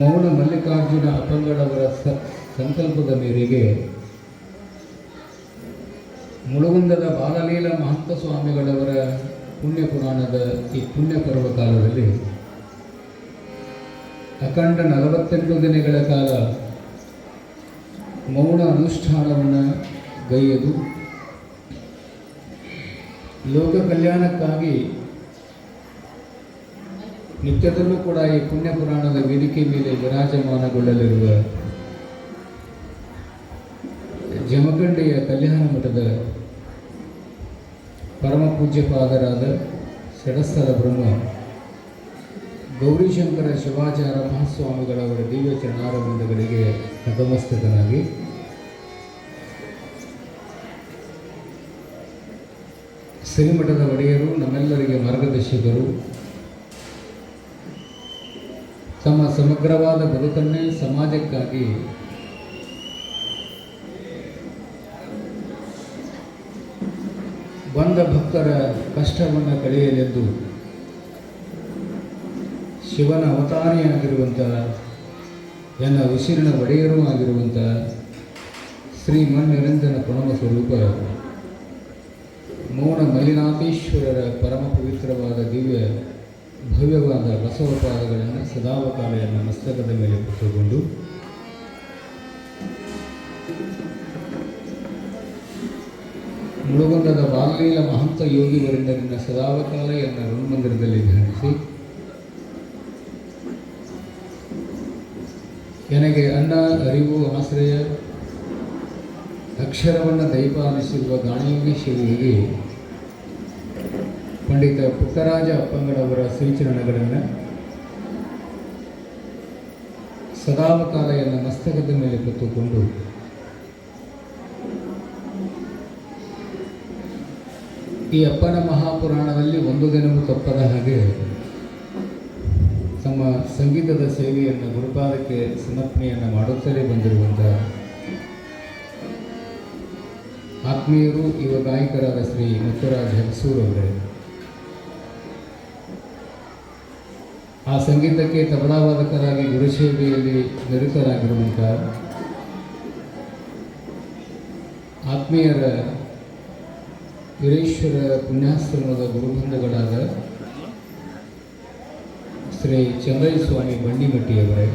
ಮೌನ ಮಲ್ಲಿಕಾರ್ಜುನ ಅಪ್ಪಂಗಳವರ ಸಂಕಲ್ಪದ ಮೇರೆಗೆ ಮುಳುಗುಂದದ ಬಾಲಲೀಲ ಮಹಂತ ಸ್ವಾಮಿಗಳವರ ಪುಣ್ಯ ಪುರಾಣದ ಈ ಪುಣ್ಯ ಪರ್ವ ಕಾಲದಲ್ಲಿ ಅಖಂಡ 48 ದಿನಗಳ ಕಾಲ ಮೌನ ಅನುಷ್ಠಾನವನ್ನು ಗೈಯ್ಯದು ಲೋಕ ಕಲ್ಯಾಣಕ್ಕಾಗಿ ನಿತ್ಯದಲ್ಲೂ ಕೂಡ ಈ ಪುಣ್ಯ ಪುರಾಣದ ವೇದಿಕೆ ಮೇಲೆ ವಿರಾಜಮಾನಗೊಳ್ಳಲಿರುವ ಜಮಖಂಡಿಯ ಕಲ್ಯಾಣ ಮಠದ ಪರಮ ಪೂಜ್ಯಪಾದರಾದ ಷಡಸ್ಥಲ ಬ್ರಹ್ಮ ಗೌರಿಶಂಕರ ಶಿವಾಚಾರ ಮಹಾಸ್ವಾಮಿಗಳವರ ದಿವ್ಯ ಚರಣಾರವಿಂದಗಳಿಗೆ ನತಮಸ್ತಕನಾಗಿ ಶ್ರೀಮಠದ ಒಡೆಯರು, ನಮ್ಮೆಲ್ಲರಿಗೆ ಮಾರ್ಗದರ್ಶಕರು, ತಮ್ಮ ಸಮಗ್ರವಾದ ಬದುಕನ್ನೇ ಸಮಾಜಕ್ಕಾಗಿ ಬಂದ ಭಕ್ತರ ಕಷ್ಟವನ್ನು ಕಳೆಯಲೆಂದು ಶಿವನ ಅವತಾರಿಯಾಗಿರುವಂಥ ಎನ್ನ ಉಸಿರಿನ ಒಡೆಯರೂ ಆಗಿರುವಂಥ ಶ್ರೀ ಮನ್ನಿರಂಜನ ಪ್ರಣವ ಸ್ವರೂಪ ಮೌನ ಮಲ್ಲಿನಾಥೇಶ್ವರರ ಪರಮ ಪವಿತ್ರವಾದ ದಿವ್ಯ ಭವ್ಯವಾದ ಬಸವಪಾದಗಳನ್ನು ಸದಾವಕಾಲ ಎನ್ನ ಮಸ್ತಕದ ಮೇಲೆ ಪುಟ್ಟುಕೊಂಡು ಮುಳುಗುಂದದ ಬಾಲಲೀಲ ಮಹಂತ ಯೋಗಿವರಿಂದರಿಂದ ಸದಾವಕಾಲ ಎನ್ನ ಋಣಮಂದಿರದಲ್ಲಿ ಧ್ಯಾನಿಸಿ ನನಗೆ ಅನ್ನ, ಅರಿವು, ಆಶ್ರಯ, ಅಕ್ಷರವನ್ನು ದಯಪಾಲಿಸಿರುವ ಗಾಣಿಯೋಗಿ ಶಿವರಿಗೆ ಪಂಡಿತ ಪುಟ್ಟರಾಜ ಅಪ್ಪಂಗಳವರ ಶ್ರೀಚರಣಗಳನ್ನು ಸದಾವಕಾಲ ಎನ್ನ ಮಸ್ತಕದ ಮೇಲೆ ಹೊತ್ತುಕೊಂಡು ಈ ಅಪ್ಪನ ಮಹಾಪುರಾಣದಲ್ಲಿ ಒಂದು ದಿನವೂ ತಪ್ಪದ ಹಾಗೆ ತಮ್ಮ ಸಂಗೀತದ ಸೇವೆಯನ್ನು ಗುರುಪಾದಕ್ಕೆ ಸಮರ್ಪಣೆಯನ್ನು ಮಾಡುತ್ತಲೇ ಬಂದಿರುವಂಥ ಆತ್ಮೀಯರು, ಯುವ ಗಾಯಕರಾದ ಶ್ರೀ ಮುತ್ತುರಾಜ್ ಹಗಸೂರವರೇ, ಆ ಸಂಗೀತಕ್ಕೆ ತಬಲಾವಾದಕರಾಗಿ ಗುರುಸೇವೆಯಲ್ಲಿ ನಿರತರಾಗಿರುವಂಥ ಆತ್ಮೀಯರ ವೀರೇಶ್ವರ ಪುಣ್ಯಾಶ್ರಮದ ಗುರುಬಂಧುಗಳಾದ ಶ್ರೀ ಚಂದ್ರಯ್ಯ ಸ್ವಾಮಿ ಬಂಡಿಮಟ್ಟಿಯವರೇ,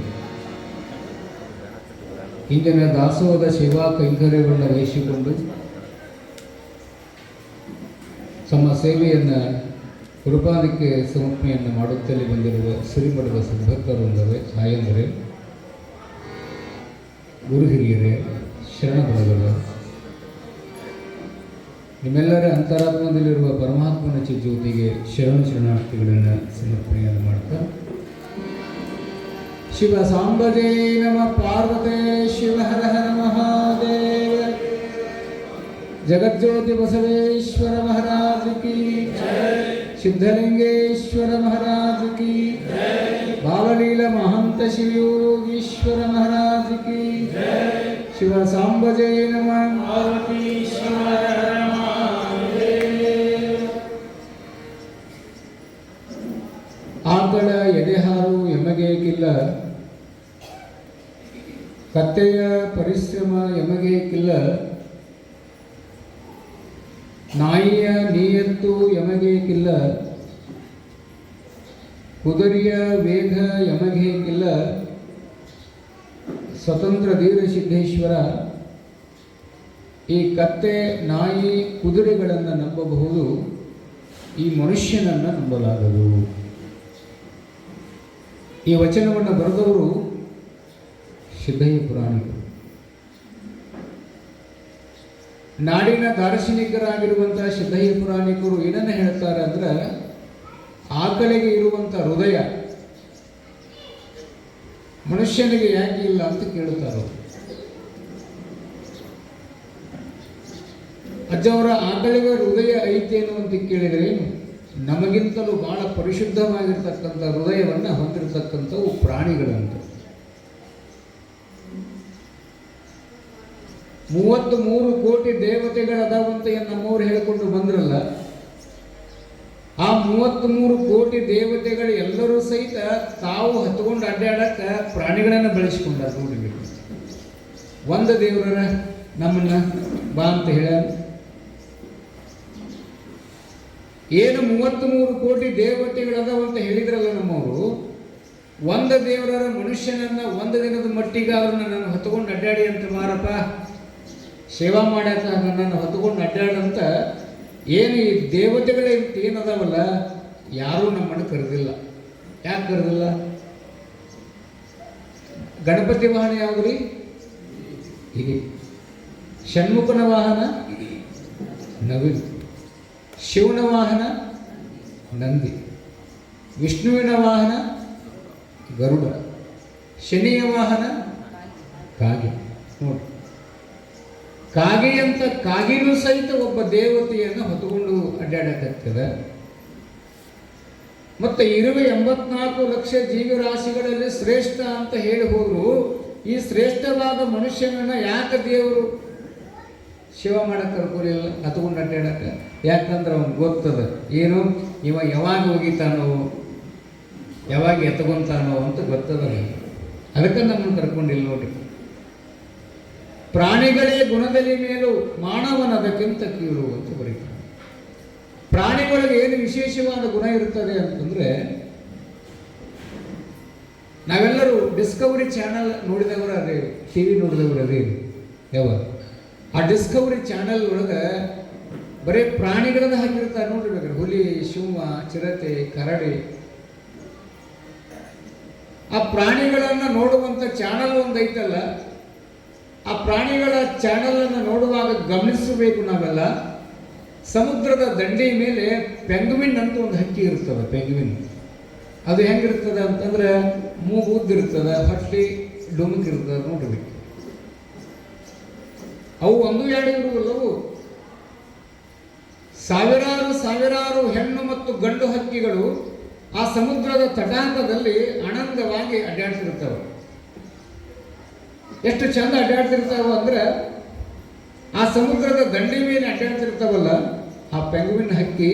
ಇಂದಿನ ದಾಸೋಹದ ಸೇವಾ ಕೈಂಕರ್ಯವನ್ನು ವಹಿಸಿಕೊಂಡು ತಮ್ಮ ಸೇವೆಯನ್ನು ಗುರುಪಾದಕ್ಕೆ ಸಮರ್ಪಣೆಯನ್ನು ಮಾಡುತ್ತಲೇ ಬಂದಿರುವ ಶ್ರೀಮಠದ ಸದ್ಭಕ್ತರೊಂದವೇ, ತಾಯಂದರೆ, ಗುರು ಹಿರಿಯರೇ, ಶರಣಬಲಗಳು, ನಿಮ್ಮೆಲ್ಲರ ಅಂತರಾತ್ಮದಲ್ಲಿರುವ ಪರಮಾತ್ಮನ ಚಿಜ್ಯೋತಿಗೆ ಶರಣಾರ್ಥಿಗಳನ್ನು ಸಮರ್ಪಣೆಯನ್ನು ಮಾಡ್ತಾ ಶಿವ ಸಾಂಬಜೇ ನಮ ಪಾರ್ವತೇ ಶಿವ ಹರ ಹರ ಮಹಾದೇವ ಜಗಜ್ಯೋತಿ ಬಸವೇಶ್ವರ ಮಹಾರಾಜ ಕಿ ಸಿದ್ಧಲಿಂಗೇಶ್ವರ ಮಹಾರಾಜ ಕಿ ಬಾಲಲೀಲ ಮಹಂತ ಶಿವಯೋಗೀಶ್ವರ ಮಹಾರಾಜ ಕಿ ಶಿವ ಸಾಂಬಜೇ ನಮ ಪಾರ್ವತಿ ಶಿವ ಆಕಳ ಎದೆಹಾರು ಎಮಗೆ ಕಿಲ್ಲ, ಕತ್ತೆಯ ಪರಿಶ್ರಮ ಎಮಗೆ ಕಿಲ್ಲ, ನಾಯಿಯ ನೀಯತ್ತು ಎಮಗೆ ಕಿಲ್ಲ, ಕುದುರೆಯ ವೇಗ ಎಮಗೆ ಕಿಲ್ಲ. ಸ್ವತಂತ್ರ ಧೀರ ಸಿದ್ದೇಶ್ವರ, ಈ ಕತ್ತೆ, ನಾಯಿ, ಕುದುರೆಗಳನ್ನು ನಂಬಬಹುದು, ಈ ಮನುಷ್ಯನನ್ನು ನಂಬಲಾಗದು. ಈ ವಚನವನ್ನು ಬರೆದವರು ಸಿದ್ದಯ್ಯ ಪುರಾಣಿಕರು. ನಾಡಿನ ದಾರ್ಶನಿಕರಾಗಿರುವಂಥ ಸಿದ್ದಯ್ಯ ಪುರಾಣಿಕರು ಏನನ್ನು ಹೇಳ್ತಾರೆ ಅಂದ್ರೆ, ಆಕಳಿಗೆ ಇರುವಂಥ ಹೃದಯ ಮನುಷ್ಯನಿಗೆ ಯಾಕೆ ಇಲ್ಲ ಅಂತ ಕೇಳುತ್ತಾರೆ. ಅಜ್ಜವರ ಆಕಳಿಗೆ ಹೃದಯ ಐತೇನು ಅಂತ ಕೇಳಿದರೆ, ನಮಗಿಂತಲೂ ಬಹಳ ಪರಿಶುದ್ಧವಾಗಿರ್ತಕ್ಕಂಥ ಹೃದಯವನ್ನು ಹೊಂದಿರತಕ್ಕಂಥವು ಪ್ರಾಣಿಗಳಂತ. 33 ಕೋಟಿ ದೇವತೆಗಳದಾವಂತ ನಮ್ಮವರು ಹೇಳಿಕೊಂಡು ಬಂದ್ರಲ್ಲ, ಆ 33 ಕೋಟಿ ದೇವತೆಗಳು ಎಲ್ಲರೂ ಸಹಿತ ತಾವು ಹತ್ಕೊಂಡು ಅಡ್ಡಾಡಕ್ಕೆ ಪ್ರಾಣಿಗಳನ್ನು ಬಳಸಿಕೊಂಡಾರ. ನೋಡ್ರಿ, ಒಂದು ದೇವರ ನಮ್ಮನ್ನ ಬಾ ಅಂತ ಹೇಳ ಏನು 33 ಕೋಟಿ ದೇವತೆಗಳದಾವ ಅಂತ ಹೇಳಿದ್ರಲ್ಲ ನಮ್ಮವರು. ಒಂದು ದೇವರ ಮನುಷ್ಯನನ್ನ ಒಂದು ದಿನದ ಮಟ್ಟಿಗಾದ್ರೂ ನನ್ನನ್ನು ಹೊತ್ಕೊಂಡು ಅಡ್ಡಾಡಿ ಅಂತ ಮಾರಪ್ಪ, ಸೇವಾ ಮಾಡ್ಯಾಕ ನನ್ನನ್ನು ಹೊತ್ಕೊಂಡು ಅಡ್ಡಾಡಂತ ಏನು ಈ ದೇವತೆಗಳೇ ಏನದಾವಲ್ಲ, ಯಾರೂ ನಮ್ಮನ್ನು ಕರೆದಿಲ್ಲ. ಯಾಕೆ ಕರೆದಿಲ್ಲ? ಗಣಪತಿ ವಾಹನ ಯಾವ್ದು ರೀ? ಇದೆ. ಷಣ್ಮುಖನ ವಾಹನ ನವಿಲು, ಶಿವನ ವಾಹನ ನಂದಿ, ವಿಷ್ಣುವಿನ ವಾಹನ ಗರುಡ, ಶನಿಯ ವಾಹನ ಕಾಗೆ. ನೋಡಿ, ಕಾಗೆ ಅಂತ ಕಾಗೆನೂ ಸಹಿತ ಒಬ್ಬ ದೇವತೆಯನ್ನು ಹೊತ್ತುಕೊಂಡು ಅಡ್ಡಾಡಕತ್ತದ. ಮತ್ತೆ ಇರುವ 84 ಲಕ್ಷ ಜೀವರಾಶಿಗಳಲ್ಲಿ ಶ್ರೇಷ್ಠ ಅಂತ ಹೇಳಿ ಹೋದ್ರು. ಈ ಶ್ರೇಷ್ಠವಾದ ಮನುಷ್ಯನನ್ನ ಯಾಕೆ ದೇವರು ಸೇವಾ ಮಾಡಕ್ಕೆ ಕರ್ಕೊಲಿಲ್ಲ, ಹತ್ಕೊಂಡು ಅಡ್ಡಾಡಕ್ಕೆ? ಯಾಕಂದ್ರೆ ಅವ್ನಿಗೆ ಗೊತ್ತದ ಏನು, ಇವ ಯಾವಾಗ ಹೋಗಿತಾನೋ ಯಾವಾಗ ಎತ್ಕೊಂತಾನೋ ಅಂತ ಗೊತ್ತದ. ಅದಕ್ಕೆ ನಮ್ಮನ್ನು ಕರ್ಕೊಂಡಿಲ್ಲ. ನೋಡ್ರಿ, ಪ್ರಾಣಿಗಳೇ ಗುಣದಲ್ಲಿ ಮೇಲೂ ಮಾನವನದಕ್ಕಿಂತ ಕೀಳು ಅಂತ ಬರೀತಾರೆ. ಪ್ರಾಣಿಗಳಿಗೆ ಏನು ವಿಶೇಷವಾದ ಗುಣ ಇರುತ್ತದೆ ಅಂತಂದ್ರೆ, ನಾವೆಲ್ಲರೂ ಡಿಸ್ಕವರಿ ಚಾನಲ್ ನೋಡಿದವರು ಅದೇ, ಟಿ ವಿ ನೋಡಿದವರು ಅದೇ ಯಾವ ಆ ಡಿಸ್ಕವರಿ ಚಾನಲ್ ಒಳಗೆ ಬರೀ ಪ್ರಾಣಿಗಳನ್ನ ಹಾಕಿರ್ತಾರೆ. ನೋಡಿರ್ಬೇಕಾದ್ರೆ ಹುಲಿ, ಸಿಂಹ, ಚಿರತೆ, ಕರಡಿ, ಆ ಪ್ರಾಣಿಗಳನ್ನು ನೋಡುವಂಥ ಚಾನಲ್ ಒಂದು ಐತಲ್ಲ, ಆ ಪ್ರಾಣಿಗಳ ಚಾನಲ್ ಅನ್ನು ನೋಡುವಾಗ ಗಮನಿಸಬೇಕು ನಾವೆಲ್ಲ. ಸಮುದ್ರದ ದಂಡಿ ಮೇಲೆ ಪೆಂಗ್ವಿನ್ ಅಂತ ಒಂದು ಹಕ್ಕಿ ಇರ್ತದೆ. ಪೆಂಗ್ವಿನ್ ಅದು ಹೆಂಗಿರ್ತದೆ ಅಂತಂದ್ರೆ ಮೂಗು ಉದ್ದಿರ್ತದೆ, ಹೊಟ್ಟೆ ಡುಮುಕಿರ್ತದೆ. ನೋಡ್ರಿ, ಅವು 1-2 ಇರುವುಲ್ಲವು ಸಾವಿರಾರು ಹೆಣ್ಣು ಮತ್ತು ಗಂಡು ಹಕ್ಕಿಗಳು ಆ ಸಮುದ್ರದ ತಟಾಕದಲ್ಲಿ ಆನಂದವಾಗಿ ಅಡ್ಡಾಡ್ತಿರ್ತವೆ. ಎಷ್ಟು ಚಂದ ಅಡ್ಡಾಡ್ತಿರ್ತಾವ ಅಂದ್ರೆ, ಆ ಸಮುದ್ರದ ದಂಡಿ ಮೇಲೆ ಅಡ್ಡಾಡ್ತಿರ್ತಾವಲ್ಲ ಆ ಪೆಂಗ್ವಿನ್ ಹಕ್ಕಿ,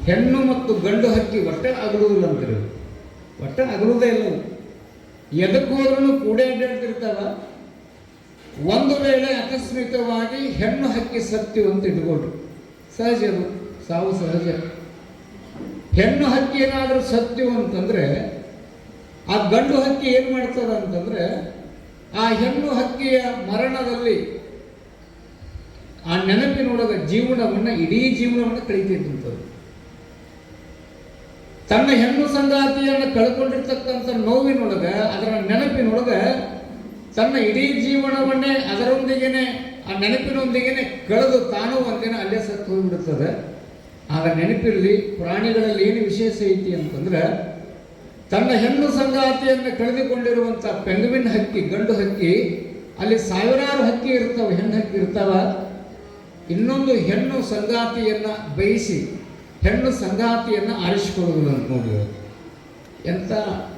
ಹೆಣ್ಣು ಮತ್ತು ಗಂಡು ಹಕ್ಕಿ ಒಟ್ಟ ಅಗಲುವುದಿಲ್ಲ ಅಂತಾರೆ. ಒಟ್ಟ ಅಗಲುವುದೇ ಇಲ್ಲ. ಎದಕ್ಕೆ ಹೋದ್ರೂ ಕೂಡ ಅಡ್ಡಾಡ್ತಿರ್ತಾವ. ಒಂದು ವೇಳೆ ಅಕಸ್ಮಿತವಾಗಿ ಹೆಣ್ಣು ಹಕ್ಕಿ ಸತ್ಯು ಅಂತ ಇಟ್ಕೊಳ್ರು, ಸಹಜ, ಅದು ಸಾವು ಸಹಜ. ಹೆಣ್ಣು ಹಕ್ಕಿ ಏನಾದರೂ ಸತ್ಯು ಅಂತಂದ್ರೆ ಆ ಗಂಡು ಹಕ್ಕಿ ಏನು ಮಾಡ್ತದ ಅಂತಂದ್ರೆ, ಆ ಹೆಣ್ಣು ಹಕ್ಕಿಯ ಮರಣದಲ್ಲಿ ಆ ನೆನಪಿನೊಳಗ ಜೀವನವನ್ನು, ಇಡೀ ಜೀವನವನ್ನು ಕಳೀತಿದ್ದಂಥದ್ದು. ತನ್ನ ಹೆಣ್ಣು ಸಂಗಾತಿಯನ್ನು ಕಳ್ಕೊಂಡಿರ್ತಕ್ಕಂಥ ನೋವಿನೊಳಗ, ಅದರ ನೆನಪಿನೊಳಗ ತನ್ನ ಇಡೀ ಜೀವನವನ್ನೇ ಅದರೊಂದಿಗೇನೆ, ಆ ನೆನಪಿನೊಂದಿಗೇನೆ ಕಳೆದು ತಾನು ಒಂದಿನ ಅಲ್ಲೇ ಸತ್ತು ಹೋಗಿಬಿಡುತ್ತದೆ. ಆಗ ನೆನಪಿರಲಿ, ಪ್ರಾಣಿಗಳಲ್ಲಿ ಏನು ವಿಶೇಷ ಐತಿ ಅಂತಂದ್ರೆ, ತನ್ನ ಹೆಣ್ಣು ಸಂಗಾತಿಯನ್ನು ಕಳೆದುಕೊಂಡಿರುವಂಥ ಪೆಂಗ್ವಿನ್ ಹಕ್ಕಿ, ಗಂಡು ಹಕ್ಕಿ, ಅಲ್ಲಿ ಸಾವಿರಾರು ಹಕ್ಕಿ ಇರ್ತಾವೆ, ಹೆಣ್ಣು ಹಕ್ಕಿ ಇರ್ತಾವ. ಇನ್ನೊಂದು ಹೆಣ್ಣು ಸಂಗಾತಿಯನ್ನು ಬಯಸಿ ಹೆಣ್ಣು ಸಂಗಾತಿಯನ್ನು ಆರಿಸಿಕೊಳ್ಳುವುದಿಲ್ಲ ಅಂತ ನೋಡಿದ್ರು. ಎಂಥ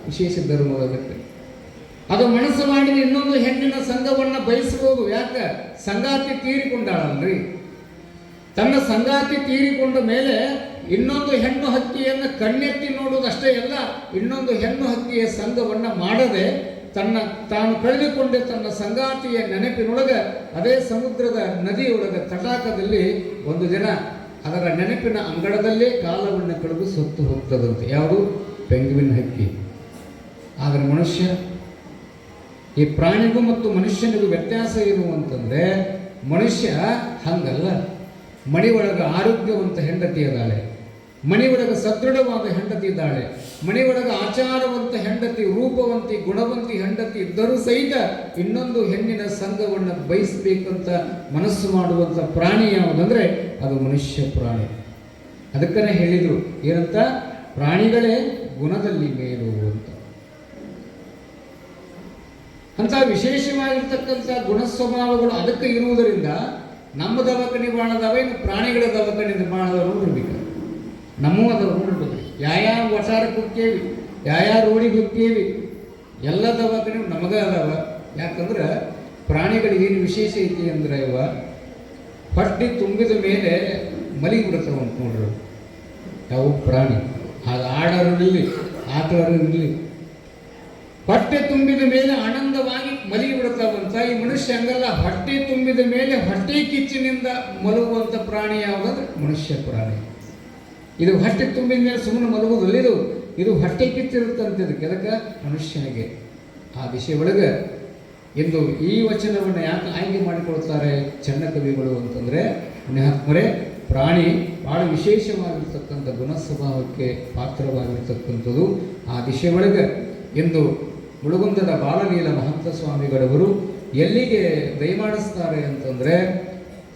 ವಿಶೇಷ ಧರ್ಮ ಅದಕ್ಕೆ. ಅದು ಮನಸ್ಸು ಮಾಡಿ ಇನ್ನೊಂದು ಹೆಣ್ಣಿನ ಸಂಘವನ್ನು ಬಯಸಬಹುದು. ಯಾಕೆ? ಸಂಗಾತಿ ತೀರಿಕೊಂಡಾಳಲ್ರಿ. ತನ್ನ ಸಂಗಾತಿ ತೀರಿಕೊಂಡ ಮೇಲೆ ಇನ್ನೊಂದು ಹೆಣ್ಣು ಹಕ್ಕಿಯನ್ನು ಕಣ್ಣೆತ್ತಿ ನೋಡುವುದಷ್ಟೇ ಅಲ್ಲ, ಇನ್ನೊಂದು ಹೆಣ್ಣು ಹಕ್ಕಿಯ ಸಂಘವನ್ನು ಮಾಡದೆ ತಾನು ಕಳೆದುಕೊಂಡ ತನ್ನ ಸಂಗಾತಿಯ ನೆನಪಿನೊಳಗೆ ಅದೇ ಸಮುದ್ರದ ನದಿಯೊಳಗೆ ತಟಾಕದಲ್ಲಿ ಒಂದು ದಿನ ಅದರ ನೆನಪಿನ ಅಂಗಡದಲ್ಲೇ ಕಾಲವನ್ನು ಕಳೆದು ಸತ್ತು ಹೋಗ್ತದಂತೆ. ಯಾವುದು? ಪೆಂಗ್ವಿನ್ ಹಕ್ಕಿ. ಆದರೆ ಮನುಷ್ಯ, ಈ ಪ್ರಾಣಿಗೂ ಮತ್ತು ಮನುಷ್ಯನಿಗೂ ವ್ಯತ್ಯಾಸ ಏನು ಅಂತಂದರೆ, ಮನುಷ್ಯ ಹಂಗಲ್ಲ. ಮನೆ ಒಳಗೆ ಆರೋಗ್ಯವಂತ ಹೆಂಡತಿ ಇದ್ದಾಳೆ, ಮನೆ ಒಳಗೆ ಸದೃಢವಾದ ಹೆಂಡತಿ ಇದ್ದಾಳೆ, ಮನೆ ಒಳಗೆ ಆಚಾರವಂತ ಹೆಂಡತಿ, ರೂಪವಂತಿ, ಗುಣವಂತಿ ಹೆಂಡತಿ ಇದ್ದರೂ ಸಹಿತ ಇನ್ನೊಂದು ಹೆಣ್ಣಿನ ಸಂಘವನ್ನು ಬಯಸಬೇಕಂತ ಮನಸ್ಸು ಮಾಡುವಂಥ ಪ್ರಾಣಿ ಯಾವುದಂದ್ರೆ ಅದು ಮನುಷ್ಯ ಪ್ರಾಣಿ. ಅದಕ್ಕನೇ ಹೇಳಿದರು ಏನಂತ, ಪ್ರಾಣಿಗಳೇ ಗುಣದಲ್ಲಿ ಮೇಲು ಅಂತ. ಅಂತ ವಿಶೇಷವಾಗಿರ್ತಕ್ಕಂಥ ಗುಣ ಸ್ವಭಾವಗಳು ಅದಕ್ಕೆ ಇರುವುದರಿಂದ ನಮ್ಮ ದವಾಖಾನೆ ಬಾಳದವ, ಇನ್ನು ಪ್ರಾಣಿಗಳ ದವಾಖಾನೆ ಬಾಳದವ ನೋಡಿರ್ಬೇಕು. ನಮ್ಮೂ ಅದವ ನೋಡ್ಬೇಕು. ಯಾವ ವಟಾರಕ್ಕೆ ಹೋಗ್ತೇವಿ, ಯಾವ ರೋಡಿಗೆ ಹೋಗ್ತೇವಿ, ಎಲ್ಲ ದವಾಖಾನೆ ನಮಗ ಅದಾವ. ಯಾಕಂದ್ರೆ ಪ್ರಾಣಿಗಳಿಗೆ ಏನು ವಿಶೇಷ ಐತಿ ಅಂದ್ರೆ, ಹೊಟ್ಟೆ ತುಂಬಿದ ಮೇಲೆ ಮಲಿಗೆ ಬಿಡ್ತಾವ ಅಂತ ನೋಡ್ರಿ. ಯಾವ ಪ್ರಾಣಿ, ಅದು ಆಡರಿರಲಿ ಆಕಳರಿರಲಿ, ಹೊಟ್ಟೆ ತುಂಬಿದ ಮೇಲೆ ಆನಂದವಾಗಿ ಮಲಗಿ ಬಿಡ್ತಾವಂತ. ಈ ಮನುಷ್ಯ ಹಂಗಲ್ಲ, ಹೊಟ್ಟೆ ತುಂಬಿದ ಮೇಲೆ ಹೊಟ್ಟೆ ಕಿಚ್ಚಿನಿಂದ ಮಲಗುವಂಥ ಪ್ರಾಣಿ ಯಾವುದಂದ್ರೆ ಮನುಷ್ಯ ಪ್ರಾಣಿ. ಇದು ಹೊಟ್ಟೆ ತುಂಬಿದ ಮೇಲೆ ಸುಮ್ಮನೆ ಮಲಗುವುದಿಲ್ಲ, ಇದು ಹೊಟ್ಟೆ ಕಿಚ್ಚಿರುತ್ತಂತೆ. ಇದಕ್ಕೆ ಅದಕ್ಕೆ ಮನುಷ್ಯನಿಗೆ ಆ ವಿಷಯ ಒಳಗೆ ಎಂದು ಈ ವಚನವನ್ನು ಯಾಕೆ ಆಯ್ಕೆ ಮಾಡಿಕೊಳ್ತಾರೆ ಚನ್ನ ಕವಿಗಳು ಅಂತಂದರೆ, ಪುಣ್ಯಾತ್ಮರೇ, ಪ್ರಾಣಿ ಭಾಳ ವಿಶೇಷವಾಗಿರ್ತಕ್ಕಂಥ ಗುಣ ಸ್ವಭಾವಕ್ಕೆ ಪಾತ್ರವಾಗಿರ್ತಕ್ಕಂಥದ್ದು. ಆ ದಿಶೆ ಒಳಗೆ ಎಂದು ಮುಳುಗುಂದದ ಬಾಲಲೀಲ ಮಹಂತ ಸ್ವಾಮಿಗಳವರು ಎಲ್ಲಿಗೆ ದಯಮಾಡಿಸ್ತಾರೆ ಅಂತಂದರೆ,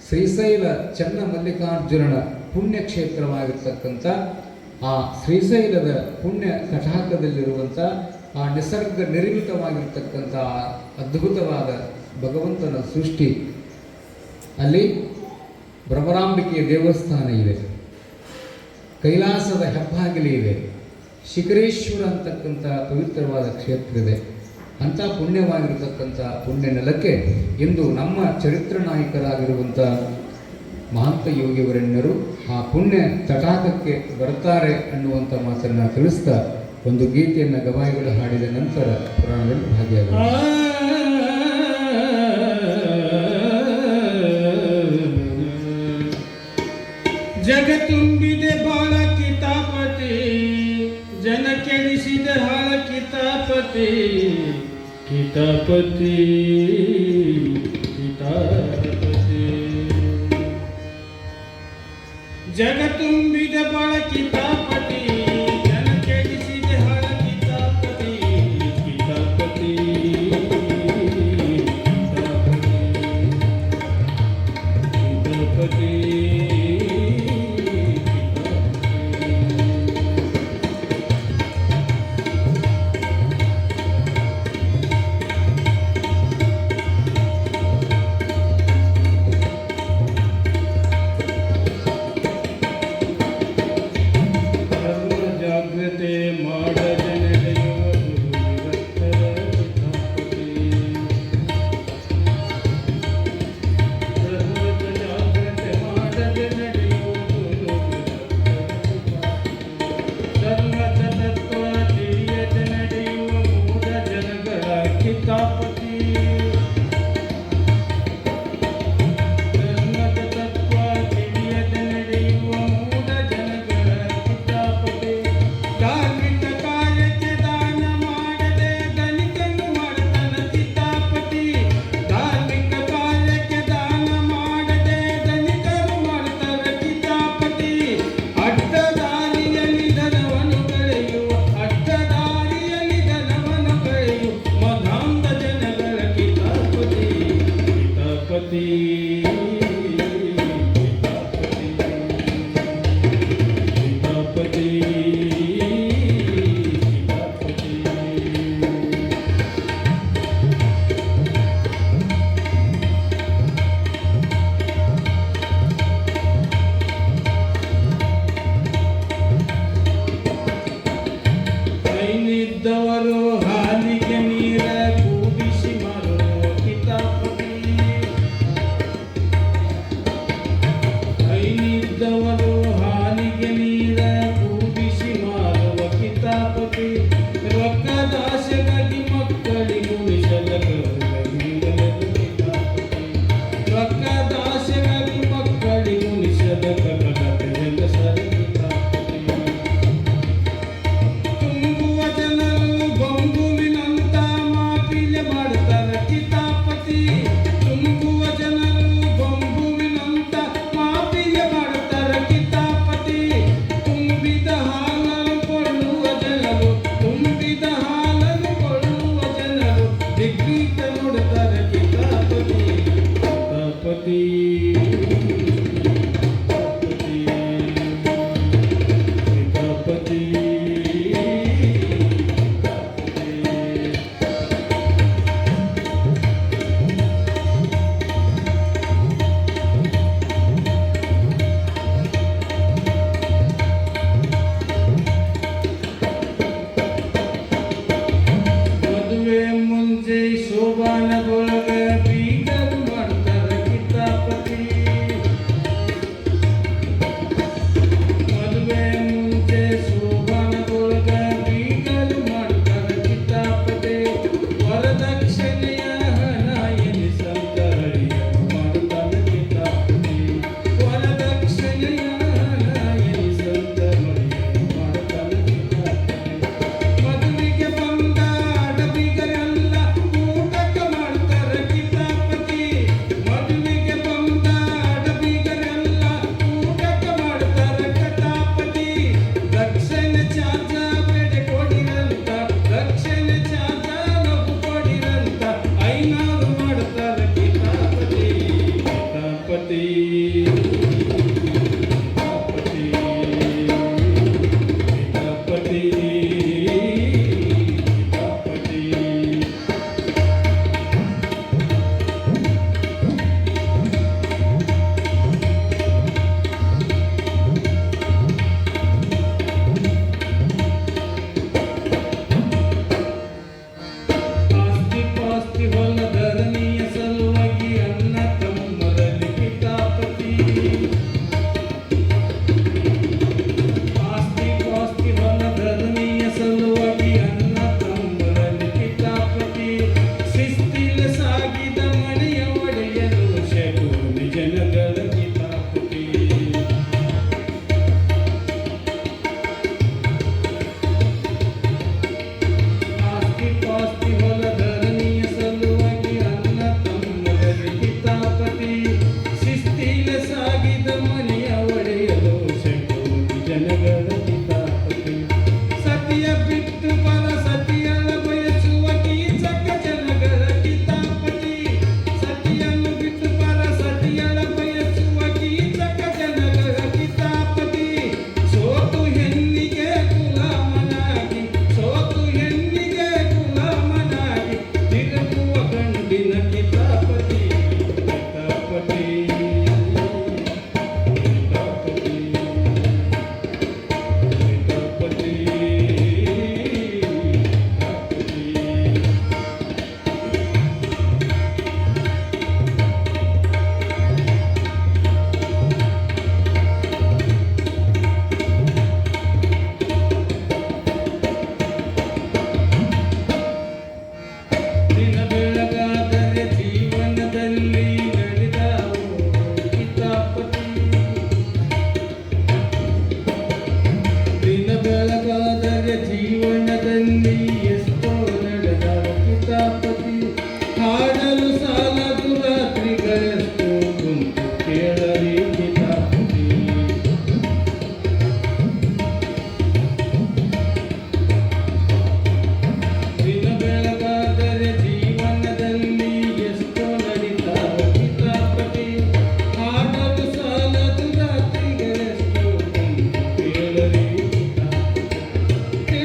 ಶ್ರೀಶೈಲ ಚನ್ನ ಮಲ್ಲಿಕಾರ್ಜುನನ ಪುಣ್ಯಕ್ಷೇತ್ರವಾಗಿರ್ತಕ್ಕಂಥ ಆ ಶ್ರೀಶೈಲದ ಪುಣ್ಯ ತಟಾಕದಲ್ಲಿರುವಂಥ ಆ ನಿಸರ್ಗ ನಿರ್ಮಿತವಾಗಿರ್ತಕ್ಕಂಥ ಅದ್ಭುತವಾದ ಭಗವಂತನ ಸೃಷ್ಟಿ, ಅಲ್ಲಿ ಭ್ರಮರಾಂಬಿಕೆಯ ದೇವಸ್ಥಾನ ಇದೆ, ಕೈಲಾಸದ ಹೆಬ್ಬಾಗಿಲು ಇದೆ, ಶಿಖರೇಶ್ವರ ಅಂತಕ್ಕಂಥ ಪವಿತ್ರವಾದ ಕ್ಷೇತ್ರ ಇದೆ. ಅಂಥ ಪುಣ್ಯವಾಗಿರ್ತಕ್ಕಂಥ ಪುಣ್ಯ ನೆಲಕ್ಕೆ ಇಂದು ನಮ್ಮ ಚರಿತ್ರ ನಾಯಕರಾಗಿರುವಂಥ ಮಹಾಂತ ಯೋಗಿವರಣ್ಯರು ಆ ಪುಣ್ಯ ತಟಾಕಕ್ಕೆ ಬರ್ತಾರೆ ಅನ್ನುವಂಥ ಮಾತನ್ನು ತಿಳಿಸ್ತಾ ಒಂದು ಗೀತೆಯನ್ನು ಗವಾಯಿಗಳು ಹಾಡಿದ ನಂತರ ಪುರಾಣದಲ್ಲಿ ಭಾಗಿಯಾಗುತ್ತೆ. ಜಗತ್ತುಂಬಿದೆ ಬಾಳ ಕಿತಾಪತಿ, ಜನ ಕೆಡಿಸಿದ ಹಾಳ ಕಿತಾಪತಿ, ಕಿತಾಪತಿ ಕಿತಾಪತಿ. ಜಗತ್ತುಂಬಿದ ಬಾಳ ಕಿತಾಪತಿ, ಜನ ಕೆಡಿಸಿದ ಹಾಳ ಕಿತಾಪತಿ, ಕಿತಾಪತಿ ಕಿತಾಪತಿ. ಇದ್ದವರು ಹಾಲಿಗೆ ನೀರ ಕೂಡಿಸಿ ಮಾರುವ ಕಿತಾಪತಿ, ಐನಿದ್ದವರು ಹಾಲಿಗೆ ನೀರ ಕೂಡಿಸಿ ಮಾರುವ ಕಿತಾಪತಿ. ರೊಕ್ಕದಾಸೆಗಾಗಿ ಮಕ್ಕಳಿಗೂ ನಿಷೇಧಕರೊಂದಿಗೆ ಕಿತಾಪತಿ, ರೊಕ್ಕದಾಸೆಗಾಗಿ ಮಕ್ಕಳಿಗೂ ನಿಷೇಧಕರೊಂದಿಗೆ ಹೆಂಗಸರ ಕಿತಾಪತಿ. ತುಂಬುವ ಜನರು ಬೊಂಬುವಿನಂತ ಮಾಪಿಲೆ ಮಾಡ್ತಾರೆ ಕಿತಾಪತಿ, ತುಂಬುವ ಜನರು ಬೊಂಬುವಿನಂತ ಮಾಪಿಲೆ ಮಾಡ್ತಾರೆ ಕಿತಾಪತಿ. ತುಂಬಿದ ಹಾಲನ್ನು ಕೊಳ್ಳುವ ಜನರು, ತುಂಬಿದ ಹಾಲನ್ನು ಕೊಳ್ಳುವ ಜನರು ದಿಗ್ಗೀತ ನೋಡ್ತಾರೆ ಕಿತಾಪತಿ, ಕಿತಾಪತಿ ಕಿತಾಪತಿ. ಮದುವೆ ಮುಂಚೆ ಶೋಭಾನದೊಳಗ ಬೀಗರು ಮಾಡ್ತಾರೆ ಕಿತಾಪತಿ, ಮದುವೆ ಮುಂಚೆ ದಿನ ಬೆಳಗಾದರೆ ಜೀವನದಲ್ಲಿ ನಡೆದವು ಕಿತಾಪತಿ. ದಿನ ಬೆಳಗಾದರೆ ಜೀವನದಲ್ಲಿ ಎಷ್ಟೋ ನಡೆದವು ಕಿತಾಪತಿ. ಹಾಡಲು ಸಾಲದು ರಾತ್ರಿಗಳೆಷ್ಟು ಕುಂತು ಕೇಳಲಿ ಕಿತಾಪತಿ. ದಿನ ಬೆಳಗಾದರೆ ಜೀವನದಲ್ಲಿ ಎಷ್ಟೋ ನಡಿತಾವ ಕಿತಾಪತಿ. ಹಾಡಲು ಸಾಲದು ರಾತ್ರಿಗಳೆಷ್ಟು ಕುಂತು ಕೇಳಲಿ ಕಿತಾಪತಿ.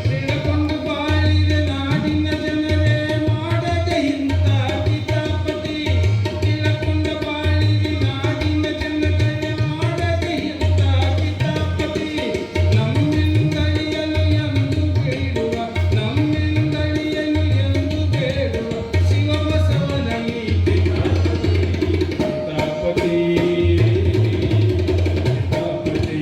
ತಿಳ್ಕೊಂಡು ಬಾಳಿದೆ ನಾಡಿನ ಜನರೇ ಮಾಡದೆ ಇಂಥ ಕಿತಾಪತಿ. ತಿಳ್ಕೊಂಡು ಬಾಳಿದೆ ನಾಡಿನ ಜನರೇ ಮಾಡದೆ ಇಂಥ ಕಿತಾಪತಿ. ನಮ್ಮಿಂದಳಿಯಲು ಎಂದು ಬೇಡುವ ನಮ್ಮಿಂದಳಿಯಲು ಎಂದು ಬೇಡುವ ಶಿವಬಸವನ ಈ ಕಿತಾಪತಿ. ಕಿತಾಪತಿ ಕಿತಾಪತಿ.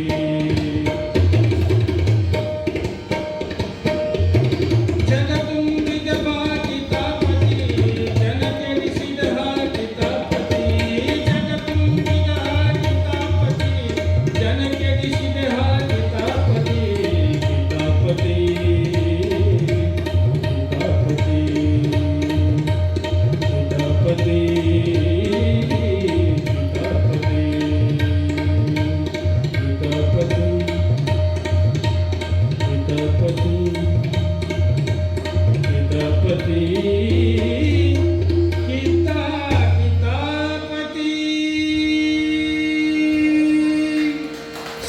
ಜನ ತುಂಬಿದ ಬಾ ಕಿತಾಪತಿ, ಜನ ಕೆಡಿಸಿದ ಹಾ ಕಿತಾಪತಿ. ಜನ ತುಂಬಿದ ಹಾ ಕಿತಾಪತಿ, ಜನ ಕೆಡಿಸಿದ ಹಾ ಕಿತಾಪತಿ. ಕಿತಾಪತಿ ಕಿತಾಪತಿ ಕಿತಾಪತಿ ಕಿತಾಪತಿ ಕಿತಾಪತಿ ಕಿತಾಪತಿ ಕಿತಾಪತಿ.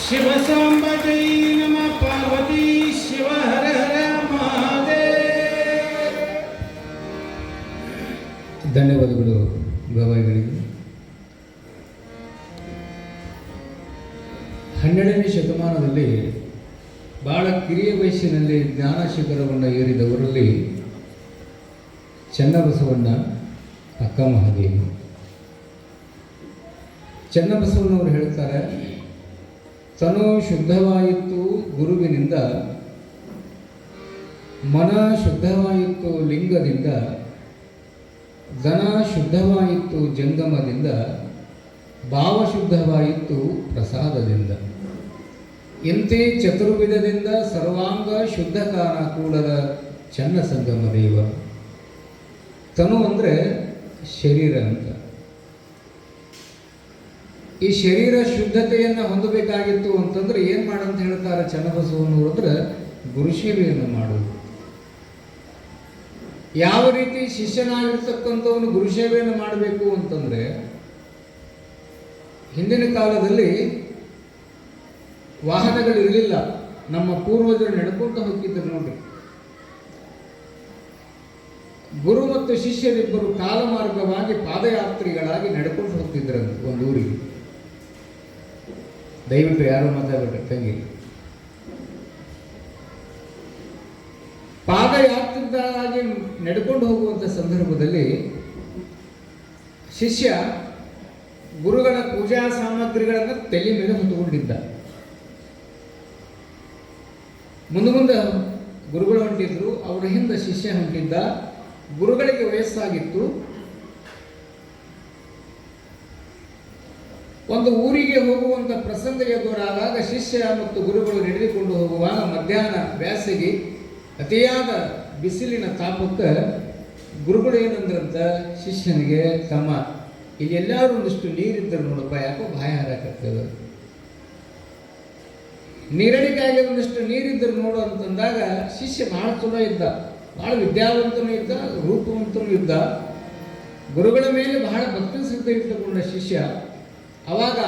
ಶಿವ ಸಾಂಬ ಜೈ ನಮ ಪಾರ್ವತಿ ಶಿವ ಹರ ಹರ ಮಹಾದೇವ. ಧನ್ಯವಾದಗಳು ಗವಾಯಿಗಳಿಗೆ. 12ನೇ ಶತಮಾನದಲ್ಲಿ ಬಹಳ ಕಿರಿಯ ವಯಸ್ಸಿನಲ್ಲಿ ಜ್ಞಾನ ಶಿಖರವನ್ನು ಏರಿದವರಲ್ಲಿ ಚನ್ನಬಸವಣ್ಣ, ಅಕ್ಕ ಮಹಾದೇವಿ. ಚನ್ನಬಸವಣ್ಣವರು ಹೇಳ್ತಾರೆ, ತನು ಶುದ್ಧವಾಯಿತು ಗುರುವಿನಿಂದ, ಮನ ಶುದ್ಧವಾಯಿತು ಲಿಂಗದಿಂದ, ಧನ ಶುದ್ಧವಾಯಿತು ಜಂಗಮದಿಂದ, ಭಾವ ಶುದ್ಧವಾಯಿತು ಪ್ರಸಾದದಿಂದ. ಇಂತೆ ಚತುರ್ವಿಧದಿಂದ ಸರ್ವಾಂಗ ಶುದ್ಧ ಕಾಣ ಕೂಡಲ ಚನ್ನ ಸಂಗಮ ದೇವ. ತನು ಅಂದರೆ ಶರೀರ ಅಂತ. ಈ ಶರೀರ ಶುದ್ಧತೆಯನ್ನು ಹೊಂದಬೇಕಾಗಿತ್ತು ಅಂತಂದ್ರೆ ಏನು ಮಾಡಂತ ಹೇಳ್ತಾರೆ ಚನ್ನಬಸವಣ್ಣವರು ಅಂದ್ರೆ ಗುರುಸೇವೆಯನ್ನು ಮಾಡುವುದು. ಯಾವ ರೀತಿ ಶಿಷ್ಯನಾಗಿರ್ತಕ್ಕಂಥವನು ಗುರುಸೇವೆಯನ್ನು ಮಾಡಬೇಕು ಅಂತಂದ್ರೆ, ಹಿಂದಿನ ಕಾಲದಲ್ಲಿ ವಾಹನಗಳಿರಲಿಲ್ಲ. ನಮ್ಮ ಪೂರ್ವಜರು ನಡ್ಕೊಂಡು ಹೋಗಿದ್ದರು ನೋಡ್ರಿ. ಗುರು ಮತ್ತು ಶಿಷ್ಯರಿಬ್ಬರು ಕಾಲಮಾರ್ಗವಾಗಿ ಪಾದಯಾತ್ರಿಗಳಾಗಿ ನಡ್ಕೊಂಡು ಹೋಗ್ತಿದ್ರಂತೆ ಒಂದು ಊರಿಗೆ. ದಯವಿಟ್ಟು ಯಾರು ಮಾತಾಡ್ಬೇಡ್ರಿ ತಂಗಿ. ಪಾದಯಾತ್ರಿಗಳಾಗಿ ನಡ್ಕೊಂಡು ಹೋಗುವಂಥ ಸಂದರ್ಭದಲ್ಲಿ ಶಿಷ್ಯ ಗುರುಗಳ ಪೂಜಾ ಸಾಮಗ್ರಿಗಳನ್ನು ತಲೆ ಮೇಲೆ ಹೊತ್ತುಕೊಂಡಿದ್ದ. ಮುಂದೆ ಗುರುಗಳು ಹೊಂಟಿದ್ರು, ಅವರ ಹಿಂದೆ ಶಿಷ್ಯ ಹೊಂಟಿದ್ದ. ಗುರುಗಳಿಗೆ ವಯಸ್ಸಾಗಿತ್ತು. ಒಂದು ಊರಿಗೆ ಹೋಗುವಂಥ ಪ್ರಸಂಗ ಎದುರಾದಾಗ ಶಿಷ್ಯ ಮತ್ತು ಗುರುಗಳು ನಡೆದುಕೊಂಡು ಹೋಗುವಾಗ ಮಧ್ಯಾಹ್ನ ಬ್ಯಾಸಿಗೆ ಅತಿಯಾದ ಬಿಸಿಲಿನ ತಾಪಕ್ಕೆ ಗುರುಗಳು ಏನಂದ್ರಂತ ಶಿಷ್ಯನಿಗೆ, ತಮ್ಮ ಇಲ್ಲಿ ಎಲ್ಲರೂ ಒಂದಿಷ್ಟು ನೀರಿದ್ದರು ನೋಡಪ್ಪ, ಯಾಕೋ ಬಾಯ ಹಾರಾಕತ್ತದ, ನೀರಡಿಕಾಗಿ ಒಂದಿಷ್ಟು ನೀರಿದ್ದರು ನೋಡು ಅಂತಂದಾಗ ಶಿಷ್ಯ ಭಾಳ ಚಲೋ ಇದ್ದ, ಭಾಳ ವಿದ್ಯಾವಂತನೂ ಇದ್ದ, ರೂಪವಂತನೂ ಇದ್ದ. ಗುರುಗಳ ಮೇಲೆ ಬಹಳ ಭಕ್ತಿ ಶ್ರದ್ಧೆ ಇಟ್ಟುಕೊಂಡ ಶಿಷ್ಯ ಅವಾಗ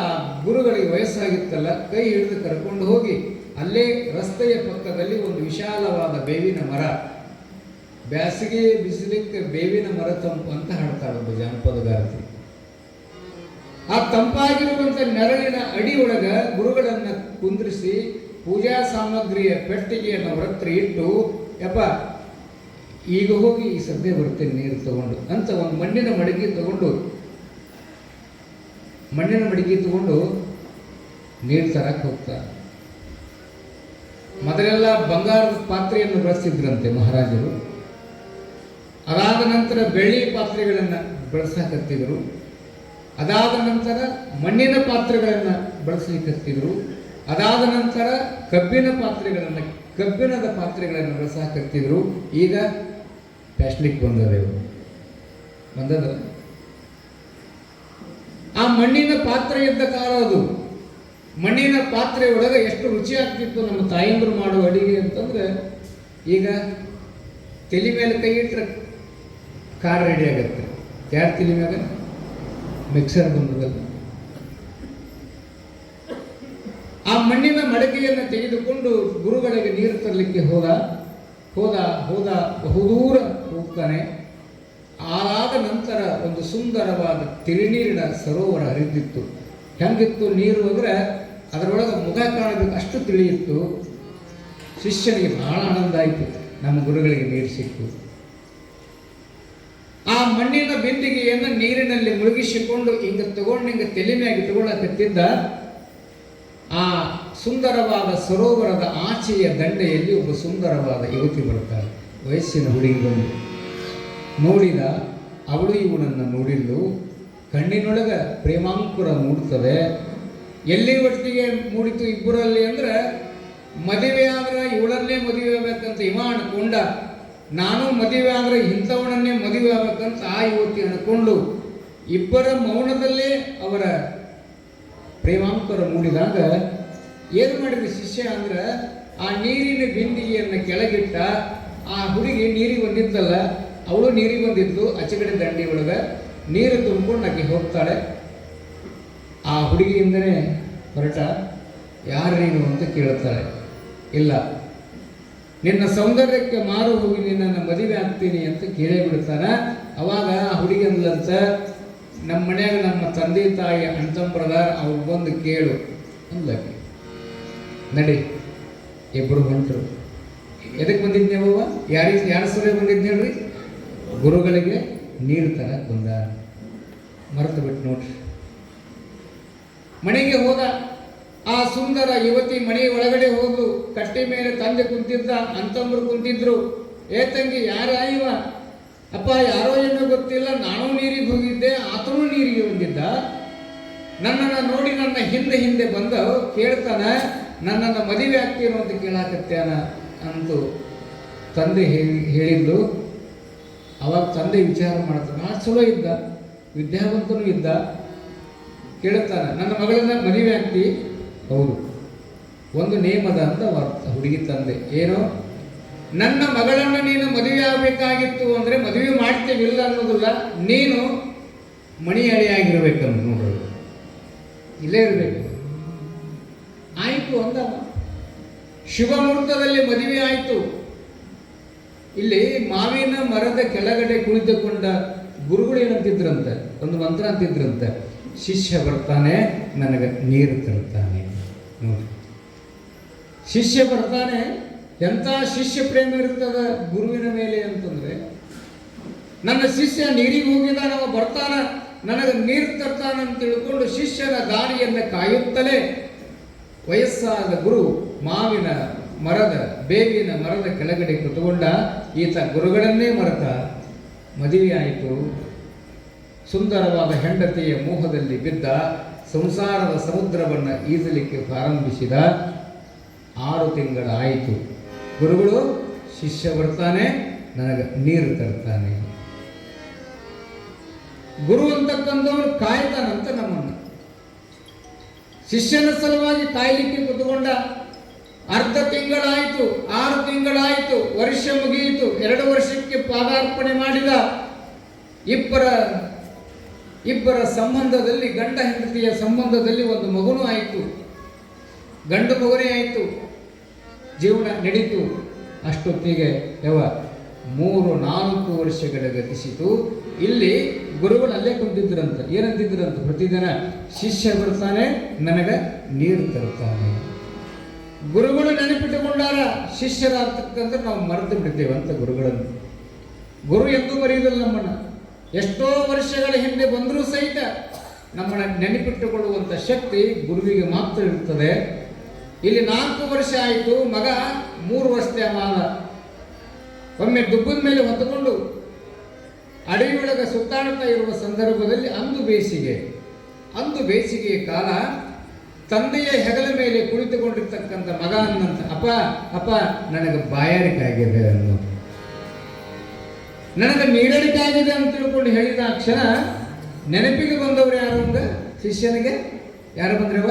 ಗುರುಗಳಿಗೆ ವಯಸ್ಸಾಗಿತ್ತಲ್ಲ, ಕೈ ಹಿಡಿದು ಕರ್ಕೊಂಡು ಹೋಗಿ ಅಲ್ಲೇ ರಸ್ತೆಯ ಪಕ್ಕದಲ್ಲಿ ಒಂದು ವಿಶಾಲವಾದ ಬೇವಿನ ಮರ, ಬ್ಯಾಸಿಗೆ ಬಿಸಿಲಿಕ್ಕೆ ಬೇವಿನ ಮರ ತಂಪು ಅಂತ ಹಾಡ್ತಾಳೊಬ್ಬ ಜಾನಪದಗಾರತಿ. ಆ ತಂಪಾಗಿರುವಂಥ ನೆರಳಿನ ಅಡಿಯೊಳಗ ಗುರುಗಳನ್ನು ಕುಂದ್ರಿಸಿ ಪೂಜಾ ಸಾಮಗ್ರಿಯ ಪೆಟ್ಟಿಗೆಯನ್ನು ಹೊರತ್ರ ಇಟ್ಟು, ಯಪ್ಪ ಈಗ ಹೋಗಿ ಈ ಸದ್ಯ ಬರ್ತೇನೆ ನೀರು ತಗೊಂಡು ಅಂತ ಒಂದು ಮಣ್ಣಿನ ಮಡಗಿ ತಗೊಂಡು ನೀರು ತರಕ್ಕೆ ಹೋಗ್ತಾರೆ. ಮೊದಲೆಲ್ಲ ಬಂಗಾರದ ಪಾತ್ರೆಯನ್ನು ಬಳಸ್ತಿದ್ರಂತೆ ಮಹಾರಾಜರು. ಅದಾದ ನಂತರ ಬೆಳ್ಳಿ ಪಾತ್ರೆಗಳನ್ನು ಬಳಸಕತ್ತಿದ್ರು. ಅದಾದ ನಂತರ ಮಣ್ಣಿನ ಪಾತ್ರೆಗಳನ್ನು ಬಳಸಲಿಕ್ಕತ್ತಿದ್ರು. ಅದಾದ ನಂತರ ಕಬ್ಬಿಣದ ಪಾತ್ರೆಗಳನ್ನು ಬಳಸಕತ್ತಿದ್ರು. ಈಗ ಪ್ಲಾಸ್ಟಿಕ್ ಬಂದದ. ಆ ಮಣ್ಣಿನ ಪಾತ್ರೆ ಇದ್ದ ಕಾಲ ಅದು. ಮಣ್ಣಿನ ಪಾತ್ರೆ ಒಳಗೆ ಎಷ್ಟು ರುಚಿ ಆಗ್ತಿತ್ತು ನಮ್ಮ ತಾಯಂದ್ರು ಮಾಡುವ ಅಡಿಗೆ ಅಂತಂದ್ರೆ, ಈಗ ತಲೆ ಮೇಲೆ ಕೈ ಇಟ್ಟರೆ ಕಾರ್ ರೆಡಿ ಆಗತ್ತೆ. ಯಾರು ತಲೆ ಮೇಲೆ ಮಿಕ್ಸರ್ ಬಂದದಲ್ಲ. ಆ ಮಣ್ಣಿನ ಮಡಕೆಯನ್ನು ತೆಗೆದುಕೊಂಡು ಗುರುಗಳಿಗೆ ನೀರು ತರಲಿಕ್ಕೆ ಹೋದ ಬಹುದೂರ ಹೋಗ್ತಾನೆ. ಆದ ನಂತರ ಒಂದು ಸುಂದರವಾದ ತಿಳಿನೀರಿನ ಸರೋವರ ಹರಿದಿತ್ತು. ಹೆಂಗಿತ್ತು ನೀರು ಅಂದರೆ ಅದರೊಳಗೆ ಮುಖ ಕಾಣಬೇಕು, ಅಷ್ಟು ತಿಳಿಯಿತ್ತು. ಶಿಷ್ಯನಿಗೆ ಬಹಳ ಆನಂದ ಆಯಿತು, ನಮ್ಮ ಗುರುಗಳಿಗೆ ನೀರು ಸಿಕ್ತು. ಆ ಮಣ್ಣಿನ ಬಿಂದಿಗೆಯನ್ನು ನೀರಿನಲ್ಲಿ ಮುಳುಗಿಸಿಕೊಂಡು ಹಿಂಗೆ ತಲೆ ಮ್ಯಾಗೆ ತಗೊಳ್ಳಕತ್ತಿದ್ದ. ಆ ಸುಂದರವಾದ ಸರೋವರದ ಆಚೆಯ ದಂಡೆಯಲ್ಲಿ ಒಬ್ಬ ಸುಂದರವಾದ ಯುವತಿ ಬರ್ತಾಳೆ. ವಯಸ್ಸಿನ ಹುಡುಗಿ ಬಂದು ನೋಡಿದ. ಅವಳು ಇವನನ್ನು ನೋಡಿದ್ಲು. ಕಣ್ಣಿನೊಳಗ ಪ್ರೇಮಾಂಕುರ ಮೂಡ್ತದೆ. ಎಲ್ಲಿ ಒಟ್ಟಿಗೆ ಮೂಡಿತು ಇಬ್ಬರಲ್ಲಿ ಅಂದ್ರೆ, ಮದುವೆ ಆದ್ರೆ ಇವಳನ್ನೇ ಮದುವೆ ಆಗ್ಬೇಕಂತ ಇವ ಅನ್ಕೊಂಡ. ನಾನು ಮದುವೆ ಆದ್ರೆ ಇಂಥವನನ್ನೇ ಮದುವೆ ಆಗ್ಬೇಕಂತ ಆ ಯುವತಿ ಅನ್ಕೊಂಡು ಇಬ್ಬರ ಮೌನದಲ್ಲೇ ಅವರ ಪ್ರೇಮಾಂಕರ ಮೂಡಿದಾಗ ಏನು ಮಾಡಿದ ಶಿಷ್ಯ ಅಂದ್ರೆ, ಆ ನೀರಿನ ಬಿಂದಿಗೆಯನ್ನು ಕೆಳಗಿಟ್ಟ. ಆ ಹುಡುಗಿ ನೀರಿಗೆ ಬಂದಿದ್ದಲ್ಲ, ಅವಳು ನೀರಿಗೆ ಬಂದಿದ್ದು. ಆಚೆಗಡೆ ದಂಡಿ ಒಳಗೆ ನೀರು ತುಂಬಿಕೊಂಡು ಆಕೆ ಹೋಗ್ತಾಳೆ. ಆ ಹುಡುಗಿಯಿಂದನೇ ಹೊರಟ, ಯಾರು ನೀನು ಅಂತ ಕೇಳ್ತಾಳೆ. ಇಲ್ಲ, ನಿನ್ನ ಸೌಂದರ್ಯಕ್ಕೆ ಮಾರು ಹೋಗಿ ನಿನ್ನನ್ನು ಮದುವೆ ಆಗ್ತೀನಿ ಅಂತ ಕೇಳೇ ಬಿಡ್ತಾನೆ. ಅವಾಗ ಆ ಹುಡುಗಿ ಅಂದ್ಲಂತ, ನಮ್ಮ ಮನ್ಯಾಗ ನಮ್ಮ ತಂದೆ ತಾಯಿ ಅಣ್ತಂಬ್ರದಾರ, ಅವ್ರು ಬಂದು ಕೇಳು ಅಂದ್ಲಕ್ಕೆ. ನಡಿ, ಇಬ್ಬರು ಹೊಂಟರು. ಎದಕ್ಕೆ ಬಂದಿದ್ದೇವವ? ಯಾರ ಸಲುವಾಗಿ ಬಂದಿದ್ದೆ ಹೇಳ್ರಿ? ಗುರುಗಳಿಗೆ ನೀರು ತರಕ್ಕೆ ಬಂದ. ಮರೆತು ಬಿಟ್ಟು ನೋಡ್ರಿ. ಮನೆಗೆ ಹೋದ. ಆ ಸುಂದರ ಯುವತಿ ಮನೆ ಒಳಗಡೆ ಹೋದ್ಲು. ಕಟ್ಟೆ ಮೇಲೆ ತಂದೆ ಕುಂತಿದ್ದ, ಅಂತಂಬ್ರು ಕುಂತಿದ್ರು. ಏ ತಂಗಿ, ಯಾರ ಇವ? ಅಪ್ಪ, ಯಾರೋ ಏನೋ ಗೊತ್ತಿಲ್ಲ, ನಾನು ನೀರಿಗೆ ಹೋಗಿದ್ದೆ, ಆತನೂ ನೀರಿಗೆ ಬಂದಿದ್ದ. ನನ್ನನ್ನು ನೋಡಿ ನನ್ನ ಹಿಂದೆ ಬಂದ ಕೇಳ್ತಾನ, ನನ್ನನ್ನು ಮದುವೆ ಆಗ್ತೀನೋ ಅಂತ ಕೇಳಾಕತ್ಯಾನ ಅಂತೂ ತಂದೆ ಹೇಳಿದ್ದು. ಅವಾಗ ತಂದೆ ವಿಚಾರ ಮಾಡ್ತಾನೆ. ಆ ಚಲೋ ಇದ್ದ, ವಿದ್ಯಾವಂತನೂ ಇದ್ದ. ಕೇಳ್ತಾನೆ, ನನ್ನ ಮಗಳನ್ನ ಮದುವೆ ಆಗ್ತಿ? ಹೌದು. ಒಂದು ನೇಮದ ಅಂತ ಹುಡುಗಿ ತಂದೆ. ಏನೋ, ನನ್ನ ಮಗಳನ್ನು ನೀನು ಮದುವೆ ಆಗಬೇಕಾಗಿತ್ತು ಅಂದರೆ ಮದುವೆ ಮಾಡ್ತೇವಿಲ್ಲ ಅನ್ನೋದಿಲ್ಲ, ನೀನು ಮಣಿಯಾಳಿಯಾಗಿರ್ಬೇಕಂತ ನೋಡ್ರಿ, ಇಲ್ಲೇ ಇರಬೇಕು. ಆಯಿತು ಅಂದ. ಶುಭ ಮುಹೂರ್ತದಲ್ಲಿ ಮದುವೆ ಆಯಿತು. ಇಲ್ಲಿ ಮಾವಿನ ಮರದ ಕೆಳಗಡೆ ಕುಳಿತುಕೊಂಡ ಗುರುಗಳು ಏನಂತಿದ್ರಂತೆ, ಒಂದು ಮಂತ್ರ ಅಂತಿದ್ರಂತೆ, ಶಿಷ್ಯ ಬರ್ತಾನೆ ನನಗೆ ನೀರು ತರ್ತಾನೆ. ನೋಡಿ, ಶಿಷ್ಯ ಬರ್ತಾನೆ. ಎಂಥ ಶಿಷ್ಯ ಪ್ರೇಮ ಇರ್ತದ ಗುರುವಿನ ಮೇಲೆ ಅಂತಂದ್ರೆ, ನನ್ನ ಶಿಷ್ಯ ನೀರಿಗೆ ಹೋಗಿದ, ನಾವು ಬರ್ತಾನ ನನಗೆ ನೀರು ತರ್ತಾನ ಅಂತ ತಿಳ್ಕೊಂಡು ಶಿಷ್ಯನ ದಾರಿಯನ್ನು ಕಾಯುತ್ತಲೇ ವಯಸ್ಸಾದ ಗುರು ಮಾವಿನ ಮರದ ಬೇವಿನ ಮರದ ಕೆಳಗಡೆ ಕುತ್ಕೊಂಡ. ಈತ ಗುರುಗಳನ್ನೇ ಮರೆತ. ಮದುವೆ ಆಯಿತು. ಸುಂದರವಾದ ಹೆಂಡತಿಯ ಮೋಹದಲ್ಲಿ ಬಿದ್ದ. ಸಂಸಾರದ ಸಮುದ್ರವನ್ನು ಈಜಲಿಕ್ಕೆ ಪ್ರಾರಂಭಿಸಿದ. 6 ತಿಂಗಳಾಯಿತು. ಗುರುಗಳು, ಶಿಷ್ಯ ಬರ್ತಾನೆ ನನಗೆ ನೀರು ತರ್ತಾನೆ. ಗುರು ಅಂತಕ್ಕಂಥವನು ಕಾಯ್ತಾನಂತ ನಮ್ಮನ್ನು. ಶಿಷ್ಯನ ಸಲುವಾಗಿ ಕಾಯ್ಲಿಕ್ಕೆ ಕುತ್ಕೊಂಡ. ಅರ್ಧ ತಿಂಗಳಾಯಿತು, 6 ತಿಂಗಳಾಯಿತು, ವರ್ಷ ಮುಗಿಯಿತು. 2 ವರ್ಷಕ್ಕೆ ಪಾದಾರ್ಪಣೆ ಮಾಡಿದ. ಇಬ್ಬರ ಸಂಬಂಧದಲ್ಲಿ, ಗಂಡ ಹೆಂಡತಿಯ ಸಂಬಂಧದಲ್ಲಿ ಒಂದು ಮಗುನೂ ಆಯಿತು. ಗಂಡು ಮಗುನೇ ಆಯಿತು. ಜೀವನ ನಡೀತು. ಅಷ್ಟೊತ್ತಿಗೆ 3-4 ವರ್ಷಗಳ ಗತಿಸಿತು. ಇಲ್ಲಿ ಗುರುಗಳು ಅಲ್ಲೇ ಕುಂತಿದ್ರಂತ. ಏನಂತಿದ್ರಂತ? ಪ್ರತಿದಿನ ಶಿಷ್ಯ ಬರ್ತಾನೆ ನನಗೆ ನೀರು ತರ್ತಾನೆ. ಗುರುಗಳು ನೆನಪಿಟ್ಟುಕೊಂಡಾರ. ಶಿಷ್ಯರ ಅಂತಕ್ಕಂದ್ರೆ ನಾವು ಮರೆತು ಬಿಡ್ತೇವೆ ಅಂತ ಗುರುಗಳನ್ನು. ಗುರು ಎಂದೂ ಮರೆಯುವುದಿಲ್ಲ ನಮ್ಮನ್ನು. ಎಷ್ಟೋ ವರ್ಷಗಳ ಹಿಂದೆ ಬಂದರೂ ಸಹಿತ ನಮ್ಮನ್ನು ನೆನಪಿಟ್ಟುಕೊಳ್ಳುವಂಥ ಶಕ್ತಿ ಗುರುವಿಗೆ ಮಾತ್ರ ಇರ್ತದೆ. ಇಲ್ಲಿ 4 ವರ್ಷ ಆಯಿತು, ಮಗ 3 ವರ್ಷದ ಮಾದ. ಒಮ್ಮೆ ದುಬ್ಬದ ಮೇಲೆ ಹೊತ್ತುಕೊಂಡು ಅಡವಿಯೊಳಗೆ ಸುತ್ತಾಡ್ತಾ ಇರುವ ಸಂದರ್ಭದಲ್ಲಿ ಅಂದು ಬೇಸಿಗೆಯ ಕಾಲ ತಂದೆಯ ಹೆಗಲ ಮೇಲೆ ಕುಳಿತುಕೊಂಡಿರ್ತಕ್ಕಂಥ ಮಗ ಅನ್ನಂತ, ಅಪ್ಪ ನನಗೆ ಬಾಯಾರಿಕೆ ಆಗಿದೆ ಅನ್ನೋ, ನನಗೆ ನೀರಡಿಕೆ ಆಗಿದೆ ಅಂತ ತಿಳ್ಕೊಂಡು ಹೇಳಿದ ಕ್ಷಣ ನೆನಪಿಗೆ ಬಂದವರು ಯಾರು ಅಂದ ಶಿಷ್ಯನಿಗೆ ಯಾರು ಬಂದ್ರವ?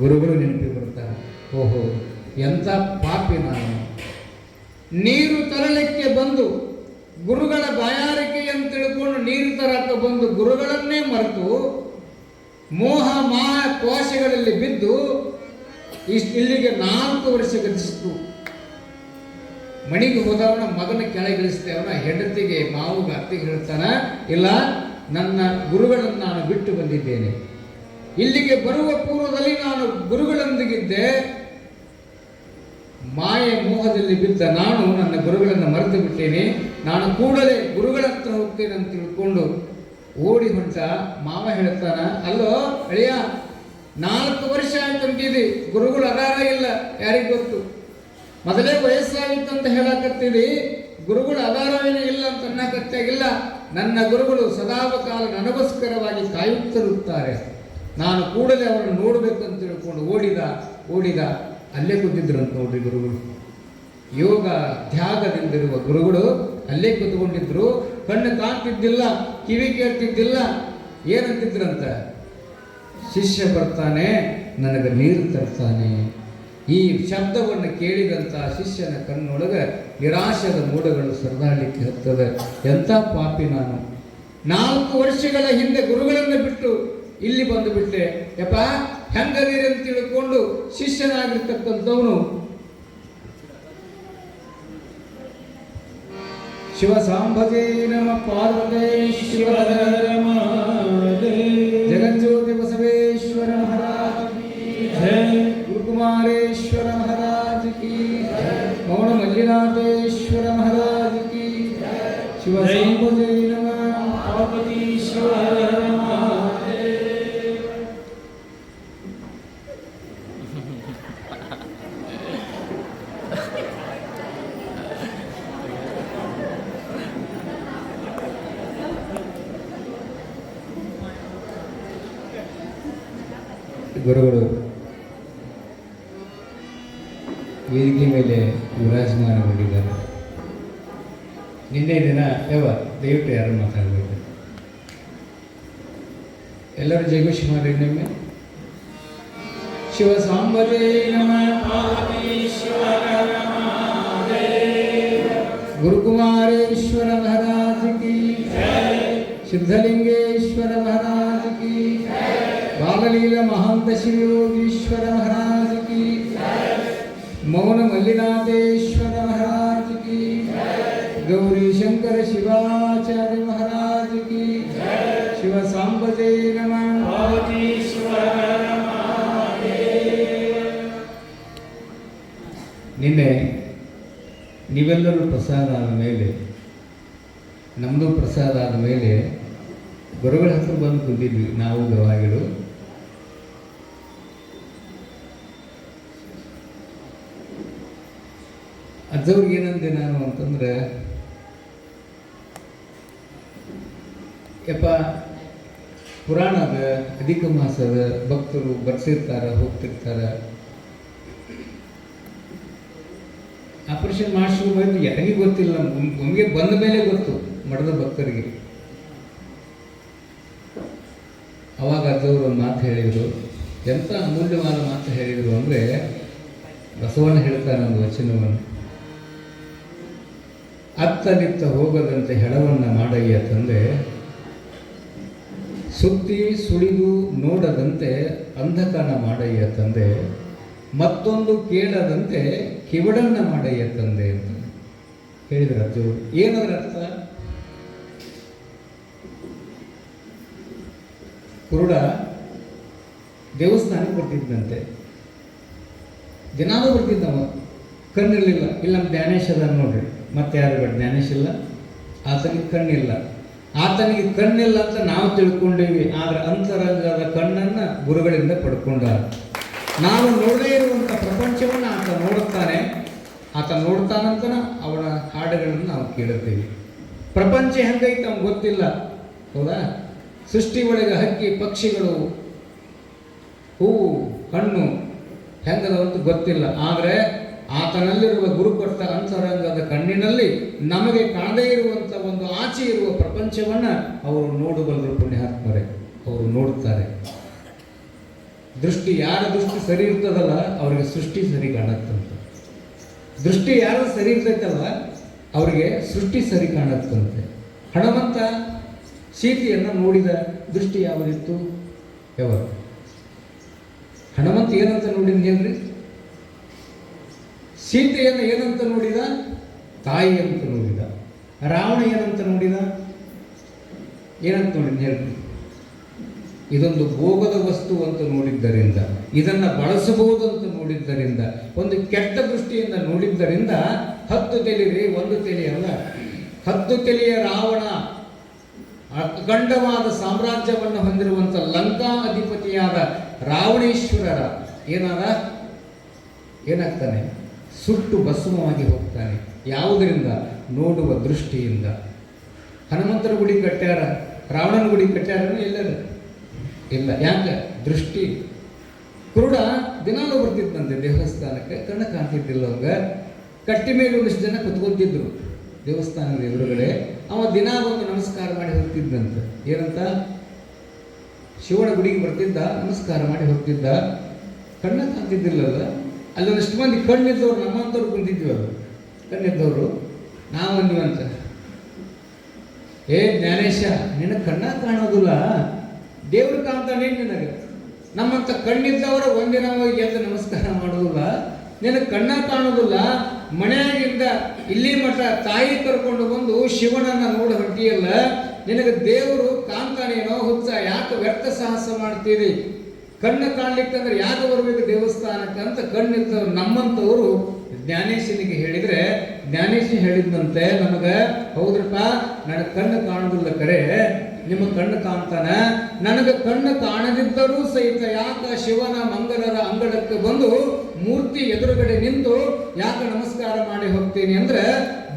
ಗುರುಗಳು ನೆನಪಿಗೆ ಬರ್ತಾರೆ. ಓಹೋ, ಎಂಥ ಪಾಪಿ ನಾನು. ನೀರು ತರಲಿಕ್ಕೆ ಬಂದು ಗುರುಗಳ ಬಾಯಾರಿಕೆ ಅಂತ ತಿಳ್ಕೊಂಡು ನೀರು ತರಕ್ಕೆ ಬಂದು ಗುರುಗಳನ್ನೇ ಮರೆತು ಮೋಹ ಮಾಹ ಕೋಶಗಳಲ್ಲಿ ಬಿದ್ದು ಇಲ್ಲಿಗೆ 4 ವರ್ಷ ಗತಿಸಿತು. ಮಣಿಗೆ ಹೋದವನ ಮಗನ ಕೆಳಗಿಳಿಸ್ತೇವನ ಹೆಂಡತಿಗೆ ಮಾವುಗ ಅತ್ತಿಗೆ ಹೇಳ್ತಾನ, ಇಲ್ಲ ನನ್ನ ಗುರುಗಳನ್ನು ನಾನು ಬಿಟ್ಟು ಬಂದಿದ್ದೇನೆ. ಇಲ್ಲಿಗೆ ಬರುವ ಪೂರ್ವದಲ್ಲಿ ನಾನು ಗುರುಗಳೊಂದಿಗಿದ್ದೆ, ಮಾಯೆ ಮೋಹದಲ್ಲಿ ಬಿದ್ದ ನಾನು ನನ್ನ ಗುರುಗಳನ್ನು ಮರೆತು ಬಿಟ್ಟೇನೆ, ನಾನು ಕೂಡಲೇ ಗುರುಗಳ ಹತ್ರ ಹೋಗ್ತೇನೆ ಅಂತ ತಿಳ್ಕೊಂಡು ಓಡಿ ಹೊಂಟ. ಮಾವ ಹೇಳ್ತಾನ, ಅಲ್ಲೋ ಅಳಿಯ, 4 ವರ್ಷ ಆಯ್ತಂತಿದಿ, ಗುರುಗಳು ಅದಾರ ಇಲ್ಲ ಯಾರಿಗೆ ಗೊತ್ತು, ಮೊದಲೇ ವಯಸ್ಸಾಗಿತ್ತಂತ ಹೇಳಕತ್ತೀರಿ, ಗುರುಗಳು ಅದಾರವೇನೂ ಇಲ್ಲ ಅಂತ ಅನ್ನಕತ್ತಾಗಿಲ್ಲ. ನನ್ನ ಗುರುಗಳು ಸದಾಕಾಲ ನನಗೋಸ್ಕರವಾಗಿ ಕಾಯುತ್ತಿರುತ್ತಾರೆ, ನಾನು ಕೂಡಲೇ ಅವರನ್ನು ನೋಡಬೇಕಂತ ತಿಳ್ಕೊಂಡು ಓಡಿದ. ಅಲ್ಲೇ ಕೂತಿದ್ರು ಅಂತ ನೋಡ್ರಿ ಗುರುಗಳು. ಯೋಗ ತ್ಯಾಗದಿಂದಿರುವ ಗುರುಗಳು ಅಲ್ಲೇ ಕೂತ್ಕೊಂಡಿದ್ರು. ಕಣ್ಣು ಕಾಣ್ತಿದ್ದಿಲ್ಲ, ಕಿವಿ ಕೇಳ್ತಿದ್ದಿಲ್ಲ. ಏನಂತಿದ್ರಂತ? ಶಿಷ್ಯ ಬರ್ತಾನೆ, ನನಗೆ ನೀರು ತರ್ತಾನೆ. ಈ ಶಬ್ದವನ್ನು ಕೇಳಿದಂಥ ಶಿಷ್ಯನ ಕಣ್ಣೊಳಗೆ ನಿರಾಶದ ಮೋಡಗಳು ಸರಿದಾಡಲಿಕ್ಕೆ ಹತ್ತದೆ. ಎಂಥ ಪಾಪಿ ನಾನು. 4 ವರ್ಷಗಳ ಹಿಂದೆ ಗುರುಗಳನ್ನು ಬಿಟ್ಟು ಇಲ್ಲಿ ಬಂದು ಬಿಟ್ಟೆ. ಯಪ್ಪ ಹೆಂಗದೀರಿ ಅಂತ ತಿಳ್ಕೊಂಡು ಶಿಷ್ಯನಾಗಿರ್ತಕ್ಕಂಥವನು ಶಿವ ಸಾಂಬಜೇ ನಮ ಪಾರ್ವತೇಶ್ವರ ಜಗಜ್ಯೋತಿ ಬಸವೇಶ್ವರ ಮಹಾರಾಜ ಗುರುಕುಮಾರೇಶ್ವರ ಮಹಾರಾಜ ಕಿ, ಮೌನ ಮಲ್ಲಿನಾಥೇಶ್ವರ ಮಹಾರಾಜ ಕಿ. ಶಿವ ಸಾಂಬಜೇ ನಮ ಪಾರ್ವತೀಶ್ವರ ಗುರುಗಳು ವೇದಿಕೆ ಮೇಲೆ ವಿರಾಜಮಾನಗೊಂಡಿದ್ದಾರೆ. ನಿನ್ನೆ ದಿನ ದಯವಿಟ್ಟು ಯಾರು ಮಾತಾಡಬೇಕು, ಎಲ್ಲರೂ ಜಯಘೋಷ ಮಾಡಿ ನಿಮ್ಮೆ. ಶಿವ ಸಾಂಬಜೇ ನಮ ಗುರುಕುಮಾರೇಶ್ವರ ಮಹಾರಾಜ ಕಿ, ಸಿದ್ಧಲಿಂಗೇಶ್ವರ ಮಹಾರಾಜ ಕಿ, ಬಾಲಲೀಲ ಮಹಾಂತ ಶಿವಯೋಗೀಶ್ವರ ಮಹಾರಾಜ ಕಿ, ಮೌನ ಮಲ್ಲಿನಾಥೇಶ್ವರ ಮಹಾರಾಜ ಕಿ, ಗೌರಿ ಶಂಕರ ಶಿವಾಚಾರ್ಯ ಮಹಾರಾಜ ಕಿ. ಶಿವ ಸಾಂಬಜೇ ನಮಃ. ನಿನ್ನೆ ನೀವೆಲ್ಲರೂ ಪ್ರಸಾದ ಆದ ಮೇಲೆ, ನಮ್ಮದು ಪ್ರಸಾದ ಆದ ಮೇಲೆ ಗುರುಗಳ ಹತ್ರ ಬಂದು ಕುಂತಿದ್ವಿ ನಾವು ಗವಾಯಿಗಳು. ಅಜ್ಜವ್ರಿಗೆ ಏನಂದೆ ನಾನು ಅಂತಂದ್ರೆ, ಯಪ್ಪ ಪುರಾಣದ ಅಧಿಕ ಮಾಸದ ಭಕ್ತರು ಬರ್ತಿರ್ತಾರೆ ಹೋಗ್ತಿರ್ತಾರೆ, ಆಪರೇಷನ್ ಮಾಡಿಸೋ ಬಂದು ಯಾರಿಗೂ ಗೊತ್ತಿಲ್ಲ, ನಮಗೆ ಬಂದ ಮೇಲೆ ಗೊತ್ತು ಮಠದ ಭಕ್ತರಿಗೆ. ಅವಾಗ ಅಜ್ಜವರು ಒಂದು ಮಾತು ಹೇಳಿದರು, ಎಂಥ ಅಮೂಲ್ಯವಾದ ಮಾತು ಹೇಳಿದರು ಅಂದರೆ, ಬಸವಣ್ಣ ಹೇಳ್ತಾರೆ ಒಂದು ವಚನವನ್ನು, ಅತ್ತನಿತ್ತ ಹೋಗದಂತೆ ಹೆಡವನ್ನು ಮಾಡಯ್ಯ ತಂದೆ, ಸುತ್ತಿ ಸುಳಿದು ನೋಡದಂತೆ ಅಂಧಕಾನ ಮಾಡಯ್ಯ ತಂದೆ, ಮತ್ತೊಂದು ಕೇಳದಂತೆ ಕಿವಡನ್ನ ಮಾಡಯ್ಯ ತಂದೆ ಅಂತ ಹೇಳಿದ್ರು ಅಜ್ಜವರು. ಏನದರ ಅರ್ಥ? ಕುರುಡ ದೇವಸ್ಥಾನಕ್ಕೆ ಬರ್ತಿದ್ದಂತೆ, ದಿನಾಲೂ ಬರ್ತಿದ್ದವ, ಕಣ್ಣಿರಲಿಲ್ಲ. ಇಲ್ಲ ನಮ್ಮ ಜ್ಞಾನೇಶ್ ಅದ ನೋಡ್ರಿ, ಮತ್ತೆ ಯಾರು ಬೇಡ, ಜ್ಞಾನೇಶ್ ಇಲ್ಲ, ಆತನಿಗೆ ಕಣ್ಣಿಲ್ಲ. ಆತನಿಗೆ ಕಣ್ಣಿಲ್ಲ ಅಂತ ನಾವು ತಿಳ್ಕೊಂಡೇವಿ, ಆದರೆ ಅಂತರಂಗದ ಕಣ್ಣನ್ನು ಗುರುಗಳಿಂದ ಪಡ್ಕೊಂಡ. ನಾವು ನೋಡದೇ ಇರುವಂಥ ಪ್ರಪಂಚವನ್ನು ಆತ ನೋಡುತ್ತಾನೆ. ಆತ ನೋಡ್ತಾನಂತನ ಅವನ ಹಾಡುಗಳನ್ನು ನಾವು ಕೇಳುತ್ತೇವೆ. ಪ್ರಪಂಚ ಹೆಂಗೈತೆ ಅವ್ನು ಗೊತ್ತಿಲ್ಲ, ಹೌದಾ? ಸೃಷ್ಟಿ ಒಳಗೆ ಹಕ್ಕಿ ಪಕ್ಷಿಗಳು, ಹೂವು ಹಣ್ಣು ಹೆಂಗದಂತ ಗೊತ್ತಿಲ್ಲ. ಆದರೆ ಆತನಲ್ಲಿರುವ ಗುರುಕೊಟ್ಟ ಅಂತರಂಗದ ಕಣ್ಣಿನಲ್ಲಿ ನಮಗೆ ಕಾಣದೇ ಇರುವಂಥ ಒಂದು ಆಚೆ ಇರುವ ಪ್ರಪಂಚವನ್ನು ಅವರು ನೋಡಬಲ್ಲರು. ಪುಣ್ಯಾತ್ಮರೇ, ಅವರು ನೋಡುತ್ತಾರೆ. ದೃಷ್ಟಿ, ಯಾರ ದೃಷ್ಟಿ ಸರಿ ಇರ್ತದಲ್ಲ ಅವರಿಗೆ ಸೃಷ್ಟಿ ಸರಿ ಕಾಣತ್ತಂತ. ದೃಷ್ಟಿ ಯಾರು ಸರಿ ಇರ್ತೈತಲ್ಲ ಅವರಿಗೆ ಸೃಷ್ಟಿ ಸರಿ ಕಾಣತ್ತಂತೆ. ಹನುಮಂತ ಸೀತೆಯನ್ನು ನೋಡಿದ ದೃಷ್ಟಿ ಯಾವುದಿತ್ತು? ಯಾವಾಗ? ಹನುಮಂತ ಏನಂತ ನೋಡಿದ ಹೇಳ್ರಿ? ಸೀತೆಯನ್ನು ಏನಂತ ನೋಡಿದ? ತಾಯಿ ಅಂತ ನೋಡಿದ. ರಾವಣ ಏನಂತ ನೋಡಿದ? ಏನಂತ ನೋಡಿದ ಹೇಳ್ರಿ? ಇದೊಂದು ಭೋಗದ ವಸ್ತು ಅಂತ ನೋಡಿದ್ದರಿಂದ, ಇದನ್ನು ಬಳಸಬಹುದು ಅಂತ ನೋಡಿದ್ದರಿಂದ, ಒಂದು ಕೆಟ್ಟ ದೃಷ್ಟಿಯಿಂದ ನೋಡಿದ್ದರಿಂದ 10 ತಲೆರಿ, 1 ತಲೆ ಅಲ್ಲ, 10 ತಲೆಯ ರಾವಣ ಅಖಂಡವಾದ ಸಾಮ್ರಾಜ್ಯವನ್ನು ಹೊಂದಿರುವಂಥ ಲಂಕಾ ಅಧಿಪತಿಯಾದ ರಾವಣೇಶ್ವರರ ಏನಾಗ್ತಾನೆ? ಸುಟ್ಟು ಭಸ್ಮವಾಗಿ ಹೋಗ್ತಾನೆ. ಯಾವುದರಿಂದ? ನೋಡುವ ದೃಷ್ಟಿಯಿಂದ. ಹನುಮಂತನ ಗುಡಿ ಕಟ್ಟ್ಯಾರ, ರಾವಣನ ಗುಡಿ ಕಟ್ಟ್ಯಾರ ಎಲ್ಲರೂ ಇಲ್ಲ. ಯಾಕೆ? ದೃಷ್ಟಿ. ಕುರುಡ ದಿನಾಲೂ ಬರ್ತಿದ್ದಂತೆ ದೇವಸ್ಥಾನಕ್ಕೆ, ಕಣ್ಣು ಕಾಣ್ತಿದ್ದಿಲ್ಲ ಅವಾಗ. ಕಟ್ಟಿ ಮೇಲೆ ಒಂದಿಷ್ಟು ಜನ ಕುತ್ಕೊತಿದ್ರು ದೇವಸ್ಥಾನದ ಎದುರುಗಡೆ. ಅವ ದಿನ ಬಂದು ನಮಸ್ಕಾರ ಮಾಡಿ ಹೋಗ್ತಿದ್ದಂತೆ. ಏನಂತ? ಶಿವನ ಗುಡಿಗೆ ಬರ್ತಿದ್ದ, ನಮಸ್ಕಾರ ಮಾಡಿ ಹೋಗ್ತಿದ್ದ. ಕಣ್ಣ ಕಾಣ್ತಿದ್ದಿಲ್ಲಲ್ಲ. ಅಲ್ಲೊಂದಿಷ್ಟು ಮಂದಿ ಕಣ್ಣಿದ್ದವ್ರು, ನಮ್ಮಂಥವ್ರು ಕುಂತಿದ್ವಿ. ಅವರು ಕಣ್ಣಿದ್ದವರು ನಾವಂದಿವಂತ, ಏ ಜ್ಞಾನೇಶ, ನಿನ್ನ ಕಣ್ಣ ಕಾಣೋದಿಲ್ಲ, ದೇವ್ರು ಕಾಣ್ತಾನೆ ನಿನಗೆ. ನಮ್ಮಂತ ಕಣ್ಣಿದ್ದವರು ಒಂದಿನ ಹೋಗಿ ಎದ್ದು ನಮಸ್ಕಾರ ಮಾಡೋದಿಲ್ಲ, ನಿನಗೆ ಕಣ್ಣ ಕಾಣೋದಿಲ್ಲ. ಮನೆಯಾಗಿಂದ ಇಲ್ಲಿ ಮಠ ತಾಯಿ ಕರ್ಕೊಂಡು ಬಂದು ಶಿವನನ್ನ ನೋಡಿ ಹೊಟ್ಟಿಯಲ್ಲ, ನಿನಗೆ ದೇವರು ಕಾಣ್ತಾನೇನೋ? ಹುಚ್ಚ, ಯಾಕೆ ವ್ಯರ್ಥ ಸಾಹಸ ಮಾಡ್ತೀರಿ? ಕಣ್ಣು ಕಾಣ್ಲಿಕ್ಕಂದ್ರೆ ಯಾಕೆ ಬರಬೇಕು ದೇವಸ್ಥಾನಕ್ಕೆ ಅಂತ ಕಣ್ಣಿದ್ದವ್ರು ನಮ್ಮಂಥವರು ಜ್ಞಾನೇಶನಿಗೆ ಹೇಳಿದ್ರೆ, ಜ್ಞಾನೇಶ ಹೇಳಿದಂತೆ ನಮಗೆ, ಹೌದ್ರಪ್ಪ ನನಗೆ ಕಣ್ಣು ಕಾಣೋದಿಲ್ಲ, ಕರೆ ನಿಮ್ಮ ಕಣ್ಣು ಕಾಣ್ತಾನ. ನನಗೆ ಕಣ್ಣು ಕಾಣದಿದ್ದರೂ ಸಹಿತ ಯಾಕ ಶಿವನ ಮಂಗಲರ ಅಂಗಳಕ್ಕೆ ಬಂದು ಮೂರ್ತಿ ಎದುರುಗಡೆ ನಿಂತು ಯಾಕೆ ನಮಸ್ಕಾರ ಮಾಡಿ ಹೋಗ್ತೀನಿ ಅಂದ್ರೆ,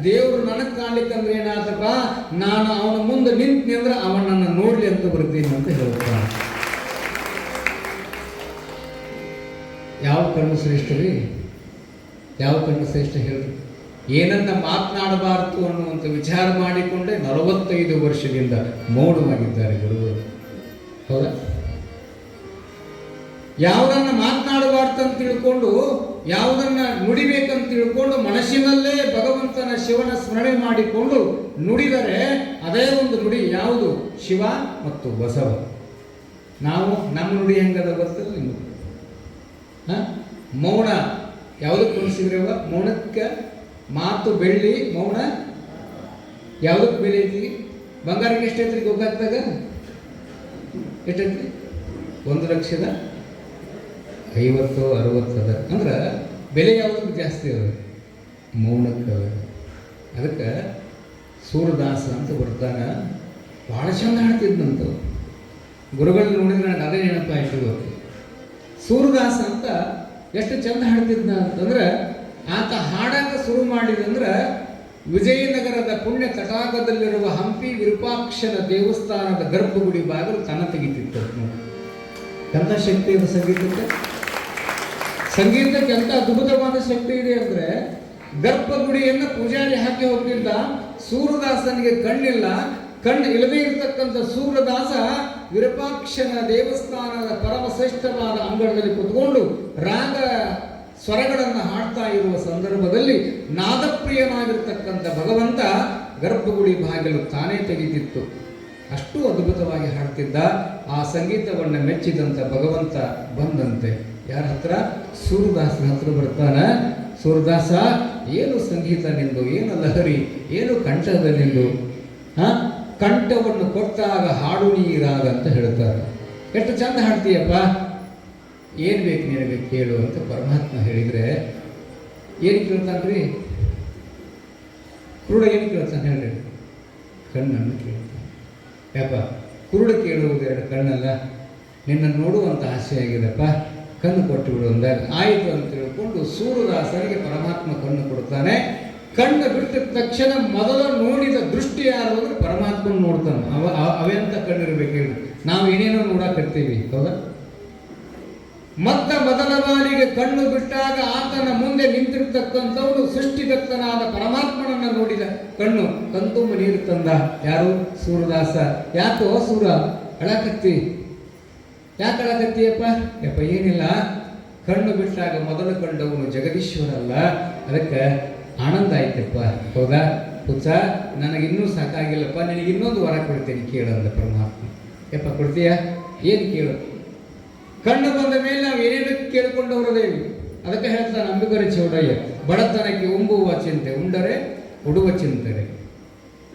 ದೇವರು ನನಗೆ ಕಾಣ್ಲಿಕ್ಕಂದ್ರೆ ಏನಾದಪ್ಪ, ನಾನು ಅವನ ಮುಂದೆ ನಿಂತೀನಿ ಅಂದ್ರೆ ಅವನನ್ನ ನೋಡ್ಲಿ ಅಂತ ಬರ್ತೀನಿ ಅಂತ ಹೇಳ್ತಾನೆ. ಯಾವ ಕಣ್ಣು ಶ್ರೇಷ್ಠ ರೀ? ಯಾವ ಕಣ್ಣು ಶ್ರೇಷ್ಠ ಹೇಳ್ರಿ? ಏನನ್ನ ಮಾತನಾಡಬಾರದು ಅನ್ನುವಂಥ ವಿಚಾರ ಮಾಡಿಕೊಂಡೇ 45 ವರ್ಷದಿಂದ ಮೌನವಾಗಿದ್ದಾರೆ ಗುರುಗಳು. ಹೌದಾ? ಯಾವುದನ್ನ ಮಾತನಾಡಬಾರ್ದು ಅಂತ ತಿಳ್ಕೊಂಡು, ಯಾವುದನ್ನ ನುಡಿಬೇಕಂತ ತಿಳ್ಕೊಂಡು ಮನಸ್ಸಿನಲ್ಲೇ ಭಗವಂತನ ಶಿವನ ಸ್ಮರಣೆ ಮಾಡಿಕೊಂಡು ನುಡಿದರೆ ಅದೇ ಒಂದು ನುಡಿ. ಯಾವುದು? ಶಿವ ಮತ್ತು ಬಸವ. ನಾವು ನಮ್ಮ ನುಡಿ ಹೆಂಗದ ಗೊತ್ತಲ್ಲ ನಿಮಗೆ? ಮೌನ ಯಾವುದಕ್ಕೆ ಹೋಲಿಸಿದ್ರವ? ಮೌನಕ್ಕೆ ಮಾತು ಬೆಳ್ಳಿ, ಮೌನ ಯಾವುದಕ್ಕೆ ಬೆಲೆ ಐತಿ? ಬಂಗಾರಕ್ಕೆ ಎಷ್ಟೈತ್ರಿ ಗೋಕಾಕ್ದಾಗ? ಎಷ್ಟೈತ್ರಿ? 1,50,000-60,000 ಅದ. ಅಂದ್ರೆ ಬೆಲೆ ಯಾವುದಕ್ಕೆ ಜಾಸ್ತಿ ಅದ? ಮೌನಕ್ಕೆ. ಅದಕ್ಕೆ ಸೂರದಾಸ ಅಂತ ಬರ್ತಾನ, ಭಾಳ ಚಂದ ಹಾಡ್ತಿದ್ನಂತ. ಗುರುಗಳು ನೋಡಿದ್ರೆ ನನಗೆ ಅದೇ ನೆನಪಾಯ್ತು. ಸೂರದಾಸ ಅಂತ ಎಷ್ಟು ಚಂದ ಹಾಡ್ತಿದ್ನ ಅಂತಂದ್ರೆ, ಆತ ಹಾಡಾಕ ಶುರು ಮಾಡಿದಂದ್ರೆ ವಿಜಯನಗರದ ಪುಣ್ಯ ತಟಾಕದಲ್ಲಿರುವ ಹಂಪಿ ವಿರೂಪಾಕ್ಷನ ದೇವಸ್ಥಾನದ ಗರ್ಭಗುಡಿ ಬಾಗಿಲು ತನ್ನ ತೆಗಿತಿತ್ತು. ಎಂಥ ಶಕ್ತಿ ಇದೆ ಸಂಗೀತಕ್ಕೆ! ಸಂಗೀತಕ್ಕೆ ಎಂಥ ಅದ್ಭುತವಾದ ಶಕ್ತಿ ಇದೆ ಅಂದರೆ, ಗರ್ಭಗುಡಿಯನ್ನು ಪೂಜಾರಿ ಹಾಕಿ ಹೋಗ್ತಿದ್ದ. ಸೂರದಾಸನಿಗೆ ಕಣ್ಣಿಲ್ಲ. ಕಣ್ಣು ಇಲ್ಲದೇ ಇರತಕ್ಕಂಥ ಸೂರದಾಸ ವಿರೂಪಾಕ್ಷನ ದೇವಸ್ಥಾನದ ಪರಮಶ್ರೇಷ್ಠವಾದ ಅಂಗಳದಲ್ಲಿ ಕುತ್ಕೊಂಡು ರಾಗ ಸ್ವರಗಳನ್ನು ಹಾಡ್ತಾ ಇರುವ ಸಂದರ್ಭದಲ್ಲಿ ನಾದಪ್ರಿಯನಾಗಿರ್ತಕ್ಕಂಥ ಭಗವಂತ ಗರ್ಭಗುಡಿ ಬಾಗಿಲು ತಾನೇ ತೆಗೆದಿತ್ತು. ಅಷ್ಟು ಅದ್ಭುತವಾಗಿ ಹಾಡ್ತಿದ್ದ. ಆ ಸಂಗೀತವನ್ನು ಮೆಚ್ಚಿದಂಥ ಭಗವಂತ ಬಂದಂತೆ ಯಾರ ಹತ್ರ? ಸೂರದಾಸನ ಹತ್ರ ಬರ್ತಾನ. ಸೂರದಾಸ, ಏನು ಸಂಗೀತ ನಿಂದು, ಏನು ಲಹರಿ, ಏನು ಕಂಠದ ನಿಂದು, ಕಂಠವನ್ನು ಕೊಟ್ಟಾಗ ಹಾಡು ನೀರಾಗ ಅಂತ ಹೇಳ್ತಾರೆ. ಎಷ್ಟು ಚಂದ ಹಾಡ್ತೀಯಪ್ಪ, ಏನು ಬೇಕು ನಿನಗೆ ಕೇಳು ಅಂತ ಪರಮಾತ್ಮ ಹೇಳಿದರೆ ಏನು ಕೇಳ್ತಾನ್ರಿ? ಕುರುಡ ಏನು ಕೇಳ್ತಾನೆ ಹೇಳ್ರಿ? ಕಣ್ಣನ್ನು ಕೇಳ್ತಾನೆ. ಯಾಪ ಕುರುಡ ಕೇಳುವುದು 2 ಕಣ್ಣಲ್ಲ, ನಿನ್ನನ್ನು ನೋಡುವಂಥ ಆಸೆ ಆಗಿದೆಪ್ಪ, ಕಣ್ಣು ಕೊಟ್ಟು ಬಿಡು ಅಂದಾಗ ಆಯಿತು ಅಂತ ತಿಳ್ಕೊಂಡು ಸೂರದಾಸರಿಗೆ ಪರಮಾತ್ಮ ಕಣ್ಣು ಕೊಡ್ತಾನೆ. ಕಣ್ಣು ಬಿಟ್ಟ ತಕ್ಷಣ ಮೊದಲು ನೋಡಿದ ದೃಷ್ಟಿ ಯಾರು ಅಂದ್ರೆ ಪರಮಾತ್ಮನ ನೋಡ್ತಾನೆ. ಅವೆಂತ ಕಣ್ಣಿರ್ಬೇಕು ಹೇಳಿ, ನಾವು ಏನೇನೋ ನೋಡಾಕರ್ತೀವಿ ಹೌದಾ. ಮೊದಲ ಬಾರಿಗೆ ಕಣ್ಣು ಬಿಟ್ಟಾಗ ಆತನ ಮುಂದೆ ನಿಂತಿರ್ತಕ್ಕಂಥವನು ಸೃಷ್ಟಿಕರ್ತನಾದ ಪರಮಾತ್ಮನನ್ನ ನೋಡಿದ ಕಣ್ಣು ಕಣ್ತುಂಬ ನೀರು ತಂದ. ಯಾರು? ಸೂರದಾಸ. ಯಾಕೋ ಸೂರ ಅಳಕತ್ತಿ? ಯಾಕೆ ಅಳಕತ್ತಿಯಪ್ಪ? ಯಪ್ಪ ಏನಿಲ್ಲ, ಕಣ್ಣು ಬಿಟ್ಟಾಗ ಮೊದಲು ಕಂಡವನು ಜಗದೀಶ್ವರ ಅಲ್ಲ, ಅದಕ್ಕೆ ಆನಂದ ಆಯ್ತಪ್ಪ. ಹೌದಾ ಹುಚ್ಚ, ನನಗಿನ್ನೂ ಸಾಕಾಗಿಲ್ಲಪ್ಪ, ನಿನಗೆ ಇನ್ನೊಂದು ವರ ಕೊಡ್ತೇನೆ ಕೇಳಂದ ಪರಮಾತ್ಮ. ಯಪ್ಪ ಕೊಡ್ತೀಯ? ಏನು ಕೇಳು? ಕಣ್ಣು ಬಂದ ಮೇಲೆ ನಾವು ಏನೇನು ಕೇಳಿಕೊಂಡವರದೇವಿ. ಅದಕ್ಕೆ ಹೇಳ್ತಾನೆ ಅಂಬಿಗರ ಚೌಡಯ್ಯ, ಬಡತನಕ್ಕೆ ಉಂಬುವ ಚಿಂತೆ, ಉಂಡರೆ ಉಡುವ ಚಿಂತೆ,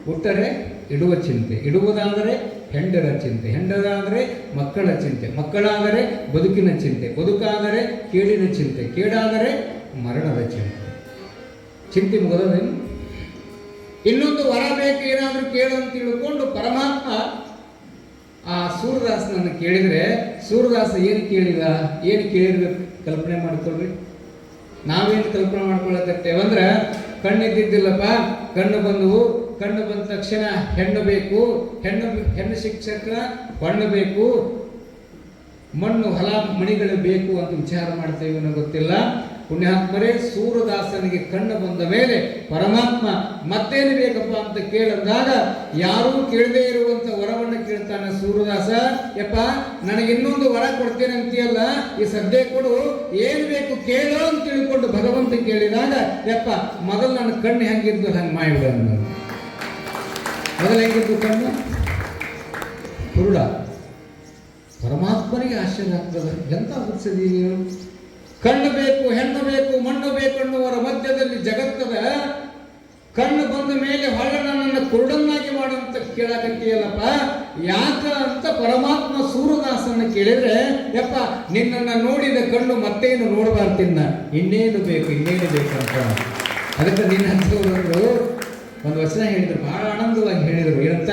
ಹುಟ್ಟರೆ ಇಡುವ ಚಿಂತೆ, ಇಡುವುದಾದರೆ ಹೆಂಡರ ಚಿಂತೆ, ಹೆಂಡರಾದರೆ ಮಕ್ಕಳ ಚಿಂತೆ, ಮಕ್ಕಳಾದರೆ ಬದುಕಿನ ಚಿಂತೆ, ಬದುಕಾದರೆ ಕೇಡಿನ ಚಿಂತೆ, ಕೇಡಾದರೆ ಮರಣದ ಚಿಂತೆ. ಚಿಂತೆ ಮುಗದೇನು? ಇನ್ನೊಂದು ವರ ಬೇಕು, ಏನಾದರೂ ಕೇಳು ಅಂತ ತಿಳ್ಕೊಂಡು ಪರಮಾತ್ಮ ಆ ಸೂರದಾಸನನ್ನು ಕೇಳಿದರೆ, ಸೂರದಾಸ ಏನು ಕೇಳಿದ? ಏನು ಕೇಳಿರ್ಬೇಕು ಕಲ್ಪನೆ ಮಾಡ್ಕೊಳ್ರಿ. ನಾವೇನು ಕಲ್ಪನೆ ಮಾಡ್ಕೊಳ್ಳಕತ್ತೇವಂದ್ರೆ, ಕಣ್ಣಿದ್ದಿದ್ದಿಲ್ಲಪ್ಪ, ಕಣ್ಣು ಬಂದವು, ಕಣ್ಣು ಬಂದ ತಕ್ಷಣ ಹೆಣ್ಣು ಬೇಕು, ಹೆಣ್ಣು ಶಿಕ್ಷಕ ಹೊಣ್ಣು ಬೇಕು, ಮಣ್ಣು ಹೊಲ ಮಣಿಗಳು ಬೇಕು ಅಂತ ವಿಚಾರ ಮಾಡ್ತೇವೆ ಅನ್ನೋ ಗೊತ್ತಿಲ್ಲ. ಪುಣ್ಯಾತ್ಮರೇ, ಸೂರದಾಸನಿಗೆ ಕಣ್ಣು ಬಂದ ಮೇಲೆ ಪರಮಾತ್ಮ ಮತ್ತೇನು ಬೇಕಪ್ಪ ಅಂತ ಕೇಳಿದಾಗ ಯಾರೂ ಕೇಳದೇ ಇರುವಂತ ವರವನ್ನು ಕೇಳ್ತಾನೆ ಸೂರದಾಸ. ಯಪ್ಪ ನನಗೆ ಇನ್ನೊಂದು ವರ ಕೊಡ್ತೇನೆ ಅಂತೀಯಲ್ಲ, ಈ ಸದ್ಯ ಕೊಡು, ಏನು ಬೇಕು ಕೇಳೋ ಅಂತ ತಿಳ್ಕೊಂಡು ಭಗವಂತ ಕೇಳಿದಾಗ, ಯಪ್ಪ ಮೊದಲು ನನ್ನ ಕಣ್ಣು ಹೆಂಗಿದ್ದು ಹಂಗೆ ಮಾಡಿಬಿಡ. ಮೊದಲು ಹೆಂಗಿದ್ದು ಕಣ್ಣು? ಕುರುಡ. ಪರಮಾತ್ಮನಿಗೆ ಆಶ್ಚರ್ಯ ಆಗ್ತದೆ, ಎಂತ ಹುಟ್ಟಿಸಿದೀನಿ ನೀನು? ಕಣ್ಣು ಬೇಕು, ಹೆಣ್ಣು ಬೇಕು, ಮಣ್ಣು ಬೇಕು ಅನ್ನುವರ ಮಧ್ಯದಲ್ಲಿ ಜಗತ್ತದ ಕಣ್ಣು ಬಂದ ಮೇಲೆ ಹೊಳ್ಳ ನನ್ನನ್ನು ಕುರುಡನ್ನಾಗಿ ಮಾಡುವಂತ ಕೇಳಕತ್ತೀಯಲ್ಲಪ್ಪ, ಯಾಕ ಅಂತ ಪರಮಾತ್ಮ ಸೂರದಾಸನ ಕೇಳಿದ್ರೆ, ಯಪ್ಪ ನಿನ್ನನ್ನು ನೋಡಿದ ಕಣ್ಣು ಮತ್ತೇನು ನೋಡಬಾರ್ತಿನ್ನ, ಇನ್ನೇನು ಬೇಕು ಬೇಕಂತ. ಅದಕ್ಕೆ ನಿನ್ನ ಹಂತವರು ಒಂದು ವಚನ ಹೇಳಿದ್ರು, ಬಹಳ ಆನಂದವಾಗಿ ಹೇಳಿದರು. ಏನಂತ?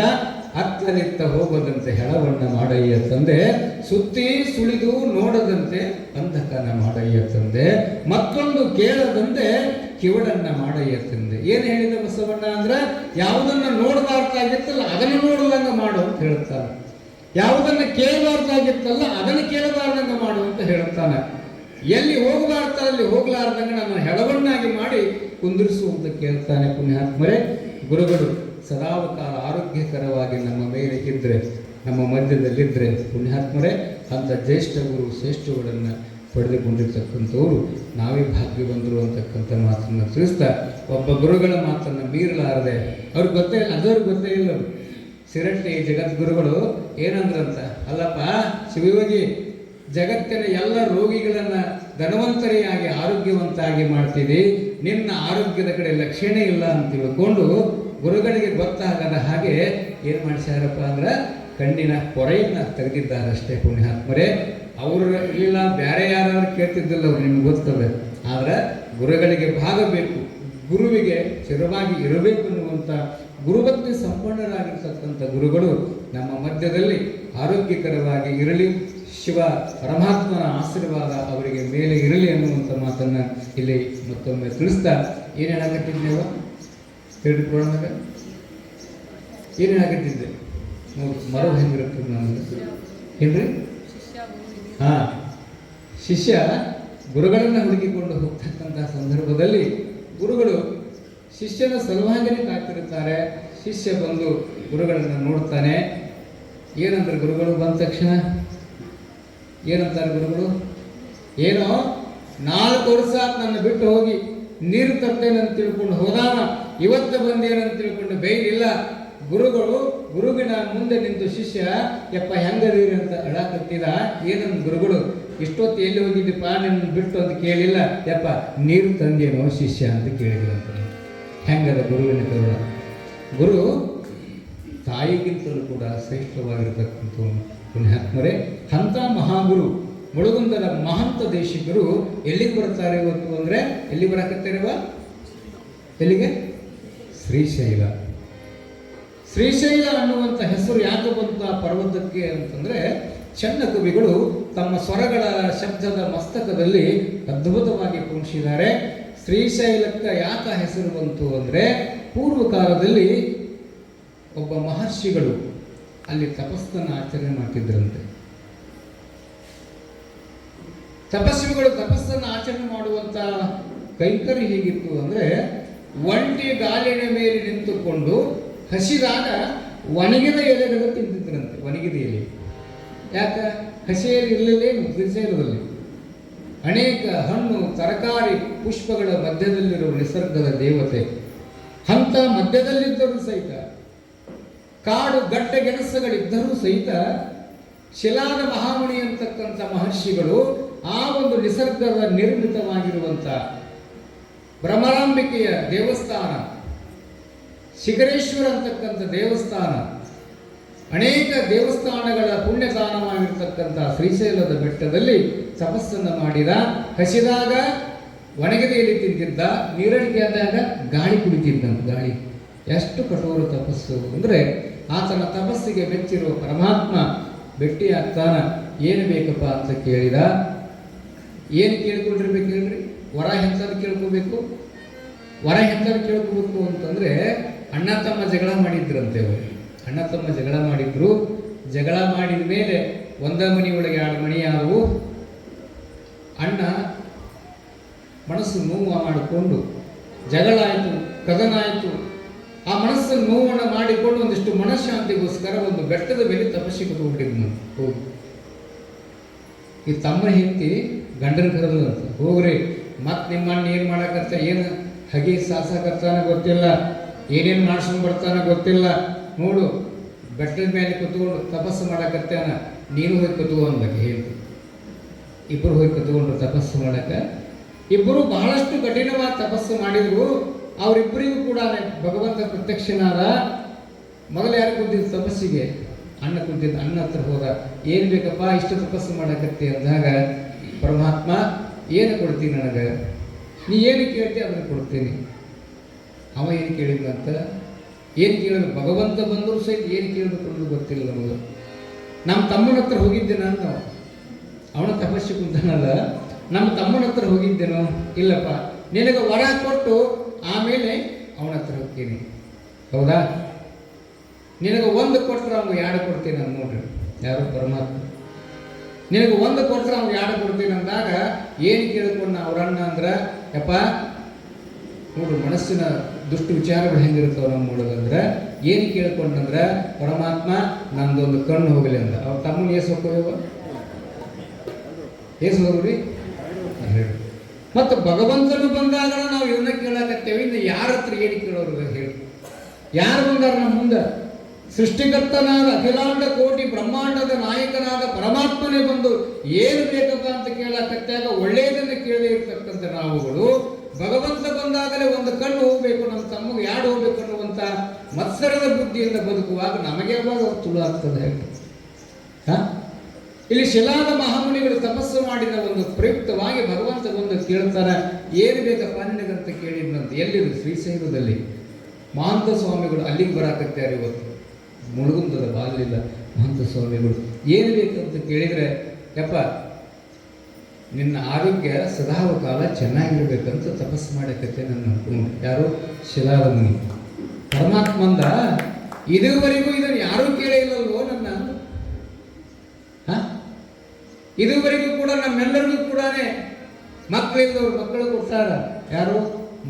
ಅತ್ತಲಿತ್ತ ಹೋಗದಂತೆ ಹೆಳವಣ್ಣ ಮಾಡಯ್ಯ ತಂದೆ, ಸುತ್ತಿ ಸುಳಿದು ನೋಡದಂತೆ ಅಂಧಕನ ಮಾಡಯ್ಯ ತಂದೆ, ಮತ್ತೊಂದು ಕೇಳದಂತೆ ಕಿವಡನ್ನ ಮಾಡಯ್ಯ ತಂದೆ. ಏನು ಹೇಳಿದ ಬಸವಣ್ಣ ಅಂದ್ರೆ, ಯಾವುದನ್ನ ನೋಡಬಾರ್ದಾಗಿತ್ತಲ್ಲ ಅದನ್ನು ನೋಡುವಂಗ ಮಾಡು ಅಂತ ಹೇಳ್ತಾನೆ, ಯಾವುದನ್ನ ಕೇಳಬಾರ್ದಾಗಿತ್ತಲ್ಲ ಅದನ್ನು ಕೇಳಬಾರ್ದಂಗ ಮಾಡು ಅಂತ ಹೇಳ್ತಾನೆ, ಎಲ್ಲಿ ಹೋಗಬಾರ್ದ ಅಲ್ಲಿ ಹೋಗ್ಲಾರ್ದಂಗ ನನ್ನ ಹೆಳವನ್ನಾಗಿ ಮಾಡಿ ಕುಂದಿರಿಸುವಂತ ಕೇಳ್ತಾನೆ. ಪುಣ್ಯಾತ್ಮರೇ, ಗುರುಗಳು ಸದಾವಕಾಲ ಆರೋಗ್ಯಕರವಾಗಿ ನಮ್ಮ ಮೇಲೆ ಇದ್ದರೆ, ನಮ್ಮ ಮಧ್ಯದಲ್ಲಿದ್ದರೆ, ಪುಣ್ಯಾತ್ಮರೇ ಅಂತ ಜ್ಯೇಷ್ಠ ಗುರು ಶ್ರೇಷ್ಠಗಳನ್ನು ಪಡೆದುಕೊಂಡಿರ್ತಕ್ಕಂಥವ್ರು ನಾವೇ ಭಾಗ್ಯವಂತರು ಅಂತಕ್ಕಂಥ ಮಾತನ್ನು ತಿಳಿಸ್ತಾ, ಒಬ್ಬ ಗುರುಗಳ ಮಾತನ್ನು ಮೀರಲಾರದೆ ಅವ್ರಿಗೆ ಗೊತ್ತೇ ಇಲ್ಲ, ಅದವ್ರಿಗೆ ಗೊತ್ತೇ ಇಲ್ಲ. ಸಿರಟ್ಟಿ ಜಗದ್ಗುರುಗಳು ಏನಂದ್ರಂತ, ಅಲ್ಲಪ್ಪ ಶಿವಯೋಗಿ, ಜಗತ್ತಿನ ಎಲ್ಲ ರೋಗಿಗಳನ್ನು ಧನವಂತರಿಯಾಗಿ ಆರೋಗ್ಯವಂತಾಗಿ ಮಾಡ್ತೀವಿ, ನಿನ್ನ ಆರೋಗ್ಯದ ಕಡೆ ಲಕ್ಷಣ ಇಲ್ಲ ಅಂತ ತಿಳ್ಕೊಂಡು ಗುರುಗಳಿಗೆ ಗೊತ್ತಾಗದ ಹಾಗೆ ಏನು ಮಾಡಿಸ್ಯಾರಪ್ಪ ಅಂದ್ರೆ ಕಣ್ಣಿನ ಪೊರೆಯನ್ನು ತೆಗೆದಿದ್ದಾರಷ್ಟೇ. ಪುಣ್ಯಾತ್ಮರೇ, ಅವರು ಇಲ್ಲ ಬೇರೆ ಯಾರಾದ್ರೂ ಕೇಳ್ತಿದ್ದಿಲ್ಲ, ಅವ್ರು ನಿಮ್ಗೆ ಗೊತ್ತದ. ಆದ್ರೆ ಗುರುಗಳಿಗೆ ಭಾಗ ಬೇಕು, ಗುರುವಿಗೆ ಚಿರವಾಗಿ ಇರಬೇಕು ಅನ್ನುವಂಥ ಗುರುಭಕ್ತಿ ಸಂಪನ್ನರಾಗಿರ್ತಕ್ಕಂಥ ಗುರುಗಳು ನಮ್ಮ ಮಧ್ಯದಲ್ಲಿ ಆರೋಗ್ಯಕರವಾಗಿ ಇರಲಿ, ಶಿವ ಪರಮಾತ್ಮನ ಆಶೀರ್ವಾದ ಅವರಿಗೆ ಮೇಲೆ ಇರಲಿ ಅನ್ನುವಂಥ ಮಾತನ್ನು ಇಲ್ಲಿ ಮತ್ತೊಮ್ಮೆ ತಿಳಿಸ್ತಾ, ಏನು ಹೇಳಕತ್ತಿದ್ದೇವ ಹೇಳಿಕೊಳ್ಳೋಣ, ಏನು ಹೇಳಕತ್ತಿದ್ದೆ ಮರು ಹೆಂಗಿರುತ್ತೆ ನಮಗೆ ಏನ್ರಿ? ಹಾಂ, ಶಿಷ್ಯ ಗುರುಗಳನ್ನು ಹುಡುಕಿಕೊಂಡು ಹೋಗ್ತಕ್ಕಂಥ ಸಂದರ್ಭದಲ್ಲಿ ಗುರುಗಳು ಶಿಷ್ಯನ ಸಲುವಾಗಿನೇ ಕಾತಿರುತ್ತಾರೆ. ಶಿಷ್ಯ ಬಂದು ಗುರುಗಳನ್ನು ನೋಡ್ತಾನೆ. ಏನಂದ್ರೆ ಗುರುಗಳು ಬಂದ ತಕ್ಷಣ ಏನಂತಾರೆ ಗುರುಗಳು? ಏನೋ 4 ವರ್ಷ ನನ್ನ ಬಿಟ್ಟು ಹೋಗಿ ನೀರು ತರ್ತೇನೆ ಅಂತ ತಿಳ್ಕೊಂಡು ಹೋದಾನ, ಇವತ್ತು ಬಂದೇನಂತ ತಿಳ್ಕೊಂಡು ಬೈಲಿಲ್ಲ. ಗುರುವಿನ ಮುಂದೆ ನಿಂತು ಶಿಷ್ಯ ಯಪ್ಪ ಹೆಂಗದೀರಿ ಅಂತ ಅಳಕತ್ತಿದ. ಏನಂದ ಗುರುಗಳು, ಇಷ್ಟೊತ್ತು ಎಲ್ಲಿ ಹೋಗಿದ್ದೀಪ್ಪ ನಿನ್ನ ಬಿಟ್ಟು ಅಂತ ಕೇಳಿಲ್ಲ, ಯಪ್ಪ ನೀರು ತಂದೇನೋ ಶಿಷ್ಯ ಅಂತ ಕೇಳಿದ್ರಂತ. ಹೆಂಗದ ಗುರುವಿನ ಕರುಣ? ಗುರು ತಾಯಿಗಿಂತಲೂ ಕೂಡ ಶ್ರೇಷ್ಠವಾಗಿರ್ತಕ್ಕಂಥ ಪುಣ್ಯಾತ್ಮರೇ. ಅಂಥ ಮಹಾಗುರು ಮುಳುಗುಂದದ ಮಹಂತ ದೇಶಿಕರು ಎಲ್ಲಿಗೆ ಬರ್ತಾರೆ ಇವತ್ತು ಅಂದರೆ, ಎಲ್ಲಿ ಬರಕತ್ತಾರವ? ಎಲ್ಲಿಗೆ? ಶ್ರೀಶೈಲ. ಶ್ರೀಶೈಲ ಅನ್ನುವಂಥ ಹೆಸರು ಯಾಕೆ ಬಂತ ಪರ್ವತಕ್ಕೆ ಅಂತಂದರೆ, ಚನ್ನ ಕವಿಗಳು ತಮ್ಮ ಸ್ವರಗಳ ಶಬ್ದದ ಮಸ್ತಕದಲ್ಲಿ ಅದ್ಭುತವಾಗಿ ಕುಣಿಸಿದ್ದಾರೆ. ಶ್ರೀಶೈಲಕ್ಕೆ ಯಾಕೆ ಹೆಸರು ಬಂತು ಅಂದರೆ, ಪೂರ್ವ ಕಾಲದಲ್ಲಿ ಒಬ್ಬ ಮಹರ್ಷಿಗಳು ಅಲ್ಲಿ ತಪಸ್ಸನ್ನು ಆಚರಣೆ ಮಾಡ್ತಿದ್ರಂತೆ. ತಪಸ್ವಿಗಳು ತಪಸ್ಸನ್ನು ಆಚರಣೆ ಮಾಡುವಂತ ಕೈಂಕರ್ಯ ಹೇಗಿತ್ತು ಅಂದರೆ, ಒಂಟಿ ಗಾಲಿನ ಮೇಲೆ ನಿಂತುಕೊಂಡು ಹಸಿದಾಗ ಒಣಗಿದ ಎಲೆಗಳು ತಿಂತಿದ್ರಂತೆ. ಒಣಗಿದ ಎಲೆ ಯಾಕೆ? ಹಸಿಯಲ್ಲಿ ಇರಲಿಲ್ಲ ಶ್ರೀಶೈಲದಲ್ಲಿ. ಅನೇಕ ಹಣ್ಣು ತರಕಾರಿ ಪುಷ್ಪಗಳ ಮಧ್ಯದಲ್ಲಿರುವ ನಿಸರ್ಗದ ದೇವತೆ ಹಂತ ಮಧ್ಯದಲ್ಲಿದ್ದರೂ ಸಹಿತ, ಕಾಡು ಗಡ್ಡ ಗೆಣಸಗಳಿದ್ದರೂ ಸಹಿತ ಶಿಲಾದ ಮಹಾಮುನಿ ಅಂತಕ್ಕಂಥ ಮಹರ್ಷಿಗಳು ಆ ಒಂದು ನಿಸರ್ಗದ ನಿರ್ಮಿತವಾಗಿರುವಂಥ ಭ್ರಮರಾಂಬಿಕೆಯ ದೇವಸ್ಥಾನ, ಶಿಖರೇಶ್ವರ ಅಂತಕ್ಕಂಥ ದೇವಸ್ಥಾನ, ಅನೇಕ ದೇವಸ್ಥಾನಗಳ ಪುಣ್ಯದಾನವಾಗಿರ್ತಕ್ಕಂಥ ಶ್ರೀಶೈಲದ ಬೆಟ್ಟದಲ್ಲಿ ತಪಸ್ಸನ್ನು ಮಾಡಿದ. ಹಸಿದಾಗ ಒಣಗಿದೆಯಲ್ಲಿ ತಿಂತಿದ್ದ, ನೀರಡಿಕೆ ಆದಾಗ ಗಾಳಿ ಕುಡಿತಿದ್ದಂತ. ಗಾಳಿ ಎಷ್ಟು ಕಠೋರ ತಪಸ್ಸು ಅಂದರೆ, ಆತನ ತಪಸ್ಸಿಗೆ ಮೆಚ್ಚಿರುವ ಪರಮಾತ್ಮ ಭೇಟಿಯಾಗ್ತಾನ. ಏನು ಬೇಕಪ್ಪ ಅಂತ ಕೇಳಿದ. ಏನು ಕೇಳ್ಕೊಂಡಿರ್ಬೇಕು ಹೇಳ್ರಿ? ವರ ಎಂಥದ್ದು ಕೇಳ್ಕೋಬೇಕು? ವರ ಎಂಥದ್ದು ಕೇಳ್ಕೋಬೇಕು ಅಂತಂದರೆ, ಅಣ್ಣ ತಮ್ಮ ಜಗಳ ಮಾಡಿದ್ರಂತೆ ಅವರು. ಅಣ್ಣ ತಮ್ಮ ಜಗಳ ಮಾಡಿದ್ರು. ಜಗಳ ಮಾಡಿದ ಮೇಲೆ ಒಂದ ಮನಿ ಒಳಗೆ 2 ಮಣಿ ಆದವು. ಅಣ್ಣ ಮನಸ್ಸು ನೋವು ಮಾಡಿಕೊಂಡು, ಜಗಳ ಆಯಿತು, ಕದನ ಆಯಿತು. ಆ ಮನಸ್ಸನ್ನು ನೋವನ್ನು ಮಾಡಿಕೊಂಡು ಒಂದಿಷ್ಟು ಮನಃಶಾಂತಿಗೋಸ್ಕರ ಒಂದು ಬೆಟ್ಟದ ಮೇಲೆ ತಪಸ್ಸಿಗೆ ಹೋಗ್ಬಿಟ್ಟಿದ್ನು. ಹೋಗಿ ಈ ತಮ್ಮ ಹೆಂಡತಿ ಗಂಡನ ಕರೆದು ಅಂತ, ಹೋಗ್ರಿ ಮತ್ತೆ ನಿಮ್ಮ ಅಣ್ಣ ಏನು ಮಾಡಕತ್ತ, ಏನು ಹಗೆ ಸಾಸಕತ್ತಾನ ಗೊತ್ತಿಲ್ಲ, ಏನೇನು ಮಾಡ್ಸ್ಕೊಂಡು ಬರ್ತಾನ ಗೊತ್ತಿಲ್ಲ, ನೋಡು ಬೆಟ್ಟದ ಮೇಲೆ ಕುತ್ಕೊಂಡು ತಪಸ್ಸು ಮಾಡಕತ್ತಾನ, ನೀನು ಹೋಗಿ ಕುತ್ಕೊ ಅಂದಕ್ಕೆ ಹೇಳ್ತಿ. ಇಬ್ಬರು ಹೋಗಿ ಕುತ್ಕೊಂಡ್ರು ತಪಸ್ಸು ಮಾಡಕ್ಕೆ. ಇಬ್ಬರು ಬಹಳಷ್ಟು ಕಠಿಣವಾದ ತಪಸ್ಸು ಮಾಡಿದ್ರು. ಅವರಿಬ್ಬರಿಗೂ ಕೂಡ ಭಗವಂತ ಪ್ರತ್ಯಕ್ಷನಾದ. ಮೊದಲು ಯಾರು ಕುಂತಿದ್ದು ತಪಸ್ಸಿಗೆ? ಅಣ್ಣ ಕುಂತಿದ್ದ. ಅಣ್ಣ ಹತ್ರ ಹೋದ. ಏನು ಬೇಕಪ್ಪ ಇಷ್ಟು ತಪಸ್ಸು ಮಾಡಕತ್ತಿ ಅಂದಾಗ, ಪರಮಾತ್ಮ ಏನು ಕೊಡ್ತೀನಿ ನನಗೆ, ನೀ ಏನು ಕೇಳ್ತಿ ಅದನ್ನು ಕೊಡ್ತೀನಿ. ಅವ ಏನು ಕೇಳಿದ್ನಂತ, ಏನು ಕೇಳಿದ್ರು? ಭಗವಂತ ಬಂದರೂ ಸಹಿತ ಏನು ಕೇಳಬೇಕು ಅನ್ನೋದು ಗೊತ್ತಿಲ್ಲ ನಮಗೆ. ನಮ್ಮ ತಮ್ಮನ ಹತ್ರ ಹೋಗಿದ್ದೆ ನಾನು, ಅವನ ತಪಸ್ಸು ಕುಂತಾನಲ್ಲ, ನಮ್ಮ ತಮ್ಮನ ಹತ್ರ ಹೋಗಿದ್ದೇನೋ? ಇಲ್ಲಪ್ಪ, ನಿನಗೆ ವರ ಕೊಟ್ಟು ಆಮೇಲೆ ಅವನ ಹತ್ರ ಹೋಗ್ತೀನಿ. ಹೌದಾ? ನಿನಗೆ 1 ಕೊಟ್ಟರೆ ಅವ್ನು 2 ಕೊಡ್ತೀನಿ ಅಂತ. ನೋಡ್ರಿ, ಯಾರು? ಪರಮಾತ್ಮ. ನಿನಗೆ 1 ಕೊಟ್ಟರೆ ಅವ್ನು 2 ಕೊಡ್ತೀನಿ ಅಂದಾಗ ಏನು ಕೇಳ್ಕೊಂಡು ಅವ್ರಣ್ಣ ಅಂದ್ರೆ, ಯಪ್ಪ ನೋಡು ಮನಸ್ಸಿನ ದುಷ್ಟ ವಿಚಾರಗಳು ಹೆಂಗಿರ್ತಾವ ನಮ್ಮ ನೋಡೋದಂದ್ರೆ, ಏನು ಕೇಳ್ಕೊಂಡಂದ್ರೆ, ಪರಮಾತ್ಮ ನಂದೊಂದು ಕಣ್ಣು ಹೋಗಲಿ ಅಂದ. ಅವ್ರ ತಮ್ಮನ ಏಸು ಹೋಗ್ತೇವ? ಏಸು ಹೋಗ್ರಿ? ಮತ್ತು ಭಗವಂತನು ಬಂದಾಗ ನಾವು ಇದನ್ನ ಕೇಳಕತ್ತೇವೆ. ಇನ್ನು ಯಾರ ಹತ್ರ ಏನು ಕೇಳೋರು ಹೇಳಿ? ಯಾರು ಬಂದಾರ ನಮ್ಮ ಮುಂದೆ? ಸೃಷ್ಟಿಕರ್ತನಾದ ಅಖಿಲಾಂಡ ಕೋಟಿ ಬ್ರಹ್ಮಾಂಡದ ನಾಯಕನಾದ ಪರಮಾತ್ಮನೇ ಬಂದು ಏನು ಬೇಕಪ್ಪ ಅಂತ ಕೇಳಕತ್ತಾಗ ಒಳ್ಳೆಯದನ್ನು ಕೇಳದೇ ಇರ್ತಕ್ಕಂಥ ನಾವುಗಳು, ಭಗವಂತ ಬಂದಾಗಲೇ 1 ಕಣ್ಣು ಹೋಗ್ಬೇಕು, ನಮ್ಮ ತಮ್ಮಗೆ 2 ಹೋಗ್ಬೇಕು ಅನ್ನುವಂಥ ಮತ್ಸರದ ಬುದ್ಧಿಯಿಂದ ಬದುಕುವಾಗ ನಮಗೆ ಯಾವಾಗ ತುಳು ಆಗ್ತದೆ ಹೇಳಿ? ಇಲ್ಲಿ ಶಿಲಾದ ಮಹಾಮುನಿಗಳು ತಪಸ್ಸು ಮಾಡಿದ ಒಂದು ಪ್ರಯುಕ್ತವಾಗಿ ಭಗವಂತ ಬಂದು ಕೇಳ್ತಾರೆ, ಏನು ಬೇಕಪ್ಪ ನಿನಗಂತ ಕೇಳಿದ್ನಂತೆ. ಎಲ್ಲಿದ್ರು? ಶ್ರೀಶೈಲದಲ್ಲಿ. ಮಹಾಂತ ಸ್ವಾಮಿಗಳು ಅಲ್ಲಿಗೆ ಬರಾಕತ್ತಾರೆ ಇವತ್ತು. ಮುಳುಗುಂದದ ಬಾಲಿಲ್ಲ ಮಹಾಂತ ಸ್ವಾಮಿಗಳು. ಏನು ಬೇಕಂತ ಕೇಳಿದರೆ, ಯಪ್ಪ ನಿನ್ನ ಆರೋಗ್ಯ ಸದಾಕಾಲ ಚೆನ್ನಾಗಿರ್ಬೇಕಂತ ತಪಸ್ಸು ಮಾಡಕತ್ತೆ ನನ್ನ ಅನ್ಕೊಂಡು. ಯಾರು? ಶಿಲಾದ ಮುನಿ. ಪರಮಾತ್ಮಂದ ಇದುವರೆಗೂ ಇದನ್ನು ಯಾರೂ ಕೇಳೇ ಇಲ್ಲಲ್ವೋ ನನ್ನ? ಇದುವರೆಗೂ ಕೂಡ ನಮ್ಮೆಲ್ಲರಿಗೂ ಕೂಡ ಮಕ್ಕಳಿಲ್ಲದವ್ರು ಮಕ್ಕಳು ಕೊಟ್ಟಾರ. ಯಾರು?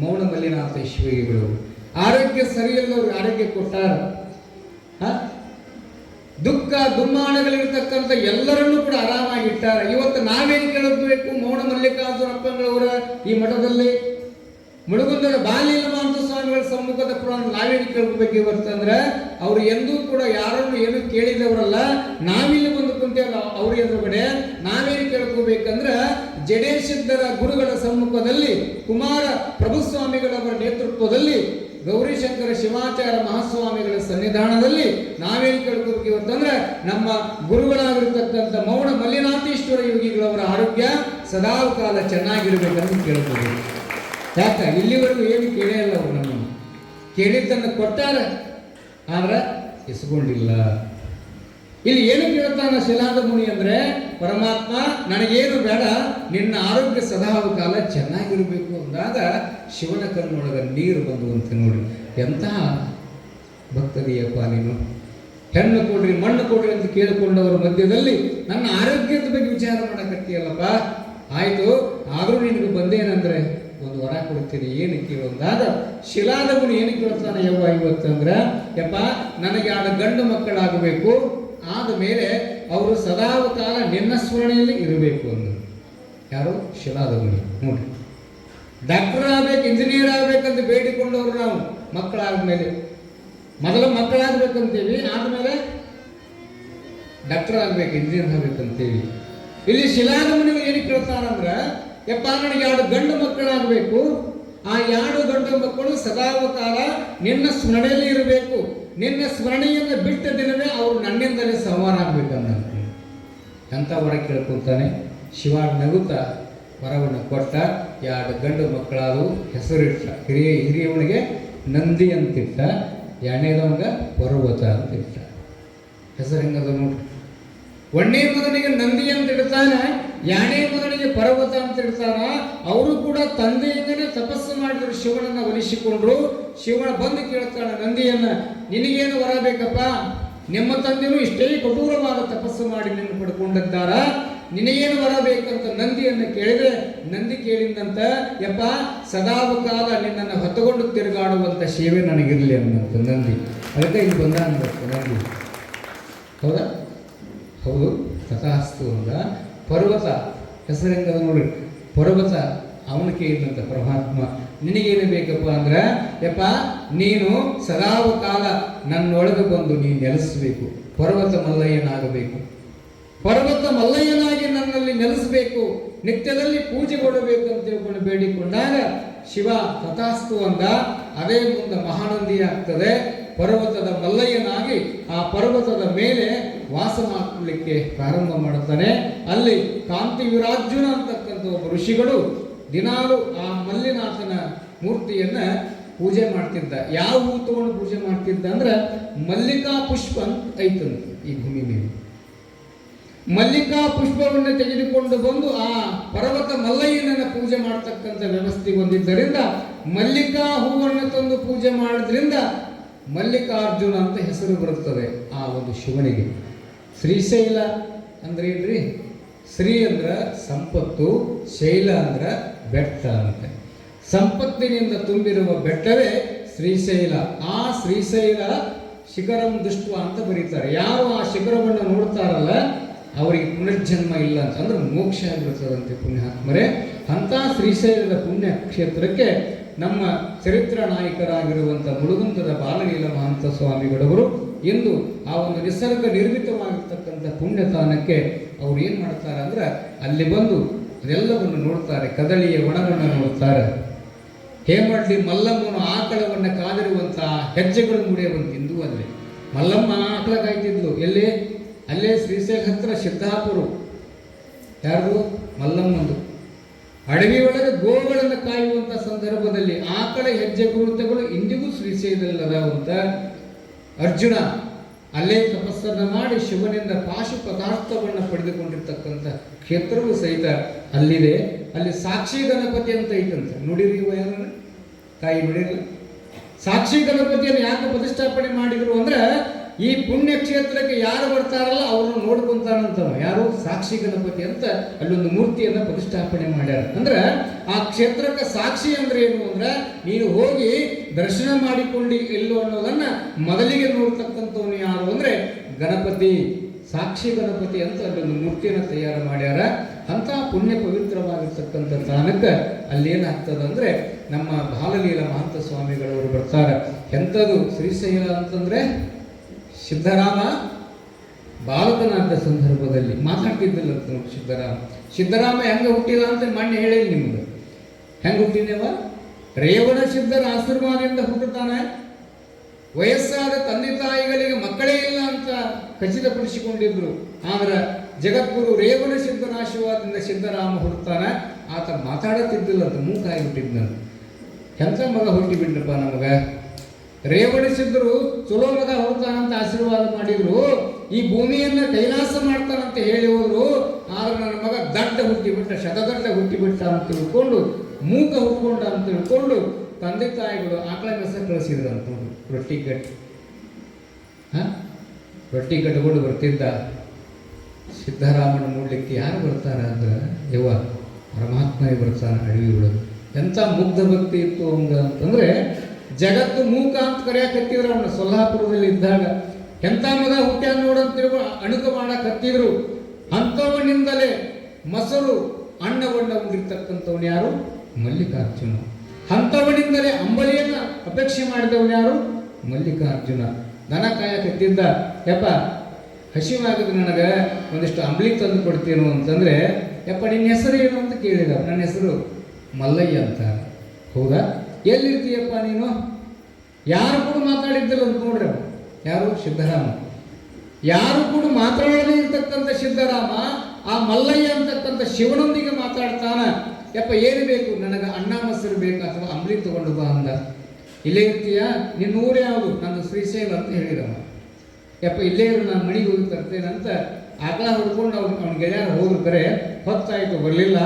ಮೌನ ಮಲ್ಲಿನಾಥ ಈಶ್ವರಿಗಳು. ಆರೋಗ್ಯ ಸರಿಯಿಲ್ಲದವ್ರು ಆರೋಗ್ಯ ಕೊಟ್ಟಾರ. ದುಃಖ ದುಮ್ಮಾನಗಳಿರ್ತಕ್ಕಂಥ ಎಲ್ಲರನ್ನೂ ಕೂಡ ಆರಾಮಾಗಿಟ್ಟಾರ. ಇವತ್ತು ನಾವೇನು ಕೇಳಬೇಕು? ಮೌನ ಮಲ್ಲಿಕಾರ್ಜುನಪ್ಪನವರ ಈ ಮಠದಲ್ಲಿ ಮುಳುಗುಂದದ ಬಾಲಿಲ್ಲಮಾಂತ ಸ್ವಾಮಿಗಳ ಸಮ್ಮುಖದ ಪುರಾಣ ನಾವೇನು ಕೇಳಬೇಕು ಇವತ್ತಂದ್ರೆ, ಅವರು ಎಂದೂ ಕೂಡ ಯಾರನ್ನು ಏನು ಕೇಳಿದವರಲ್ಲ. ನಾವಿಲ್ಲಿ ಬಂದು ಕುಂತೇವಲ್ಲ ಅವ್ರ ಎದುರುಗಡೆ ನಾವೇನು ಕೇಳ್ಕೋಬೇಕಂದ್ರೆ, ಜಡೇಶಿದ್ದರ ಗುರುಗಳ ಸಮ್ಮುಖದಲ್ಲಿ ಕುಮಾರ ಪ್ರಭುಸ್ವಾಮಿಗಳವರ ನೇತೃತ್ವದಲ್ಲಿ ಗೌರಿಶಂಕರ ಶಿವಾಚಾರ್ಯ ಮಹಾಸ್ವಾಮಿಗಳ ಸನ್ನಿಧಾನದಲ್ಲಿ ನಾವೇನು ಕೇಳ್ಕೋಬೇಕು ಇವತ್ತಂದ್ರೆ, ನಮ್ಮ ಗುರುಗಳಾಗಿರ್ತಕ್ಕಂಥ ಮೌನ ಮಲ್ಲಿನಾಥೇಶ್ವರ ಯೋಗಿಗಳವರ ಆರೋಗ್ಯ ಸದಾಕಾಲ ಚೆನ್ನಾಗಿರ್ಬೇಕಂತ ಕೇಳ್ಕೋಬೇಕು. ಯಾಕೆ? ಇಲ್ಲಿವರೆಗೂ ಏನು ಕೇಳೇ ಇಲ್ಲ ಅವರು. ನಮ್ಮನ್ನು ಕೇಳಿದ್ದನ್ನು ಕೊಟ್ಟಾರ, ಆದ್ರೆ ಇಸ್ಕೊಂಡಿಲ್ಲ. ಇಲ್ಲಿ ಏನು ಕೇಳ್ತಾನ ಶಿಲಾದ ಮುನಿ ಅಂದ್ರೆ, ಪರಮಾತ್ಮ ನನಗೇನು ಬೇಡ, ನಿನ್ನ ಆರೋಗ್ಯ ಸದಾಕಾಲ ಚೆನ್ನಾಗಿರಬೇಕು ಅಂದಾಗ ಶಿವನ ಕಣ್ಣೊಳಗೆ ನೀರು ಬಂದುವಂತೆ ನೋಡಿ. ಎಂತಹ ಭಕ್ತದಿಯಪ್ಪ ನೀನು. ಹೆಣ್ಣು ಕೊಡ್ರಿ ಮಣ್ಣು ಕೊಡ್ರಿ ಅಂತ ಕೇಳಿಕೊಂಡವರ ಮಧ್ಯದಲ್ಲಿ ನನ್ನ ಆರೋಗ್ಯದ ಬಗ್ಗೆ ವಿಚಾರ ಮಾಡಕತ್ತೀಯಲ್ಲಪ್ಪ. ಆಯ್ತು, ಆದರೂ ನಿನಗೆ ಬಂದೇನಂದ್ರೆ ಒಂದು ವರ ಕೊಡ್ತೀನಿ, ಏನು ಕೇಳು ಅಂದಾಗ ಶಿಲಾದ ಮುನಿ ಏನು ಕೇಳ್ತಾನೆ ಯವ್ವ ಇವತ್ತಂದ್ರೆ, ಯಪ್ಪ ನನಗೆ ಆದ ಗಂಡು ಮಕ್ಕಳಾಗಬೇಕು, ಆದ ಮೇಲೆ ಅವರು ಸದಾಕಾಲ ನಿನ್ನ ಸ್ಮರಣೆಯಲ್ಲಿ ಇರಬೇಕು ಅಂದರು. ಯಾರು? ಶಿಲಾದ ಮುನಿ. ನೋಡ್ರಿ, ಡಾಕ್ಟರ್ ಆಗ್ಬೇಕು, ಇಂಜಿನಿಯರ್ ಆಗ್ಬೇಕಂತ ಬೇಡಿಕೊಂಡವರು ನಾವು. ಮಕ್ಕಳಾದ್ಮೇಲೆ ಮೊದಲು ಮಕ್ಕಳಾಗ್ಬೇಕಂತೀವಿ, ಆದ್ಮೇಲೆ ಡಾಕ್ಟರ್ ಆಗ್ಬೇಕು, ಇಂಜಿನಿಯರ್ ಆಗ್ಬೇಕಂತೀವಿ. ಇಲ್ಲಿ ಶಿಲಾದ ಮುನಿಗಳು ಏನು ಕೇಳ್ತಾರಂದ್ರೆ, ಯಪ್ಪ ನನಗೆ 2 ಗಂಡು ಮಕ್ಕಳಾಗಬೇಕು, ಆ 2 ಗಂಡು ಮಕ್ಕಳು ಸದಾಕಾಲ ನಿನ್ನ ಸ್ಮರಣೆಯಲ್ಲಿ ಇರಬೇಕು, ನಿನ್ನ ಸ್ಮರಣೆಯನ್ನು ಬಿಟ್ಟ ದಿನವೇ ಅವರು ನನ್ನಿಂದಲೇ ಸಂಹಾರ ಆಗ್ಬೇಕಂತ ಅಂತ ವರ ಕೇಳ್ಕೊತಾನೆ. ಶಿವ ನಗುತ್ತಾ ವರವನ್ನು ಕೊಟ್ಟ. 2 ಗಂಡು ಮಕ್ಕಳಾದವು, ಹೆಸರಿಟ್ಟ. ಹಿರಿಯವನಿಗೆ ನಂದಿ ಅಂತಿಟ್ಟ, ಎರಡನೇದವಂಗ ಪರ್ವತ ಅಂತಿಟ್ಟ. ಹೆಸರು ಹೆಂಗದ ನೋಡ್ರಿ. 1ನೇ ಮಗನಿಗೆ ನಂದಿ ಅಂತ ಇಡ್ತಾನ, 2ನೇ ಮಗನಿಗೆ ಪರ್ವತ ಅಂತ ಇಡ್ತಾನ. ಅವರು ಕೂಡ ತಂದೆಯಿಂದನೇ ತಪಸ್ಸು ಮಾಡಿದ್ರು, ಶಿವನನ್ನ ಒಲಿಸಿಕೊಂಡ್ರು. ಶಿವನ ಬಂದು ಕೇಳ್ತಾನ ನಂದಿಯನ್ನ, ನಿನಗೇನು ವರ ಬೇಕಪ್ಪ? ನಿಮ್ಮ ತಂದೆನೂ ಇಷ್ಟೇ ಕಠೋರವಾದ ತಪಸ್ಸು ಮಾಡಿ ನಿನ್ನ ಪಡ್ಕೊಂಡಿದ್ದಾರ, ನಿನಗೇನು ವರ ಬೇಕಂತ ನಂದಿಯನ್ನು ಕೇಳಿದ್ರೆ, ನಂದಿ ಕೇಳಿದಂತ, ಯಪ್ಪ ಸದಾಕಾಲ ನಿನ್ನನ್ನು ಹೊತ್ತುಕೊಂಡು ತಿರುಗಾಡುವಂತ ಸೇವೆ ನನಗಿರಲಿ ಅನ್ನಂತ ನಂದಿ. ಅದಕ್ಕೆ ಇಲ್ಲಿ ಬಂದ ಅನ್ಬೇಕು ನಂದಿ. ಹೌದಾ? ಹೌದು, ತಥಾಸ್ತು ಅಂದ. ಪರ್ವತ ಹೆಸರೆಂಗದ ನೋಡ್ರಿ. ಪರ್ವತ ಅವನ ಕೇಳಿದಂತ ಪರಮಾತ್ಮ, ನಿನಗೇನು ಬೇಕಪ್ಪ ಅಂದ್ರೆ, ಯಪ್ಪ ನೀನು ಸದಾಕಾಲ ನನ್ನೊಳಗೆ ಬಂದು ನೀನು ನೆಲೆಸಬೇಕು, ಪರ್ವತ ಮಲ್ಲಯ್ಯನಾಗಬೇಕು, ಪರ್ವತ ಮಲ್ಲಯ್ಯನಾಗಿ ನನ್ನಲ್ಲಿ ನೆಲೆಸಬೇಕು, ನಿತ್ಯದಲ್ಲಿ ಪೂಜೆಗೊಳ್ಳಬೇಕು ಅಂತ ತಿಳ್ಕೊಂಡು ಬೇಡಿಕೊಂಡಾಗ ಶಿವ ತಥಾಸ್ತು ಅಂದ. ಅದೇ ಮುಂದೆ ಮಹಾನಂದಿ ಆಗ್ತದೆ. ಪರ್ವತದ ಮಲ್ಲಯ್ಯನಾಗಿ ಆ ಪರ್ವತದ ಮೇಲೆ ವಾಸ ಮಾಡಲಿಕ್ಕೆ ಪ್ರಾರಂಭ ಮಾಡುತ್ತಾನೆ. ಅಲ್ಲಿ ಕಾಂತಿ ವಿರಾಜುನ ಅಂತಕ್ಕಂಥ ಒಬ್ಬ ಋಷಿಗಳು ದಿನಾಲು ಆ ಮಲ್ಲಿನಾಥನ ಮೂರ್ತಿಯನ್ನ ಪೂಜೆ ಮಾಡ್ತಿದ್ದ. ಯಾವ ಹೂ ತಗೊಂಡು ಪೂಜೆ ಮಾಡ್ತಿದ್ದ ಅಂದ್ರೆ, ಮಲ್ಲಿಕಾ ಪುಷ್ಪ ಅಂತ ಐತಂತ ಈ ಭೂಮಿ ಮೇಲೆ. ಮಲ್ಲಿಕಾ ಪುಷ್ಪವನ್ನು ತೆಗೆದುಕೊಂಡು ಬಂದು ಆ ಪರ್ವತ ಮಲ್ಲಯ್ಯನನ್ನ ಪೂಜೆ ಮಾಡತಕ್ಕಂಥ ವ್ಯವಸ್ಥೆ ಹೊಂದಿದ್ದರಿಂದ ಮಲ್ಲಿಕಾ ಹೂವನ್ನು ತಂದು ಪೂಜೆ ಮಾಡೋದ್ರಿಂದ ಮಲ್ಲಿಕಾರ್ಜುನ ಅಂತ ಹೆಸರು ಬರುತ್ತದೆ ಆ ಒಂದು ಶಿವನಿಗೆ. ಶ್ರೀಶೈಲ ಅಂದ್ರೆ ಏನ್ರಿ? ಶ್ರೀ ಅಂದ್ರ ಸಂಪತ್ತು, ಶೈಲ ಅಂದ್ರ ಬೆಟ್ಟ ಅಂತ. ಸಂಪತ್ತಿನಿಂದ ತುಂಬಿರುವ ಬೆಟ್ಟವೇ ಶ್ರೀಶೈಲ. ಆ ಶ್ರೀಶೈಲ ಶಿಖರಂ ದೃಷ್ಟ ಅಂತ ಬರೀತಾರೆ. ಯಾರು ಆ ಶಿಖರವನ್ನು ನೋಡ್ತಾರಲ್ಲ ಅವರಿಗೆ ಪುನರ್ಜನ್ಮ ಇಲ್ಲ ಅಂತ, ಅಂದ್ರೆ ಮೋಕ್ಷ ಆಗಿರುತ್ತದಂತೆ ಪುಣ್ಯಾತ್ಮರೇ. ಅಂತ ಶ್ರೀಶೈಲದ ಪುಣ್ಯ ಕ್ಷೇತ್ರಕ್ಕೆ ನಮ್ಮ ಚರಿತ್ರ ನಾಯಕರಾಗಿರುವಂಥ ಮುಳುಗುಂದದ ಬಾಲಲೀಲ ಮಹಂತ ಸ್ವಾಮಿಗಳವರು ಎಂದು ಆ ಒಂದು ನಿಸರ್ಗ ನಿರ್ಮಿತವಾಗಿರ್ತಕ್ಕಂಥ ಪುಣ್ಯತಾಣಕ್ಕೆ ಅವ್ರು ಏನು ಮಾಡ್ತಾರೆ ಅಂದ್ರೆ, ಅಲ್ಲಿ ಬಂದು ಅದೆಲ್ಲವನ್ನು ನೋಡ್ತಾರೆ. ಕದಳಿಯ ಒಣವನ್ನು ನೋಡ್ತಾರೆ. ಹೇಮಳ್ಳಿ ಮಲ್ಲಮ್ಮನ ಆಕಳವನ್ನು ಕಾದಿರುವಂತಹ ಹೆಜ್ಜೆಗಳು ಮುಡಿಯುವಂತ ಇಂದು ಅಲ್ಲೇ ಮಲ್ಲಮ್ಮ ಆಕಳ ಕಾಯ್ತಿದ್ಲು. ಎಲ್ಲಿ? ಅಲ್ಲೇ ಶ್ರೀಶೈಲ ಹತ್ರ ಸಿದ್ದಾಪುರ. ಯಾರು? ಮಲ್ಲಮ್ಮಂದು. ಅಡವಿ ಒಳಗೆ ಗೋಗಳನ್ನು ಕಾಯುವಂತ ಸಂದರ್ಭದಲ್ಲಿ ಆಕಳ ಹೆಜ್ಜೆ ಗುರುತುಗಳು ಇಂದಿಗೂ ಶ್ರೀಶೈಲದಲ್ಲಿ ಅದಾವಂತ. ಅರ್ಜುನ ಅಲ್ಲೇ ತಪಸ್ಸನ್ನು ಮಾಡಿ ಶಿವನಿಂದ ಪಾಶು ಪದಾರ್ಥವನ್ನು ಪಡೆದುಕೊಂಡಿರ್ತಕ್ಕಂಥ ಕ್ಷೇತ್ರವೂ ಸಹಿತ ಅಲ್ಲಿದೆ. ಅಲ್ಲಿ ಸಾಕ್ಷಿ ಗಣಪತಿ ಅಂತ ಐತಂತ. ನೋಡಿರಿ ಯಾರು? ತಾಯಿ ನೋಡಿರಿ. ಸಾಕ್ಷಿ ಗಣಪತಿಯನ್ನು ಯಾಕೆ ಪ್ರತಿಷ್ಠಾಪನೆ ಮಾಡಿದ್ರು ಅಂದ್ರೆ, ಈ ಪುಣ್ಯ ಕ್ಷೇತ್ರಕ್ಕೆ ಯಾರು ಬರ್ತಾರಲ್ಲ ಅವ್ರನ್ನ ನೋಡ್ಕೊಂತಾನಂತ. ಯಾರು? ಸಾಕ್ಷಿ ಗಣಪತಿ ಅಂತ ಅಲ್ಲೊಂದು ಮೂರ್ತಿಯನ್ನ ಪ್ರತಿಷ್ಠಾಪನೆ ಮಾಡ್ಯಾರ. ಅಂದ್ರೆ ಆ ಕ್ಷೇತ್ರಕ್ಕೆ ಸಾಕ್ಷಿ ಅಂದ್ರೆ ಏನು ಅಂದ್ರೆ, ನೀನು ಹೋಗಿ ದರ್ಶನ ಮಾಡಿಕೊಂಡು ಎಲ್ಲೋ ಅನ್ನೋದನ್ನ ಮೊದಲಿಗೆ ನೋಡ್ತಕ್ಕಂಥವ್ನು ಯಾರು ಅಂದ್ರೆ ಗಣಪತಿ. ಸಾಕ್ಷಿ ಗಣಪತಿ ಅಂತ ಅಲ್ಲೊಂದು ಮೂರ್ತಿಯನ್ನು ತಯಾರು ಮಾಡ್ಯಾರ. ಅಂತ ಪುಣ್ಯ ಪವಿತ್ರವಾಗಿರ್ತಕ್ಕಂಥ ತಾಣಕ್ಕೆ ಅಲ್ಲೇನಾಗ್ತದಂದ್ರೆ, ನಮ್ಮ ಬಾಲಲೀಲ ಮಹಂತ ಸ್ವಾಮಿಗಳವರು ಬರ್ತಾರೆ. ಎಂಥದ್ದು ಶ್ರೀಶೈಲ ಅಂತಂದ್ರೆ, ಸಿದ್ಧರಾಮ ಬಾಲಕನಾದ ಸಂದರ್ಭದಲ್ಲಿ ಮಾತಾಡ್ತಿದ್ದಿಲ್ಲ ಅಂತ ನೋಡಿ. ಸಿದ್ಧರಾಮ ಹೆಂಗೆ ಹುಟ್ಟಿದ ಅಂತ ಮೊನ್ನೆ ಹೇಳಿಲ್ಲ ನಿಮ್ಗೆ. ಹೆಂಗೆ ಹುಟ್ಟಿದೇವ? ರೇವಣ ಸಿದ್ಧರ ಆಶೀರ್ವಾದದಿಂದ ಹುಟ್ಟುತ್ತಾನೆ. ವಯಸ್ಸಾದ ತಂದೆ ತಾಯಿಗಳಿಗೆ ಮಕ್ಕಳೇ ಇಲ್ಲ ಅಂತ ಖಚಿತಪಡಿಸಿಕೊಂಡಿದ್ರು. ಆದ್ರೆ ಜಗದ್ಗುರು ರೇವಣ ಸಿದ್ಧರ ಆಶೀರ್ವಾದದಿಂದ ಸಿದ್ಧರಾಮ ಹುಟ್ಟುತ್ತಾನೆ. ಆತ ಮಾತಾಡುತ್ತಿದ್ದಿಲ್ಲ ಅಂತ ಮೂಕಾಯಿ ಹುಟ್ಟಿದ್ನಂತ. ಎಂಥ ಮಗ ಹುಟ್ಟಿಬಿಟ್ರಪ್ಪ ನಮಗ. ರೇವಣ ಸಿದ್ಧರು ಚಲೋ ಮಗ ಹುಡ್ತಾನಂತ ಆಶೀರ್ವಾದ ಮಾಡಿದ್ರು. ಈ ಭೂಮಿಯನ್ನ ಕೈಲಾಸ ಮಾಡ್ತಾನಂತ ಹೇಳಿ ಹೋದ್ರು. ಆದ್ರೆ ನನ್ನ ಮಗ ದಡ್ಡ ಹುಟ್ಟಿಬಿಟ್ಟ, ಶತದಡ್ಡ ಹುಟ್ಟಿಬಿಟ್ಟ ಅಂತ ತಿಳ್ಕೊಂಡು, ಮೂಕ ಹುಟ್ಕೊಂಡ ಅಂತ ತಿಳ್ಕೊಂಡು ತಂದೆ ತಾಯಿಗಳು ಆಕಳ ಮೆಸ ಕಳಿಸಿದ್ರು ಅಂತ ನೋಡಿ. ರೊಟ್ಟಿ ಕಟ್ಕೊಂಡು ಬರ್ತಿದ್ದ ಸಿದ್ದರಾಮನ ನೋಡ್ಲಿಕ್ಕೆ ಯಾರು ಬರ್ತಾರ ಅಂದ್ರೆ ಯವ್ವ ಪರಮಾತ್ಮ ಬರ್ತಾನ ಅಡವಿ ಒಳಗೆ. ಎಂಥ ಮುಗ್ಧ ಭಕ್ತಿ ಇತ್ತು ಅವಂಗ ಅಂತಂದ್ರೆ ಜಗತ್ತು ಮೂಕ ಅಂತ ಕರೆಯಕತ್ತಿದ್ರು ಅವನ ಸೊಲ್ಲಾಪುರದಲ್ಲಿ ಇದ್ದಾಗ. ಎಂಥ ಮಗ ಹುಟ್ಟ್ಯಾನ ನೋಡಂತಿರುವ ಅಣುಕ ಮಾಡಕತ್ತಿದ್ರು. ಅಂಥವನಿಂದಲೇ ಮೊಸರು ಅನ್ನವನ್ನ ಉಂಡಿರ್ತಕ್ಕಂಥವನು ಯಾರು? ಮಲ್ಲಿಕಾರ್ಜುನ. ಅಂಥವನಿಂದಲೇ ಅಂಬಲಿಯನ್ನ ಅಪೇಕ್ಷೆ ಮಾಡಿದವನು ಯಾರು? ಮಲ್ಲಿಕಾರ್ಜುನ. ದನ ಕಾಯಕತ್ತಿದ್ದ, ಯಪ್ಪ ಹಸಿವಾಗದು ನನಗೆ ಒಂದಿಷ್ಟು ಅಂಬಲಿ ತಂದು ಕೊಡ್ತೀನೋ ಅಂತಂದ್ರೆ, ಯಪ್ಪ ನಿನ್ನ ಹೆಸರು ಏನು ಅಂತ ಕೇಳಿದ. ನನ್ನ ಹೆಸರು ಮಲ್ಲಯ್ಯ ಅಂತ. ಹೌದಾ, ಎಲ್ಲಿರ್ತೀಯಪ್ಪ ನೀನು? ಯಾರು ಕೂಡ ಮಾತಾಡಿದ್ದಿಲ್ಲ ಅಂತ ನೋಡ್ರಿ. ಯಾರು? ಸಿದ್ದರಾಮ. ಯಾರು ಕೂಡ ಮಾತಾಡದೇ ಇರ್ತಕ್ಕಂಥ ಸಿದ್ದರಾಮ ಆ ಮಲ್ಲಯ್ಯ ಅಂತಕ್ಕಂಥ ಶಿವನೊಂದಿಗೆ ಮಾತಾಡ್ತಾನ. ಯಪ್ಪ ಏನು ಬೇಕು? ನನಗೆ ಅನ್ನ ಮೊಸರು ಬೇಕು ಅಥವಾ ಅಂಬಲಿ ತಗೊಂಡು ಬಾ ಅಂದ. ಇಲ್ಲೇ ಇರ್ತೀಯ? ನಿನ್ನ ಊರು ಯಾವುದು? ನಂದು ಶ್ರೀಶೈಲ ಅಂತ ಹೇಳಿದವ. ಯಪ್ಪ ಇಲ್ಲೇ ಇರು, ನಾನು ಮನೆಗೆ ಹೋಗಿ ತರ್ತೇನೆ ಅಂತ ಆಕಳ ಹೊಡ್ಕೊಂಡು ಅವ್ನ ಗೆಳೆಯರು ಹೋದ್ರು. ಕರೆ ಹೊತ್ತಾಯ್ತು, ಬರಲಿಲ್ಲ.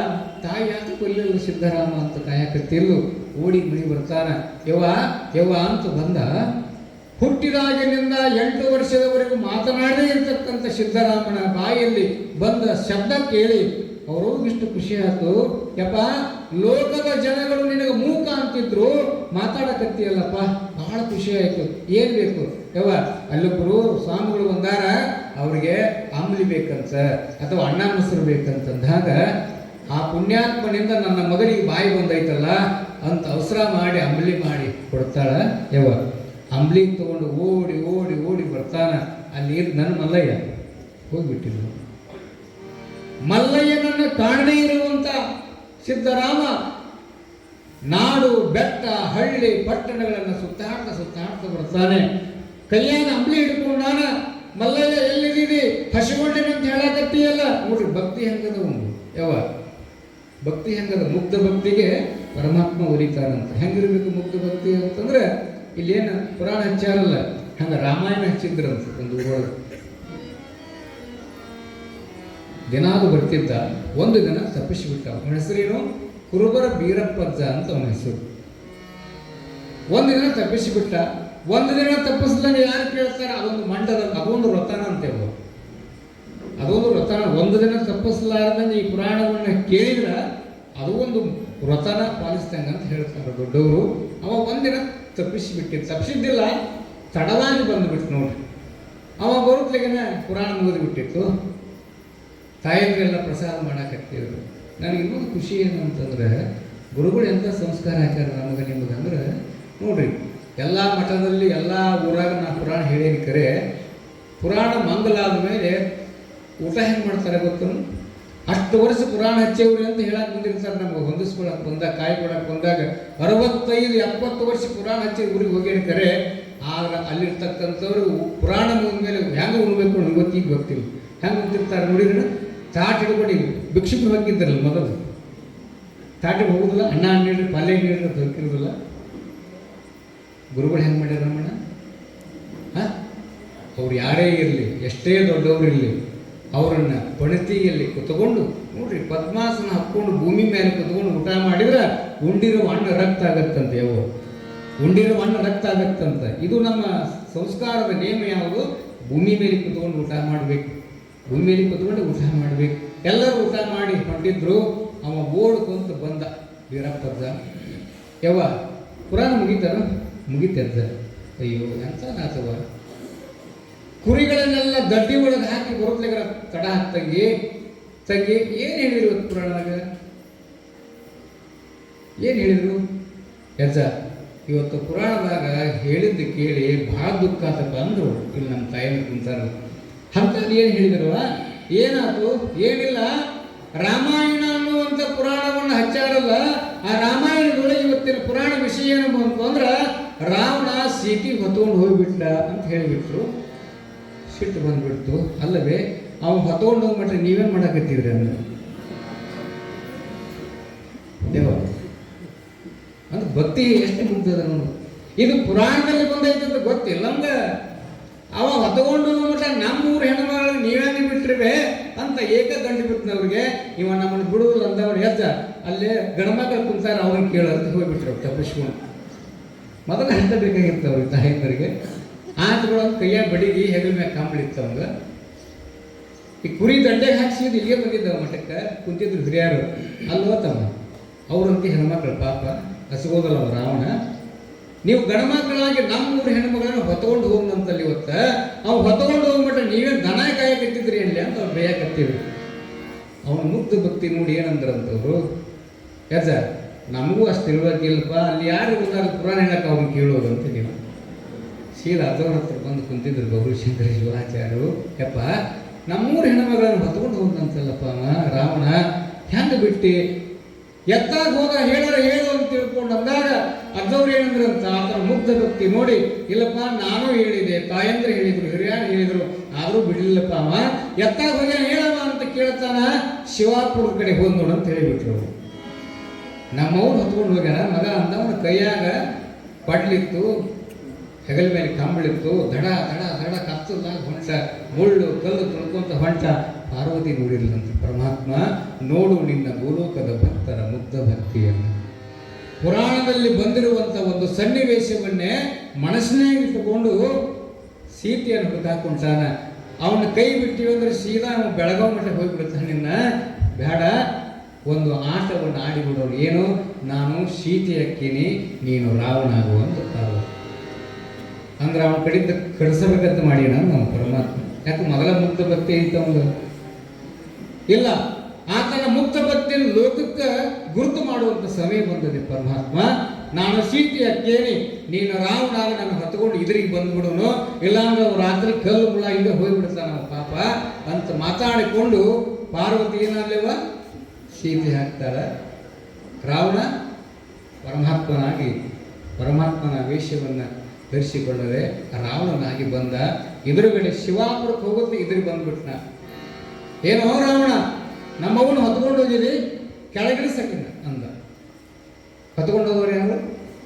ತಾಯಿ ಯಾಕೆ ಬರಲಿಲ್ಲ ಸಿದ್ದರಾಮ ಅಂತ ಕಾಯಕತ್ತಿಲ್ಲು. ಓಡಿ ಮನೆ ಬರ್ತಾನ. ಯವ್ವ ಅಂತ ಬಂದ. ಹುಟ್ಟಿದಾಗಿನಿಂದ 8 ವರ್ಷದವರೆಗೂ ಮಾತನಾಡದೇ ಇರತಕ್ಕಂಥ ಸಿದ್ದರಾಮನ ಬಾಯಲ್ಲಿ ಬಂದ ಶಬ್ದ ಕೇಳಿ ಅವ್ರಿಗಿಷ್ಟು ಖುಷಿ ಆಯ್ತು. ಯಪ್ಪ ಲೋಕದ ಜನಗಳು ನಿನಗೆ ಮೂಕ ಅಂತಿದ್ರು, ಮಾತಾಡಕತ್ತೀಯಲ್ಲಪ್ಪ, ಬಹಳ ಖುಷಿ ಆಯ್ತು. ಏನ್ ಬೇಕು? ಯವ್ವ ಅಲ್ಲೊಬ್ಬರು ಸ್ವಾಮಿಗಳು ಬಂದಾರ, ಅವ್ರಿಗೆ ಅಂಬಲಿ ಬೇಕಂತ ಅಥವಾ ಅನ್ನ ಮೊಸರು ಬೇಕಂತಂದಾಗ ಆ ಪುಣ್ಯಾತ್ಮನಿಂದ ನನ್ನ ಮಗನಿಗೆ ಬಾಯಿ ಬಂದೈತಲ್ಲ ಅಂತ ಅವಸರ ಮಾಡಿ ಅಂಬಲಿ ಮಾಡಿ ಕೊಡ್ತಾಳ. ಯವ್ವ ಅಂಬಲಿ ತಗೊಂಡು ಓಡಿ ಓಡಿ ಓಡಿ ಬರ್ತಾನ. ಅಲ್ಲಿ ನನ್ನ ಮಲ್ಲಯ್ಯ ಹೋಗ್ಬಿಟ್ಟಿದ್ರು. ಮಲ್ಲಯ್ಯನನ್ನು ಕಾಣದೇ ಇರುವಂತ ಸಿದ್ದರಾಮ ನಾಡು ಬೆಟ್ಟ ಹಳ್ಳಿ ಪಟ್ಟಣಗಳನ್ನು ಸುತ್ತಾಡ್ತಾ ಬರ್ತಾನೆ. ಕೈಯಾಗ ಅಂಬಲಿ ಹಿಡ್ಕೊಂಡಾನ. ಮಲ್ಲಯ್ಯ ಎಲ್ಲಿದ್ದೀವಿ? ಹಸಿಗೊಂಡಿನಂತ ಹೇಳಕತ್ತೀಯಲ್ಲ. ನೋಡ್ರಿ ಭಕ್ತಿ ಹೆಂಗದ ಒಂದು. ಯವ್ವ ಭಕ್ತಿ ಹೆಂಗದ? ಮುಗ್ಧ ಭಕ್ತಿಗೆ ಪರಮಾತ್ಮ ಒಲಿತಾನಂತ. ಹೆಂಗಿರ್ಬೇಕು ಮುಗ್ಧ ಭಕ್ತಿ ಅಂತಂದ್ರೆ, ಇಲ್ಲೇನು ಪುರಾಣ ಹಚ್ಚಾರಲ್ಲ, ಹಂಗ ರಾಮಾಯಣ ಹಚ್ಚಿದ್ರಂತ ಒಂದು ಊರೊಳಗೆ. ದಿನಾಲು ಬರ್ತಿದ್ದ. ಒಂದು ದಿನ ತಪ್ಪಿಸಿಬಿಟ್ಟ. ಅವನ ಹೆಸರೇನು? ಕುರುಬರ ಬೀರಪ್ಪಜ್ಜ ಅಂತ ಅವನ ಹೆಸರು. ಒಂದು ದಿನ ತಪ್ಪಿಸಿಬಿಟ್ಟ. ಒಂದು ದಿನ ತಪ್ಪಿಸ್ದಂಗೆ ಯಾರು ಕೇಳ್ತಾರೆ? ಅದೊಂದು ವ್ರತನ ಅಂತೇವ. ಅದೊಂದು ವ್ರತನ. ಒಂದು ದಿನ ತಪ್ಪಿಸಲಾರ್ದಂಗೆ ಈ ಪುರಾಣವನ್ನು ಕೇಳಿದ್ರ ಅದು ಒಂದು ವ್ರತನ ಪಾಲಿಸ್ದಂಗೆ ಅಂತ ಹೇಳ್ತಾರೆ ದೊಡ್ಡವರು. ಅವ ಒಂದಿನ ತಪ್ಪಿಸಿದ್ದಿಲ್ಲ, ತಡವಾಗಿ ಬಂದುಬಿಟ್ಟು ನೋಡ್ರಿ. ಅವ ಬರುತ್ತಲಿಗೆನೆ ಪುರಾಣ ಮುಗಿದು ಬಿಟ್ಟಿತ್ತು. ತಾಯಂದ್ರೆಲ್ಲ ಪ್ರಸಾದ ಮಾಡಕತ್ತಿದ್ರು. ನನಗೆ ಇನ್ನೊಂದು ಖುಷಿ ಏನು ಅಂತಂದ್ರೆ, ಗುರುಗಳು ಎಂಥ ಸಂಸ್ಕಾರ ಹಾಕ್ಯಾರ ನಮಗೆ ನಿಮಗಂದ್ರೆ ನೋಡ್ರಿ. ಎಲ್ಲ ಮಠದಲ್ಲಿ ಎಲ್ಲ ಊರಾಗ ನಾ ಪುರಾಣ ಹೇಳೇನಿ. ಕರೆ ಪುರಾಣ ಮಂಗಲ ಆದಮೇಲೆ ಊಟ ಹೆಂಗೆ ಮಾಡ್ತಾರೆ ಗೊತ್ತು? ಅಷ್ಟು ವರ್ಷ ಪುರಾಣ ಹಚ್ಚೇವ್ರಿ ಅಂತ ಹೇಳಕ್ಕೆ ಬಂದಿರ್ತಾರೆ. ನಮ್ಗೆ ಹೊಂದಿಸ್ಕೊಳಕ್ಕೆ ಬಂದಾಗ, ಕಾಯಿ ಕೊಡಕ್ಕೆ ಬಂದಾಗ 65-70 ವರ್ಷ ಪುರಾಣ ಹಚ್ಚಿ ಊರಿಗೆ ಹೋಗ್ಯಾರ. ಕರೆ ಆದ್ರೆ ಅಲ್ಲಿರ್ತಕ್ಕಂಥವ್ರು ಪುರಾಣ ಮುಗಿದ ಮೇಲೆ ಹೆಂಗೆ ಉಣ್ಬೇಕು ಇವತ್ತಿಗೆ ಗೊತ್ತಿಲ್ಲ. ಹೆಂಗೆ ಉಂತಿರ್ತಾರೆ ನೋಡಿದ್ರೆ, ತಾಟ್ ಹಿಡ್ಕೊಂಡು ಭಿಕ್ಷುಕರು ಹೋಗಿದ್ದಾರಲ್ಲ ಮೊದಲು, ತಾಟಿಗೆ ಹೋಗುದಿಲ್ಲ, ಅನ್ನ ನೀಡ್ರಿ ಪಲ್ಯ ನೀಡ್ರಿ ಅಂತ ಹೋಗಿರೋದಿಲ್ಲ. ಗುರುಗಳು ಹೆಂಗೆ ಮಾಡ್ಯಾರ ರಮಣ? ಅವ್ರು ಯಾರೇ ಇರಲಿ, ಎಷ್ಟೇ ದೊಡ್ಡವ್ರು ಇರಲಿ, ಅವರನ್ನ ಪಣತಿಯಲ್ಲಿ ಕುತ್ಕೊಂಡು ನೋಡ್ರಿ, ಪದ್ಮಾಸನ ಹಾಕ್ಕೊಂಡು ಭೂಮಿ ಮೇಲೆ ಕುತ್ಕೊಂಡು ಊಟ ಮಾಡಿದ್ರೆ ಉಂಡಿರೋ ಹಣ್ಣು ರಕ್ತ ಆಗತ್ತಂತೆ. ಅವು ಉಂಡಿರೋ ಹಣ್ಣು ರಕ್ತ ಆಗತ್ತಂತ. ಇದು ನಮ್ಮ ಸಂಸ್ಕಾರದ ನೇಮ ಯಾವುದು? ಭೂಮಿ ಮೇಲೆ ಕುತ್ಕೊಂಡು ಊಟ ಮಾಡಬೇಕು, ಭೂಮಿ ಮೇಲೆ ಕುತ್ಕೊಂಡು ಊಟ ಮಾಡಬೇಕು. ಎಲ್ಲರೂ ಊಟ ಮಾಡಿ ಹೊಂಟಿದ್ರು. ಅವ ಓಡ್ಕೊಂತ ಬಂದ ವೀರಪ್ಪಜ್ಜ. ಯವ್ವ ಪುರಾಣ ಮುಗಿತಾರ? ಮುಗಿತದ್ದ. ಅಯ್ಯೋ ಎಂತ ನಾತವ. ಕುರಿಗಳನ್ನೆಲ್ಲ ದಡ್ಡಿ ಒಳಗೆ ಹಾಕಿ ಬರುತ್ತಲಿಗ ತಡ ತಂಗಿ ಏನು ಹೇಳಿದ್ರು ಪುರಾಣದಾಗ? ಏನು ಹೇಳಿದ್ರು? ಯಜ್ಜ ಇವತ್ತು ಪುರಾಣದಾಗ ಹೇಳಿದ್ದು ಕೇಳಿ ಭಾಳ ದುಃಖ ಆತಪ್ಪ ಅಂದರು. ಇಲ್ಲಿ ನಮ್ಮ ತಾಯಿನ ಕುಂತಾರ. ಅಂಥದ್ದು ಏನು ಹೇಳಿದ್ರು? ಏನಾಯ್ತು? ಏನಿಲ್ಲ, ರಾಮಾಯಣ ಅನ್ನುವಂಥ ಪುರಾಣವನ್ನು ಹಚ್ಚಾರಲ್ಲ, ಆ ರಾಮಾಯಣದೊಳಗೆ ಇವತ್ತಿನ ಪುರಾಣ ವಿಷಯ ಏನು ಬಂತು ಅಂದ್ರೆ, ರಾವಣ ಸೀತೆ ಹೊತ್ಕೊಂಡು ಹೋಗ್ಬಿಟ್ಟ ಅಂತ ಹೇಳಿಬಿಟ್ರು. ಸಿಟ್ಟು ಬಂದ್ಬಿಡ್ತು. ಅಲ್ಲವೇ ಅವ್ನು ಹೊತ್ಕೊಂಡು ಹೋಗ್ಬಿಟ್ರೆ ನೀವೇನು ಮಾಡಕತ್ತಿದ್ರಿ ಅಂದ್ರೆ ದೇವ ಅಂದ್ರೆ ಭಕ್ತಿ ಎಷ್ಟು ಮುಗ್ದದ ನೋಡು. ಇದು ಪುರಾಣದಲ್ಲಿ ಬಂದೈತೆ ಅಂತ ಗೊತ್ತಿಲ್ಲ ನಮ್ಗೆ. ಅವ ಹೊತ್ಕೊಂಡು ಹೋಗ್ಬಿಟ್ಟ ನಮ್ಮೂರು ಹೆಣ್ಮಗಳು ನೀವೇನೇ ಬಿಟ್ಟಿರ್ವೆ ಅಂತ ಏಕ ಗಂಟು ಬಿಟ್ಟನವ್ರಿಗೆ ಇವ ನಮ್ಮನ್ನು ಬಿಡುವುದಿಲ್ಲ ಅಂದವ್ರು ಎದ್ದ ಅಲ್ಲೇ ಗಣಮಕ್ಕಳು ಕುಂತಾರ ಅವ್ರಿಗೆ ಕೇಳೋದು ಹೋಗ್ಬಿಟ್ರು ತಪ್ಪಿಸ್ಕೊಂಡು. ಮೊದಲು ಎಂತ ಬೇಕಾಗಿತ್ತು ಅವ್ರಿಗೆ ತಾಯಿಯರಿಗೆ ಆತಗಳು ಕೈಯಾಗ ಬಡಿಗಿ ಹೆಗಲ ಮ್ಯಾಗ ಕಾಂಬಳಿತ್ತು ಅವಂಗ. ಈ ಕುರಿ ದಂಡೆಗೆ ಹಾಕ್ಸಿದ್ದು ಇಲ್ಲಿಗೆ ಬಂದಿದ್ದವ ಮಠಕ್ಕೆ ಕುಂತಿದ್ರು ಹಿರಿಯರು ಅಲ್ಲಿ ಹೋತವ ಅವ್ರಂತ ಹೆಣ್ಮಕ್ಳು ಪಾಪ ಹಸಿಗೋದಲ್ಲ ಅವ ರಾವಣ. ನೀವು ಗಣಮಕ್ಕಳಾಗಿ ನಮ್ಮೂರು ಹೆಣ್ಮಗಳನ್ನ ಹೊತ್ಕೊಂಡು ಹೋಗ್ನಂತಲ್ಲಿ ಇವತ್ತ ಅವ್ ಹೊತ್ಕೊಂಡು ಹೋಗ್ಬಿಟ್ರೆ ನೀವೇ ದನ ಕಾಯಕತ್ತಿದ್ರಿ ಅಲ್ಲಿ ಅಂತ ಅವ್ರು ಬೇಯಕತ್ತೀವಿ. ಅವನ ಮುಗ್ಧ ಭಕ್ತಿ ನೋಡಿ ಏನಂದ್ರಂತವ್ರು, ಯಜ ನಮಗೂ ಅಷ್ಟು ತಿಳುವಳಿಕೆಯಿಲ್ಲಪ್ಪ, ಅಲ್ಲಿ ಯಾರು ಬಂದಾಗ ಪುರಾಣ ಹೇಳಕ್ಕೆ ಅವ್ನು ಕೇಳೋದು ಅಂತ ನೀವು ಸೀದಾ ಅದವ್ರ ಹತ್ರ ಬಂದು ಕುಂತಿದ್ರು ಗೌರಿಶಂಕರ ಶಿವಾಚಾರ್ಯರು. ಯಪ್ಪ ನಮ್ಮೂರು ಹೆಣ್ಮಗಳನ್ನು ಹೊತ್ಕೊಂಡು ಹೋಗ್ನಂತಲ್ಲಪ್ಪ ಅವ ರಾವಣ, ಹೆಂಗೆ ಬಿಟ್ಟು ಎತ್ತಾಗ ಹೋದ ಹೇಳಾರ ಹೇಳು ಅಂತ ತಿಳ್ಕೊಂಡು ಅಂದಾಗ ಅದ್ದವ್ರು ಏನಂದ್ರಂತ ಆತನ ಮುಗ್ಧ ಭಕ್ತಿ ನೋಡಿ, ಇಲ್ಲಪ್ಪ ನಾನು ಹೇಳಿದೆ, ತಾಯಂದ್ರೆ ಹೇಳಿದ್ರು, ಹಿರಿಯರು ಹೇಳಿದ್ರು, ಆದರೂ ಬಿಡಲಿಲ್ಲಪ್ಪ ಅವ ಎತ್ತಾಗ ಹೋಗ್ಯಾನ ಹೇಳವ ಅಂತ ಕೇಳ್ತಾನ. ಶಿವಾಪುರ ಕಡೆ ಹೋದ್ ನೋಡು ಅಂತ ಹೇಳಿಬಿಟ್ರು ಅವರು. ನಮ್ಮವ್ರು ಹೊತ್ಕೊಂಡು ಹೋಗ್ಯಾರ ಮಗ ಅಂದವನ ಕೈಯಾಗ ಪಡ್ಲಿತ್ತು, ಹೆಗಲ ಮೇಲೆ ಕಂಬಳಿತ್ತು, ದಡ ದಡ ದಡ ಕತ್ತದಾಗ ಹೊಂಟ ಮುಳ್ಳು ಕಲ್ಲು ತುಳ್ಕೊಂತ ಹೊಂಟ. ಪಾರ್ವತಿ ನೋಡಿರ್ಲಂತ ಪರಮಾತ್ಮ, ನೋಡು ನಿನ್ನ ಗೋಲೋಕದ ಭಕ್ತರ ಮುಗ್ಧ ಭಕ್ತಿಯನ್ನು. ಪುರಾಣದಲ್ಲಿ ಬಂದಿರುವಂಥ ಒಂದು ಸನ್ನಿವೇಶವನ್ನೇ ಮನಸ್ಸಿನಾಗ ಇಟ್ಟುಕೊಂಡು ಸೀತೆಯನ್ನು ಹುಡುಕಾಕೊಂಡಾನ. ಅವನ ಕೈ ಬಿಟ್ಟಿವಿ ಅಂದ್ರೆ ಸೀದಾ ಅವನು ಬೆಳಗಾವ್ ಮಠಕ್ಕೆ ಹೋಗಿಬಿಡ್ತಾನೆ. ನಿನ್ನ ಬೇಡ, ಒಂದು ಆಟವನ್ನು ಆಡಿಬಿಡೋರು. ಏನು, ನಾನು ಸೀತೆ ಅಕ್ಕಿನಿ, ನೀನು ರಾವಣ ಆಗುವಂತ ಅಂದ್ರೆ ಅವನ ಕಡೆಯಿಂದ ಕಡಿಸಬೇಕಂತ ಮಾಡಿನ ನಮ್ಮ ಪರಮಾತ್ಮ. ಯಾಕೆ ಮೊದಲ ಮುಕ್ತ ಭಕ್ತಿ ಐತವಂಗ ಇಲ್ಲ, ಆತನ ಮುಕ್ತ ಭಕ್ತಿಯನ್ನು ಲೋಕಕ್ಕೆ ಗುರುತು ಮಾಡುವಂತ ಸಮಯ ಬಂದದೆ ಪರಮಾತ್ಮ. ನಾನು ಸೀತೆಯ ಕೇಳಿ ನೀನು ರಾವಣ ನನ್ನ ಹೊತ್ಕೊಂಡು ಇದ್ರಿಗೆ ಬಂದ್ಬಿಡೋನು, ಇಲ್ಲಾಂದ್ರೆ ಅವ್ರು ರಾತ್ರಿ ಕಲ್ಲು ಮುಳ ಹಿಂಗೆ ಹೋಗ್ಬಿಡ್ತಾನ ನಮ್ಮ ಪಾಪ ಅಂತ ಮಾತಾಡಿಕೊಂಡು ಪಾರ್ವತಿ ಏನಲ್ಲೇವ ಸೀತೆ ಹಾಕ್ತಾರ. ರಾವಣ ಪರಮಾತ್ಮನ ವೇಷವನ್ನು ಧರಿಸಿಕೊಳ್ಳದೆ ರಾವಣನಾಗಿ ಬಂದ. ಎದುರುಗಡೆ ಶಿವಾಪುರಕ್ಕೆ ಹೋಗುತ್ತೆ, ಇದ್ರಿಗೆ ಬಂದ್ಬಿಟ್ನ. ಏನೋ ರಾವಣ, ನಮ್ಮವನು ಹೊತ್ಕೊಂಡು ಹೋಗಿರಿ, ಕೆಳಗಿಳಿಸಕ್ಕಿನ ಅಂದ. ಹೊತ್ಕೊಂಡು ಹೋದವ್ರು ಯಾರು?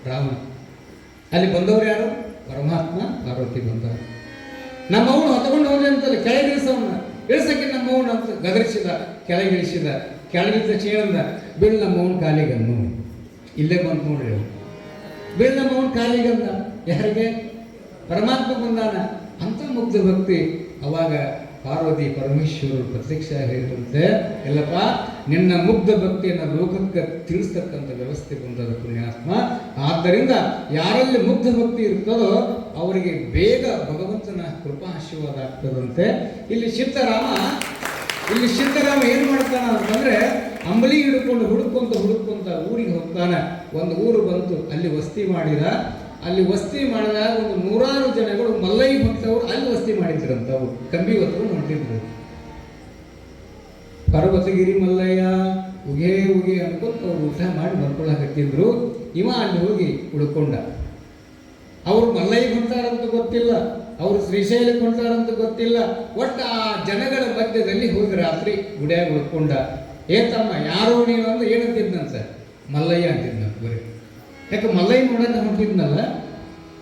ರಾವಣ. ಅಲ್ಲಿ ಬಂದವರು ಯಾರು? ಪರಮಾತ್ಮ ಪಾರ್ವತಿ ಬಂದವರು. ನಮ್ಮವನು ಹೊತ್ಕೊಂಡು ಹೋಗಿ ಅಂತಲ್ಲ, ಕೆಳಗಿಳಿಸವನ್ನ ಇಳಿಸಕ್ಕೆ ನಮ್ಮವನು ಅಂತ ಗದರಿಸಿದ, ಕೆಳಗಿಳಿಸಿದ. ಕೆಳಗಿಳಿದ ಚೇಳಂದ, ಬೀಳ್ ನಮ್ಮವನ ಕಾಲಿಗನ್ನು. ಇಲ್ಲೇ ಬಂದು ನೋಡ್ರಿ, ಬೀಳ್ ನಮ್ಮವನ ಕಾಲಿಗಂದ. ಯಾರಿಗೆ? ಪರಮಾತ್ಮ ಬಂದಾನ. ಅಂತ ಮುಗ್ಧ ಭಕ್ತಿ. ಅವಾಗ ಪಾರ್ವತಿ ಪರಮೇಶ್ವರರು ಪ್ರತ್ಯಕ್ಷ ಹೇಳಿದಂತೆ, ಇಲ್ಲಪ್ಪ ನಿನ್ನ ಮುಗ್ಧ ಭಕ್ತಿಯನ್ನು ಲೋಕಕ್ಕೆ ತಿಳಿಸ್ತಕ್ಕಂಥ ವ್ಯವಸ್ಥೆ ಬಂದದ ಪುಣ್ಯಾತ್ಮ. ಆದ್ದರಿಂದ ಯಾರಲ್ಲಿ ಮುಗ್ಧ ಭಕ್ತಿ ಇರ್ತದೋ ಅವರಿಗೆ ಬೇಗ ಭಗವಂತನ ಕೃಪಾಶೀರ್ವಾದ ಆಗ್ತದಂತೆ. ಇಲ್ಲಿ ಸಿದ್ದರಾಮ ಏನು ಮಾಡ್ತಾನ ಅಂತಂದ್ರೆ, ಅಂಬಲಿ ಹಿಡ್ಕೊಂಡು ಹುಡುಕೊಂತ ಊರಿಗೆ ಹೋಗ್ತಾನೆ. ಒಂದು ಊರು ಬಂತು, ಅಲ್ಲಿ ವಸ್ತಿ ಮಾಡಿದ. ಅಲ್ಲಿ ವಸ್ತಿ ಮಾಡಿದಾಗ ಒಂದು 100 ಜನಗಳು ಮಲ್ಲೈ ಭಕ್ತವರು ಅಲ್ಲಿ ವಸ್ತಿ ಮಾಡಿದ್ರಂತ. ಅವರು ಕಂಬಿ ಹೊತ್ತು ಹೊಂಟಿದ್ರು. ಪರ್ವತಗಿರಿ ಮಲ್ಲಯ್ಯ ಉಗೆ ಅನ್ಕೊಂತ ಅವ್ರು ಊಟ ಮಾಡಿ ಬರ್ಕೊಳಕತ್ತಿದ್ರು. ಇವ ಅಲ್ಲಿ ಹೋಗಿ ಉಳ್ಕೊಂಡ. ಅವ್ರು ಮಲ್ಲೈ ಹೊಂಟಾರಂತ ಗೊತ್ತಿಲ್ಲ, ಅವ್ರು ಶ್ರೀಶೈಲಕ್ಕೆ ಹೊಂಟಾರಂತ ಗೊತ್ತಿಲ್ಲ. ಒಟ್ಟು ಆ ಜನಗಳ ಮಧ್ಯದಲ್ಲಿ ಹೋಗಿ ರಾತ್ರಿ ಗುಡಿಯಾಗ ಉಳ್ಕೊಂಡ. ಏತಮ್ಮ ಯಾರೋ ನೀನು ಅಂದ್ರೆ ಏನಂತಿದ್ನಂತ? ಮಲ್ಲಯ್ಯ ಅಂತಿದ್ನ ಬರೀ. ಯಾಕೆ ಮಲ್ಲಯ್ಯ ನೋಡಕ್ಕೆ ಹೊಂಟಿದ್ನಲ್ಲ.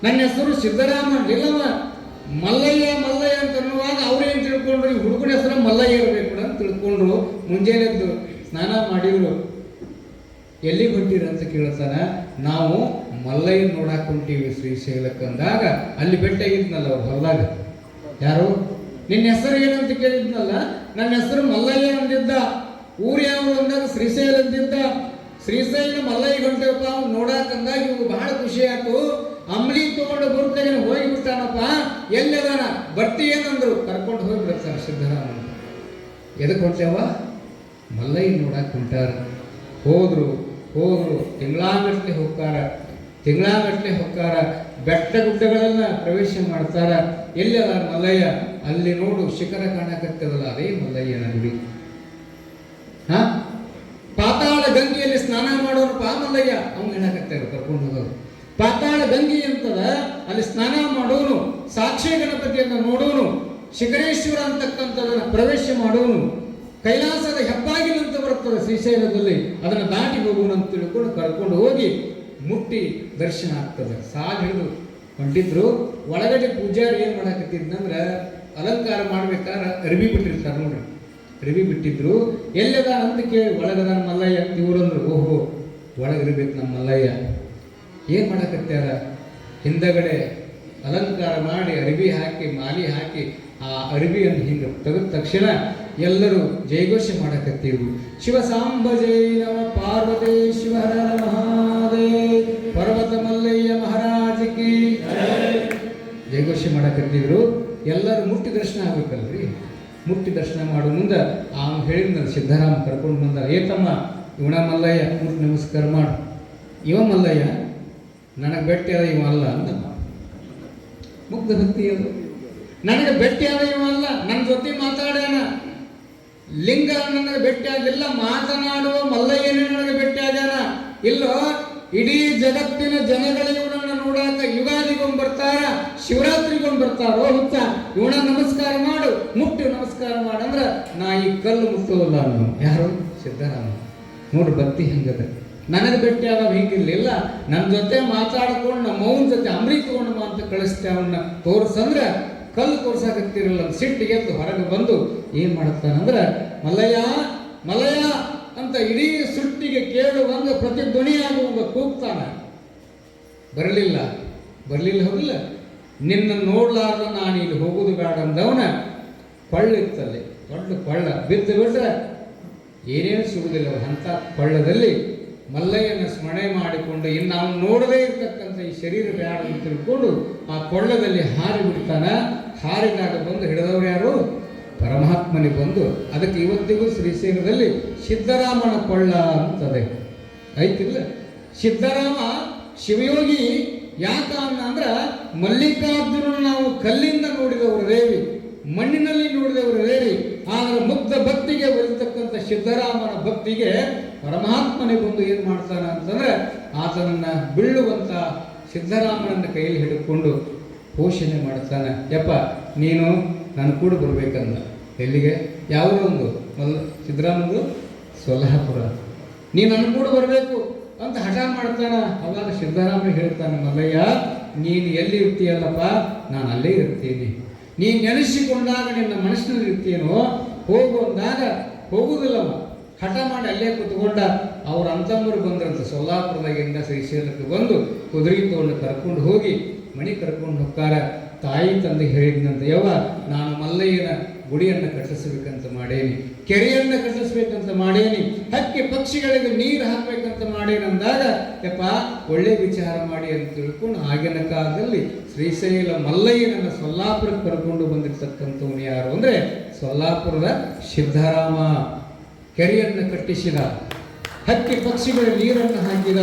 ನನ್ನ ಹೆಸರು ಸಿದ್ದರಾಮ ಇಲ್ಲವ, ಮಲ್ಲಯ್ಯ ಅಂತ ಅನ್ನುವಾಗ ಅವ್ರೇನು ತಿಳ್ಕೊಂಡ್ರು, ಈ ಹುಡುಗನ ಹೆಸರು ಮಲ್ಲಯ್ಯ ಇರಬೇಕು ಅಂತ ತಿಳ್ಕೊಂಡ್ರು. ಮುಂಜಾನೆದ್ದು ಸ್ನಾನ ಮಾಡಿದ್ರು. ಎಲ್ಲಿಗೆ ಹೊಂಟಿರ ಅಂತ ಕೇಳ್ತಾನ. ನಾವು ಮಲ್ಲಯ್ಯ ನೋಡಾಕ್ ಹೊಂಟೀವಿ ಶ್ರೀಶೈಲಕ್ಕೆ ಅಂದಾಗ, ಅಲ್ಲಿ ಬೆಟ್ಟ ಇದ್ನಲ್ಲ ಅವ್ರು ಹೊಲದಾಗ. ಯಾರು? ನಿನ್ನ ಹೆಸರು ಏನಂತ ಕೇಳಿದ್ನಲ್ಲ. ನನ್ನ ಹೆಸರು ಮಲ್ಲಯ್ಯ ಅಂದಿದ್ದ. ಊರು ಯಾವುದು ಅಂದಾಗ ಶ್ರೀಶೈಲ ಅಂದಿದ್ದ. ಶ್ರೀಶೈಲ ಮಲ್ಲಯ್ಯ ಹೊಂಟೇವಪ್ಪ ಅವ್ನು ನೋಡಾಕಂದಾಗ ಇವ್ರು ಬಹಳ ಖುಷಿ ಆಯ್ತು. ಅಂಬಲಿ ತಗೊಂಡು ಬರುತ್ತಾಗ ಹೋಗಿಬಿಡ್ತಾನಪ್ಪ, ಎಲ್ಲದಾನ ಬರ್ತಿ ಏನಂದ್ರು, ಕರ್ಕೊಂಡು ಹೋಗಿಬಿಡ್ತಾನೆ ಸಿದ್ದರಾಮನ್. ಎದಕ್ಕೆ ಹೊಂಟೇವ? ಮಲ್ಲಯ್ಯ ನೋಡಾಕ್ ಹೊಂಟಾರ. ಹೋದ್ರು ತಿಂಗಳಾಗಟ್ಟಲೆ ಹೋಗ್ತಾರ. ಬೆಟ್ಟ ಗುಡ್ಡಗಳನ್ನ ಪ್ರವೇಶ ಮಾಡ್ತಾರ. ಎಲ್ಲಿ ಅದ ಮಲ್ಲಯ್ಯ? ಅಲ್ಲಿ ನೋಡು ಶಿಖರ ಕಾಣಕತ್ತದಲ್ಲ, ಅದೇ ಮಲ್ಲಯ್ಯನ ಗುಡಿ. ಪಾತಾಳ ಗಂಗೆಯಲ್ಲಿ ಸ್ನಾನ ಮಾಡೋನಪ್ಪ ಮಲ್ಲಯ್ಯ. ಅವ್ನು ಹೇಳಕತ್ತಾರ ಕರ್ಕೊಂಡು ಹೋಗೋರು. ಪಾತಾಳ ಗಂಗೆ ಅಂತದ, ಅಲ್ಲಿ ಸ್ನಾನ ಮಾಡೋನು, ಸಾಕ್ಷಿ ಗಣಪತಿಯನ್ನು ನೋಡೋನು, ಶಿಖರೇಶ್ವರ ಅಂತಕ್ಕಂಥದನ್ನ ಪ್ರವೇಶ ಮಾಡೋನು, ಕೈಲಾಸದ ಹೆಬ್ಬಾಗಿಲಂತ ಬರ್ತದೆ ಶ್ರೀಶೈಲದಲ್ಲಿ, ಅದನ್ನು ದಾಟಿ ಹೋಗೋಣ ಅಂತ ತಿಳ್ಕೊಂಡು ಕರ್ಕೊಂಡು ಹೋಗಿ ಮುಟ್ಟಿ ದರ್ಶನ ಆಗ್ತದೆ. ಸಾಲು ಹಿಡಿದು ಹೊಂಟಿದ್ರು. ಒಳಗಡೆ ಪೂಜಾರಿ ಏನು ಮಾಡಾಕತ್ತಿದ್ನಂದ್ರೆ ಅಲಂಕಾರ ಮಾಡ್ಬೇಕಾದ್ರೆ ಅರಿವಿ ಬಿಟ್ಟಿರ್ತಾರೆ ನೋಡ್ರಿ, ಅರಿವಿ ಬಿಟ್ಟಿದ್ರು. ಎಲ್ಲದ ಅಂತ ಕೇಳಿ ಒಳಗದ ಮಲ್ಲಯ್ಯ ಇವ್ರಂದ್ರು, ಓಹೋ ಒಳಗಿರ್ಬೇಕು ನಮ್ಮ ಮಲ್ಲಯ್ಯ. ಏನು ಮಾಡಾಕತ್ಯಾರ, ಹಿಂದಗಡೆ ಅಲಂಕಾರ ಮಾಡಿ ಅರಿವಿ ಹಾಕಿ ಮಾಲಿ ಹಾಕಿ ಆ ಅರಿವಿಯನ್ನು ಹಿಂಗೆ ತೆಗೆದ ತಕ್ಷಣ ಎಲ್ಲರೂ ಜಯಘೋಷ ಮಾಡಕತ್ತಿದ್ರು. ಶಿವ ಸಾಂಬ ಜೈ ನಮ ಪಾರ್ವತೇಶ್ವರ ಮಹಾದೇವ್, ಪರ್ವತ ಮಲ್ಲಯ್ಯ ಮಹಾರಾಜಕ್ಕೆ ಜಯಘೋಷ ಮಾಡಕತ್ತಿದ್ರು. ಎಲ್ಲರೂ ಮುಟ್ಟಿ ದರ್ಶನ ಆಗ್ಬೇಕಲ್ರಿ. ಮುಟ್ಟಿ ದರ್ಶನ ಮಾಡೋ ಮುಂದೆ ಅವ್ನು ಹೇಳಿದ ಸಿದ್ಧರಾಮ ಕರ್ಕೊಂಡು ಬಂದ, ಏತಮ್ಮ ಇವನ ಮಲ್ಲಯ್ಯ ಮುಟ್ಟಿ ನಮಸ್ಕಾರ ಮಾಡು. ಇವ ಮಲ್ಲಯ್ಯ ನನಗೆ ಭೇಟಿಯಾದ ಇವ ಅಲ್ಲ ಅಂದ. ಮುಗ್ಧ ಭಕ್ತಿ ಅದು. ನನಗೆ ಭೇಟಿಯಾದ ಇವ ಅಲ್ಲ, ನನ್ನ ಜೊತೆ ಮಾತಾಡ್ಯಾನ. ಲಿಂಗ ನನಗೆ ಭೇಟಿಯಾಗಿಲ್ಲ, ಮಾತನಾಡುವ ಮಲ್ಲಯ್ಯನೇ ನನಗೆ ಭೇಟಿಯಾಗ್ಯಾನ. ಇಲ್ಲೋ ಇಡೀ ಜಗತ್ತಿನ ಜನಗಳು ಇವನನ್ನು ನೋಡಾಕ ಯುಗಾದಿಗೊಂದು ಬರ್ತಾರ, ಶಿವರಾತ್ರಿಗೊಂದು ಬರ್ತಾರೋ ಹುಚ್ಚ, ಇವನ ನಮಸ್ಕಾರ ಮಾಡು, ಮುಟ್ಟಿ ನಮಸ್ಕಾರ ಮಾಡಂದ್ರ ನಾ ಈ ಕಲ್ಲು ಮುಟ್ಟುವಲ್ಲ ಅವನು. ಯಾರು? ಸಿದ್ಧರಾಮ. ನೋಡ್ರಿ ಭಕ್ತಿ ಹೆಂಗದ. ನನಗೆ ಭೇಟಿಯಾದ ಹಿಂಗಿರ್ಲಿಲ್ಲ, ನನ್ನ ಜೊತೆ ಮಾತಾಡ್ಕೊಂಡು ನಮ್ಮ ಮೌನ ಜೊತೆ ಅಮೃತಗೊಂಡು ಅಂತ ಕಳಿಸ್ತೇ ಅವನ್ನ ತೋರ್ಸಂದ್ರೆ ಕಲ್ಲು ತೋರ್ಸಾಕತ್ತಿರಲ್ಲ. ಸಿಟ್ಟಿಗೆ ಎದ್ದು ಹೊರಗೆ ಬಂದು ಏನು ಮಾಡುತ್ತಾನಂದ್ರೆ ಮಲ್ಲಯ್ಯ ಮಲ್ಲಯ್ಯ ಅಂತ ಇಡೀ ಸುಟ್ಟಿಗೆ ಕೇಳುವಂಗ ಪ್ರತಿಧ್ವನಿಯಾಗುವಂಗ ಕೂಗ್ತಾನ. ಬರಲಿಲ್ಲ ಹೋಗಿಲ್ಲ. ನಿನ್ನ ನೋಡ್ಲಾರ್ದ ನಾನು ಇಲ್ಲಿ ಹೋಗುದು ಬೇಡ ಅಂದವನ ಕೊಳ್ಳಿತ್ತಲ್ಲಿ ದೊಡ್ಡ ಕೊಳ್ಳ ಬಿದ್ದು ಬಿಟ್ರೆ ಏನೇನು ಸಿಗುವುದಿಲ್ಲ. ಅಂಥ ಕೊಳ್ಳದಲ್ಲಿ ಮಲ್ಲಯ್ಯನ ಸ್ಮರಣೆ ಮಾಡಿಕೊಂಡು ಇನ್ನು ಅವನು ನೋಡದೇ ಇರ್ತಕ್ಕಂಥ ಈ ಶರೀರ ಬೇಡ ಅಂತ ತಿಳ್ಕೊಂಡು ಆ ಕೊಳ್ಳದಲ್ಲಿ ಹಾರಿ ಬಿಡ್ತಾನ. ಹಾರಿದಾಗ ಬಂದು ಹಿಡಿದವ್ರು ಯಾರು? ಪರಮಾತ್ಮನಿಗೆ ಬಂದು. ಅದಕ್ಕೆ ಇವತ್ತಿಗೂ ಶ್ರೀಶೈಲದಲ್ಲಿ ಸಿದ್ಧರಾಮನ ಕೊಳ್ಳ ಅಂತದೆ ಐತಿಲ್ಲ. ಸಿದ್ಧರಾಮ ಶಿವಯೋಗಿ ಯಾಕ ಅಂದ್ರೆ ಮಲ್ಲಿಕಾರ್ಜುನ ನಾವು ಕಲ್ಲಿಂದ ನೋಡಿದವರು ದೇವಿ, ಮಣ್ಣಿನಲ್ಲಿ ನೋಡಿದವರು ದೇವಿ. ಆದರೆ ಮುಗ್ಧ ಭಕ್ತಿಗೆ ಬರತಕ್ಕಂಥ ಸಿದ್ಧರಾಮನ ಭಕ್ತಿಗೆ ಪರಮಾತ್ಮನಿಗೆ ಬಂದು ಏನು ಮಾಡ್ತಾನ ಅಂತಂದ್ರೆ ಆತನನ್ನ ಬೀಳುವಂತ ಸಿದ್ಧರಾಮನನ್ನ ಕೈಯಲ್ಲಿ ಹಿಡ್ಕೊಂಡು ಪೋಷಣೆ ಮಾಡ್ತಾನೆ. ಯಪ್ಪ ನೀನು ನಾನು ಕೂಡ ಬರ್ಬೇಕಂದ. ಎಲ್ಲಿಗೆ? ಯಾವುದೋ ಒಂದು ಸಿದ್ದರಾಮಂದು ಸೊಲ್ಲಾಪುರ. ನೀನು ನನ್ನ ಕೂಡ ಬರಬೇಕು ಅಂತ ಹಠ ಮಾಡ್ತಾನ. ಅವಾಗ ಸಿದ್ದರಾಮನಿಗೆ ಹೇಳ್ತಾನೆ, ಮಲ್ಲಯ್ಯ ನೀನು ಎಲ್ಲಿ ಇರ್ತೀಯಲ್ಲಪ್ಪ, ನಾನು ಅಲ್ಲೇ ಇರ್ತೀನಿ. ನೀನು ನೆನೆಸಿಕೊಂಡಾಗ ನಿನ್ನ ಮನಸ್ಸಿನಲ್ಲಿ ಇರ್ತೀನೋ, ಹೋಗು ಅಂದಾಗ ಹೋಗುವುದಿಲ್ಲವ. ಹಠ ಮಾಡಿ ಅಲ್ಲೇ ಕೂತ್ಕೊಂಡ. ಅವ್ರ ಅಂತಮ್ಮರು ಬಂದ್ರಂತ ಸೊಲ್ಲಾಪುರದಾಗಿಂದ ಶ್ರೀಶೈಲಕ್ಕೆ ಬಂದು ಕುದುರೆ ತಗೊಂಡು ಕರ್ಕೊಂಡು ಹೋಗಿ ಮಣಿ ಕರ್ಕೊಂಡು ಹೋಗ್ತಾರ. ತಾಯಿ ತಂದೆ ಹೇಳಿದಂತೆ, ಯವ್ವ ನಾನು ಮಲ್ಲಯ್ಯನ ಗುಡಿಯನ್ನು ಕಟ್ಟಿಸ್ಬೇಕಂತ ಮಾಡೇನಿ, ಕೆರೆಯನ್ನು ಕಟ್ಟಿಸ್ಬೇಕಂತ ಮಾಡೇನಿ, ಹಕ್ಕಿ ಪಕ್ಷಿಗಳಿಗೆ ನೀರು ಹಾಕ್ಬೇಕಂತ ಮಾಡೇನಂದಾಗ ಯಪ್ಪ ಒಳ್ಳೆ ವಿಚಾರ ಮಾಡಿ ಅಂತ ತಿಳ್ಕೊಂಡು ಆಗಿನ ಕಾಲದಲ್ಲಿ ಶ್ರೀಶೈಲ ಮಲ್ಲಯ್ಯನನ್ನು ಸೊಲ್ಲಾಪುರಕ್ಕೆ ಕರ್ಕೊಂಡು ಬಂದಿರ್ತಕ್ಕಂಥವನು ಯಾರು ಅಂದರೆ ಸೊಲ್ಲಾಪುರದ ಸಿದ್ಧರಾಮ. ಕೆರೆಯನ್ನು ಕಟ್ಟಿಸಿದ, ಹಕ್ಕಿ ಪಕ್ಷಿಗಳ ನೀರನ್ನು ಹಾಕಿದ,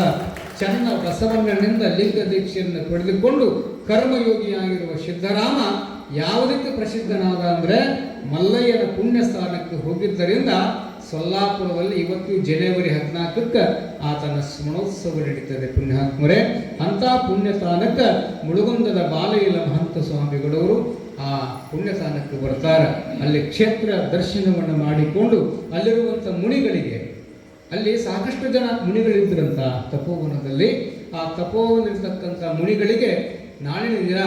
ಚನ್ನ ಬಸವಣ್ಣನಿಂದ ಲಿಂಗ ದೀಕ್ಷೆಯನ್ನು ಪಡೆದುಕೊಂಡು ಕರ್ಮಯೋಗಿಯಾಗಿರುವ ಸಿದ್ಧರಾಮ ಯಾವುದಕ್ಕೆ ಪ್ರಸಿದ್ಧನಾದ ಅಂದರೆ ಮಲ್ಲಯ್ಯನ ಪುಣ್ಯ ಸ್ಥಾನಕ್ಕೆ ಹೋಗಿದ್ದರಿಂದ ಸೊಲ್ಲಾಪುರದಲ್ಲಿ ಇವತ್ತು ಜನವರಿ 14ಕ್ಕೆ ಆತನ ಸ್ಮರಣೋತ್ಸವ ನಡೀತದೆ. ಪುಣ್ಯಾತ್ಮರೇ, ಅಂಥ ಪುಣ್ಯ ಸ್ಥಾನಕ್ಕೆ ಮುಳುಗುಂದದ ಬಾಲಯ್ಯ ಮಹಂತ ಸ್ವಾಮಿಗಳವರು ಆ ಪುಣ್ಯ ಸ್ಥಾನಕ್ಕೆ ಬರ್ತಾರೆ. ಅಲ್ಲಿ ಕ್ಷೇತ್ರ ದರ್ಶನವನ್ನು ಮಾಡಿಕೊಂಡು ಅಲ್ಲಿರುವಂಥ ಮುನಿಗಳಿಗೆ, ಅಲ್ಲಿ ಸಾಕಷ್ಟು ಜನ ಮುನಿಗಳಿದ್ದರಂತ ತಪೋವನದಲ್ಲಿ. ಆ ತಪೋವನಲ್ಲಿರ್ತಕ್ಕಂಥ ಮುನಿಗಳಿಗೆ ನಾಳಿನ ದಿನ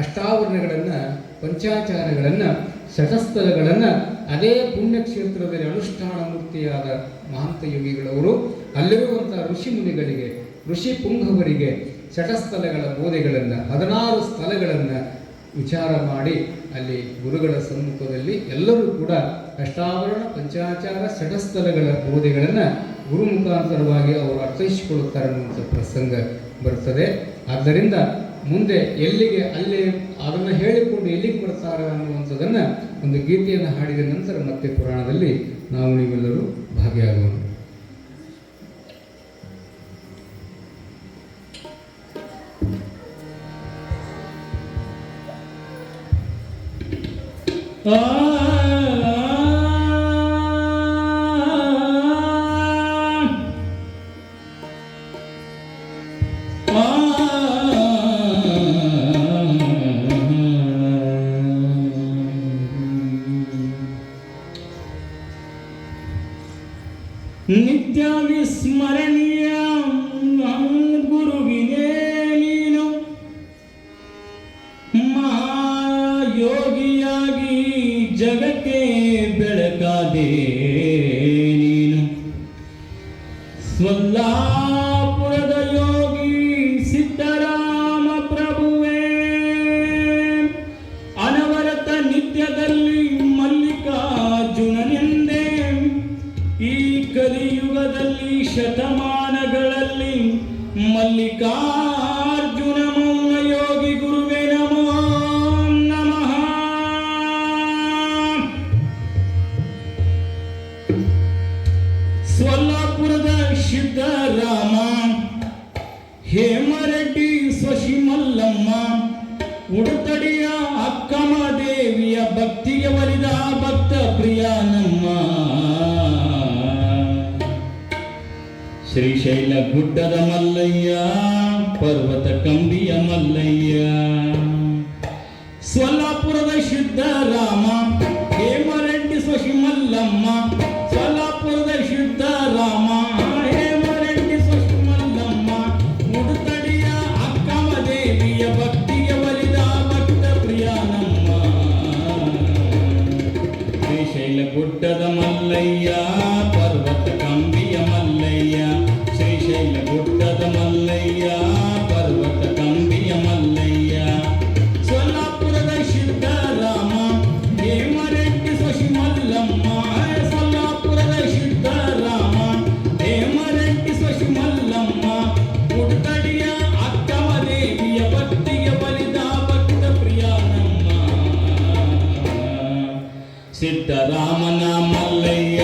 ಅಷ್ಟಾವರಣಗಳನ್ನು, ಪಂಚಾಚಾರಗಳನ್ನು, ಶತಸ್ಥಲಗಳನ್ನು ಅದೇ ಪುಣ್ಯಕ್ಷೇತ್ರದಲ್ಲಿ ಅನುಷ್ಠಾನ ಮೂರ್ತಿಯಾದ ಮಹಂತ ಯೋಗಿಗಳವರು ಅಲ್ಲಿರುವಂಥ ಋಷಿ ಮುನಿಗಳಿಗೆ, ಋಷಿ ಪುಂಗವರಿಗೆ ಶತಸ್ಥಲಗಳ ಬೋಧೆಗಳನ್ನು, 16 ಸ್ಥಳಗಳನ್ನು ವಿಚಾರ ಮಾಡಿ ಅಲ್ಲಿ ಗುರುಗಳ ಸಮ್ಮುಖದಲ್ಲಿ ಎಲ್ಲರೂ ಕೂಡ ಅಷ್ಟಾವರಣ, ಪಂಚಾಚಾರ, ಶತಸ್ಥಲಗಳ ಬೋಧೆಗಳನ್ನು ಗುರು ಮುಖಾಂತರವಾಗಿ ಅವರು ಅರ್ಥೈಸಿಕೊಳ್ಳುತ್ತಾರೆ ಅನ್ನುವಂಥ ಪ್ರಸಂಗ ಬರ್ತದೆ. ಆದ್ದರಿಂದ ಮುಂದೆ ಎಲ್ಲಿಗೆ ಅಲ್ಲೇ ಅದನ್ನು ಹೇಳಿಕೊಂಡು ಎಲ್ಲಿಗೆ ಬರ್ತಾರೆ ಅನ್ನುವಂಥದ್ದನ್ನು ಒಂದು ಗೀತೆಯನ್ನು ಹಾಡಿದ ನಂತರ ಮತ್ತೆ ಪುರಾಣದಲ್ಲಿ ನಾವು ನೀವೆಲ್ಲರೂ ಭಾಗಿಯಾಗೋಣ. ನಿತ್ಯ ವಿಸ್ಮರಣೀಯ ಗುರುವಿನೇ ನೀನು ಯೋಗಿಯಾಗಿ ಜಗಕ್ಕೆ ಬೆಳಕಾದೆ ನೀನು. ಸ್ವಲ್ಲಾಪುರದ ಯೋಗಿ ಸಿದ್ದರಾಮ ಪ್ರಭುವೇ, ಅನವರತ ನಿತ್ಯದಲ್ಲಿ ಮಲ್ಲಿಕಾರ್ಜುನನೆಂದೇ, ಈ ಕಲಿಯುಗದಲ್ಲಿ ಶತಮಾನಗಳಲ್ಲಿ ಮಲ್ಲಿಕಾರ್ಜುನ ಮೌನ ಯೋಗಿ ಗುರುವೇ ನಮೋ ನಮಃ. ಸೊಲ್ಲಾಪುರದ ಸಿದ್ದರಾಮ, ಹೇಮರೆಡ್ಡಿ ಸ್ವಶಿ ಮಲ್ಲಮ್ಮ, ಉಡುತಡಿಯ ಅಕ್ಕಮ ದೇವಿಯ ಭಕ್ತಿಗೆ ಒಲಿದ ಭಕ್ತ ಪ್ರಿಯ ನಮ್ಮ. ಶ್ರೀಶೈಲ ಗುಡ್ಡದ ಮಲ್ಲಯ್ಯ, ಪರ್ವತ ಕಂಬಿಯ ಮಲ್ಲಯ್ಯ. ಸೊಲ್ಲಾಪುರದ ಸಿದ್ದರಾಮ, ಹೇಮರೆಡ್ಡಿ ಸ್ವಶಿ ಮಲ್ಲಮ್ಮ, ಸೊಲ್ಲಾಪುರದ ಸಿದ್ದರಾಮ, ಹೇಮರೆಡ್ಡಿ ಸ್ವಶಿ ಮಲ್ಲಮ್ಮ, ಉಡುತಡಿಯ ಅಕ್ಕಮ ದೇವಿಯ ಭಕ್ತಿಗೆ ಒಲಿದ ಭಕ್ತ ಪ್ರಿಯ ನಮ್ಮ. ಶ್ರೀಶೈಲ ಗುಡ್ಡದ ಮಲ್ಲಯ್ಯ, ಪರ್ವತ ಕಂಬಿಯ ಮಲ್ಲಯ್ಯ. ಶ್ರೀಶೈಲ ಗುಡ್ಡದ ಮಲ್ಲಯ್ಯ, ಪರ್ವತ ಕಂಬಿಯ ಮಲ್ಲಯ್ಯ. ಸೊಲ್ಲಾಪುರದ ಸಿದ್ದರಾಮ, ಹೇಮರೆಡ್ಡಿ ಸ್ವಶಿ ಮಲ್ಲಮ್ಮ, ಸೊಲ್ಲಾಪುರದ ಸಿದ್ದರಾಮ, ಹೇಮರೆಡ್ಡಿ ಸ್ವಶಿ ಮಲ್ಲಮ್ಮ, ಉಡುತಡಿಯ ಅಕ್ಕಮ ದೇವಿಯ ಭಕ್ತಿಗೆ ಬಲಿದ ಭಕ್ತ ಪ್ರಿಯ ನಮ್ಮ. ಸಿದ್ದರಾಮನ ಮಲ್ಲಯ್ಯ,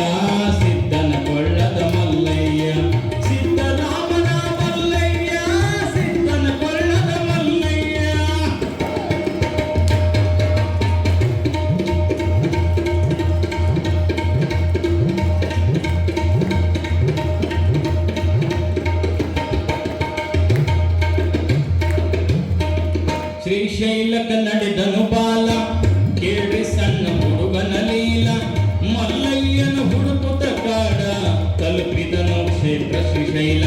ಸಿದ್ದನ ಕೊಳ್ಳದ ಮಲ್ಲಯ್ಯ. ಸಿದ್ದರಾಮನ ಮಲ್ಲಯ್ಯ, ಸಿದ್ದನ ಕೊಳ್ಳದ ಮಲ್ಲಯ್ಯ. ಶ್ರೀಶೈಲಕ ನಡೆದನು ಬಾಲ, ಕೇಳಿ ಸಣ್ಣ ಹುಡುಗನ ಲೀಲ. ಮಲ್ಲಯ್ಯನ ಹುಡುಕುತ್ತ ಕಾಡ, ತಲುಪಿದನು ಕ್ಷೇತ್ರ ಶ್ರೀಶೈಲ.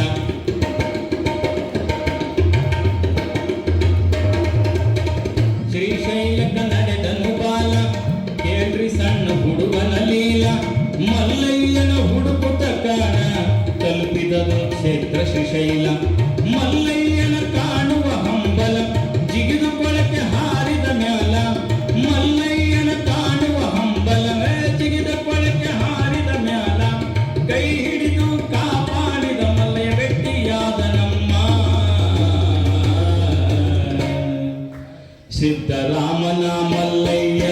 ಶ್ರೀಶೈಲಕ ನಡೆದನು ಬಾಲ, ಕೇಳ್ರಿ ಸಣ್ಣ ಹುಡುಗನ ಲೀಲ. ಮಲ್ಲಯ್ಯನ ಹುಡುಕುತ್ತ ಕಾಡ, ತಲುಪಿದನು ಕ್ಷೇತ್ರ ಶ್ರೀಶೈಲ. ಮಲ್ಲಯ್ಯನ ಕಾಣುವ ಹಂಬಲ, ಜಿಗಿದು ಕೊಳಕ್ಕೆ ಹಾರಿದ ಮ್ಯಾಲ. ಮಲ್ಲಯ್ಯನ ಕಾಣುವ ಹಂಬಲ, ಜಿಗಿದ ಕೊಳಕ್ಕೆ ಹಾರಿದ ಮ್ಯಾಲ. ಕೈ ಹಿಡಿದು ಕಾಪಾಡಿದ ಮಲ್ಲಯ್ಯ ಭೆಟ್ಟಿಯಾದ ನಮ್ಮ. ಸಿದ್ದರಾಮನ ಮಲ್ಲಯ್ಯ,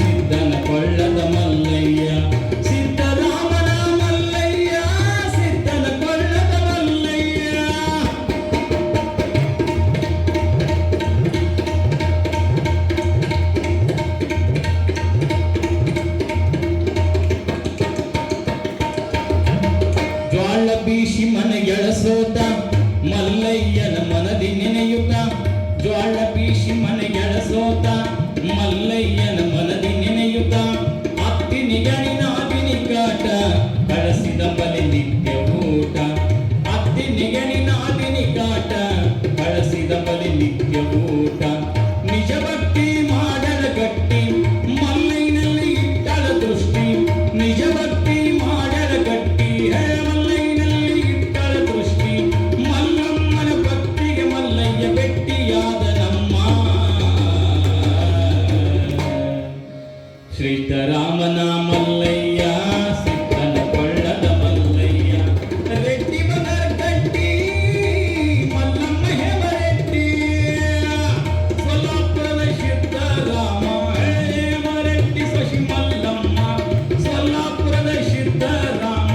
ಸಿದ್ದನ ಕೊಳ್ಳದ ಮಲ್ಲಯ್ಯ. ಸಿದ್ದರಾಮನ ಮಲ್ಲಯ್ಯ, ಸಿದ್ದನ ಕೊಳ್ಳದ ಮಲ್ಲಯ್ಯ. ಜ್ವಾಳ ಬೀಸಿ ಮನೆಗೆಳಸೋತ, ಮಲ್ಲಯ್ಯನ ಮನದಿ ನೆನೆಯುತ್ತ. ಜ್ವಾಳ ಬೀಸಿ ಮನೆಗೆಳಸೋತ, ಮಲ್ಲಯ್ಯನ ಮನದಿ ನೆನೆಯುತ್ತ. ಅತ್ತಿನಿಗಣಿ ನಾದಿನಿ ಕಾಟ, ಕಳಿಸಿದ ಬಲಿ ನಿತ್ಯ ಊಟ. ಅತ್ತಿನಿಗಣಿ ನಾದಿನಿ ಕಾಟ, ಕಳಿಸಿದ ಬಲಿ ನಿತ್ಯ ಊಟ. ನಿಜ ಭಕ್ತಿ ಮಾಡಲ ಗಟ್ಟಿ, ಮಲ್ಲಯ್ಯನಲ್ಲಿ ಇಟ್ಟಳ ದೃಷ್ಟಿ. ನಿಜ ಭಕ್ತಿ ಮಾಡಲ ಗಟ್ಟಿ, ಹೇ ಮಲ್ಲಯ್ಯನಲ್ಲಿ ಇಟ್ಟಳ ದೃಷ್ಟಿ. ಮಲ್ಲಮ್ಮನ ಭಕ್ತಿಗೆ ಮಲ್ಲಯ್ಯ ಭೆಟ್ಟಿಯಾದ ನಮ್ಮ. ಶ್ರೀರಾಮನ ಮಲ್ಲಯ್ಯ, ಸಿದ್ದನ ಕೊಳ್ಳದ ಮಲ್ಲಯ್ಯ. ರೆಡ್ಡಿ ಮಗರ ಗಟ್ಟಿ, ಮಲ್ಲಮ್ಮ ಹೇಮರೆಡ್ಡಿ. ಸೊಲ್ಲಾಪುರದ ಸಿದ್ದರಾಮ, ಹೇಮರೆಡ್ಡಿ ಸ್ವಶಿ ಮಲ್ಲಮ್ಮ. ಸೊಲ್ಲಾಪುರದ ಸಿದ್ದರಾಮ,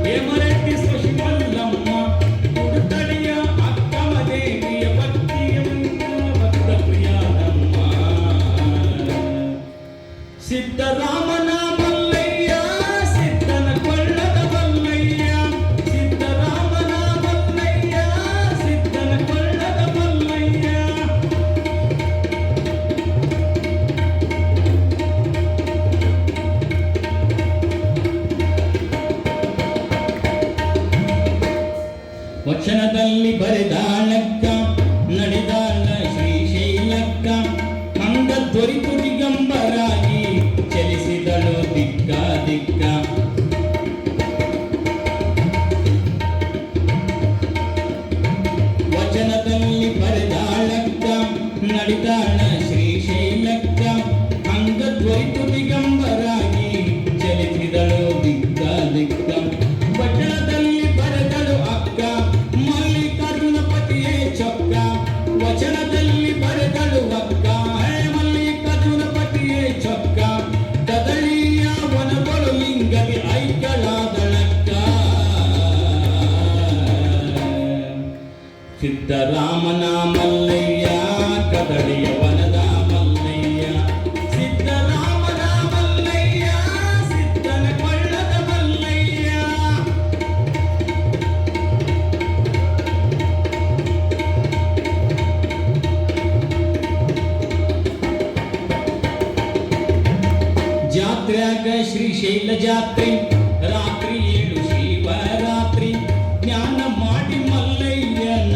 ಹೇಮರೆಡ್ಡಿ ಸ್ವಶಿ ಮಲ್ಲಮ್ಮ. ಉಡುತಡಿಯ ಅಕ್ಕಮ ದೇವಿಯ ಭಕ್ತಿಯ ಭಕ್ತ ಪ್ರಿಯ ನಮ್ಮ. ಸಿದ್ದರಾಮನ ಮಲ್ಲಯ್ಯ, ಸಿದ್ದನ ಕೊಳ್ಳದ ಮಲ್ಲಯ್ಯ. ಸಿದ್ದರಾಮನ ಮಲ್ಲಯ್ಯ, ಸಿದ್ದನ ಕೊಳ್ಳದ ಮಲ್ಲಯ್ಯ. ವಚನದಲ್ಲಿ ಬರೆದಾಳಕ್ಕ, ನಡೆದಾಳ ಶ್ರೀಶೈಲಕ್ಕ. ಅಂಗದ್ವ ದೊರಿತು ದಿಗಂಬರಾಗಿ ಚಲಿಸಿದಳು ದಿಕ್ಕ ದಿಕ್ಕ. ವಚನದಲ್ಲಿ ಬರೆದಾಳಕ್ಕ ನಡಿದಾಳ ಶ್ರೀಶೈಲಕ್ಕ. ಅಂಗ ದೊರಿತು ದಿಗಂಬರಾಗಿ ಚಲಿಸಿದಳು ದಿಕ್ಕ ದಿಕ್ಕ. ವಚನದಲ್ಲಿ ಬರೆದಳು ಅಕ್ಕ ಮಲ್ಲಿಕಾರ್ಜುನ ಪತಿಯೇ ಚೊಕ್ಕ. ವಚನದಲ್ಲಿ ಬರೆದಳು ಅಕ್ಕ ಮಲ್ಲಿಕಾರ್ಜುನ ಪತಿಯೇ ಚೊಕ್ಕ. ಕದಳಿಯ ವನಗಳು ಲಿಂಗಗೆ ಐಕ್ಯಳಾದಳಕ್ಕ. ಸಿದ್ದರಾಮನ ಮಲ್ಲಯ್ಯ ಕದಳಿಯ ವನದ ಮಲ್ಲಯ್ಯ. ಸಿದ್ದರಾಮನ ಮಲ್ಲಯ್ಯ ಸಿದ್ದನ ಕೊಳ್ಳದ ಮಲ್ಲಯ್ಯ. ಜಾತ್ರ್ಯಾಗ ಶ್ರೀಶೈಲ ಜಾತ್ರೆ ರಾತ್ರಿ 7 ಶಿವರಾತ್ರಿ. ಜ್ಞಾನ ಮಾಡಿ ಮಲ್ಲಯ್ಯನ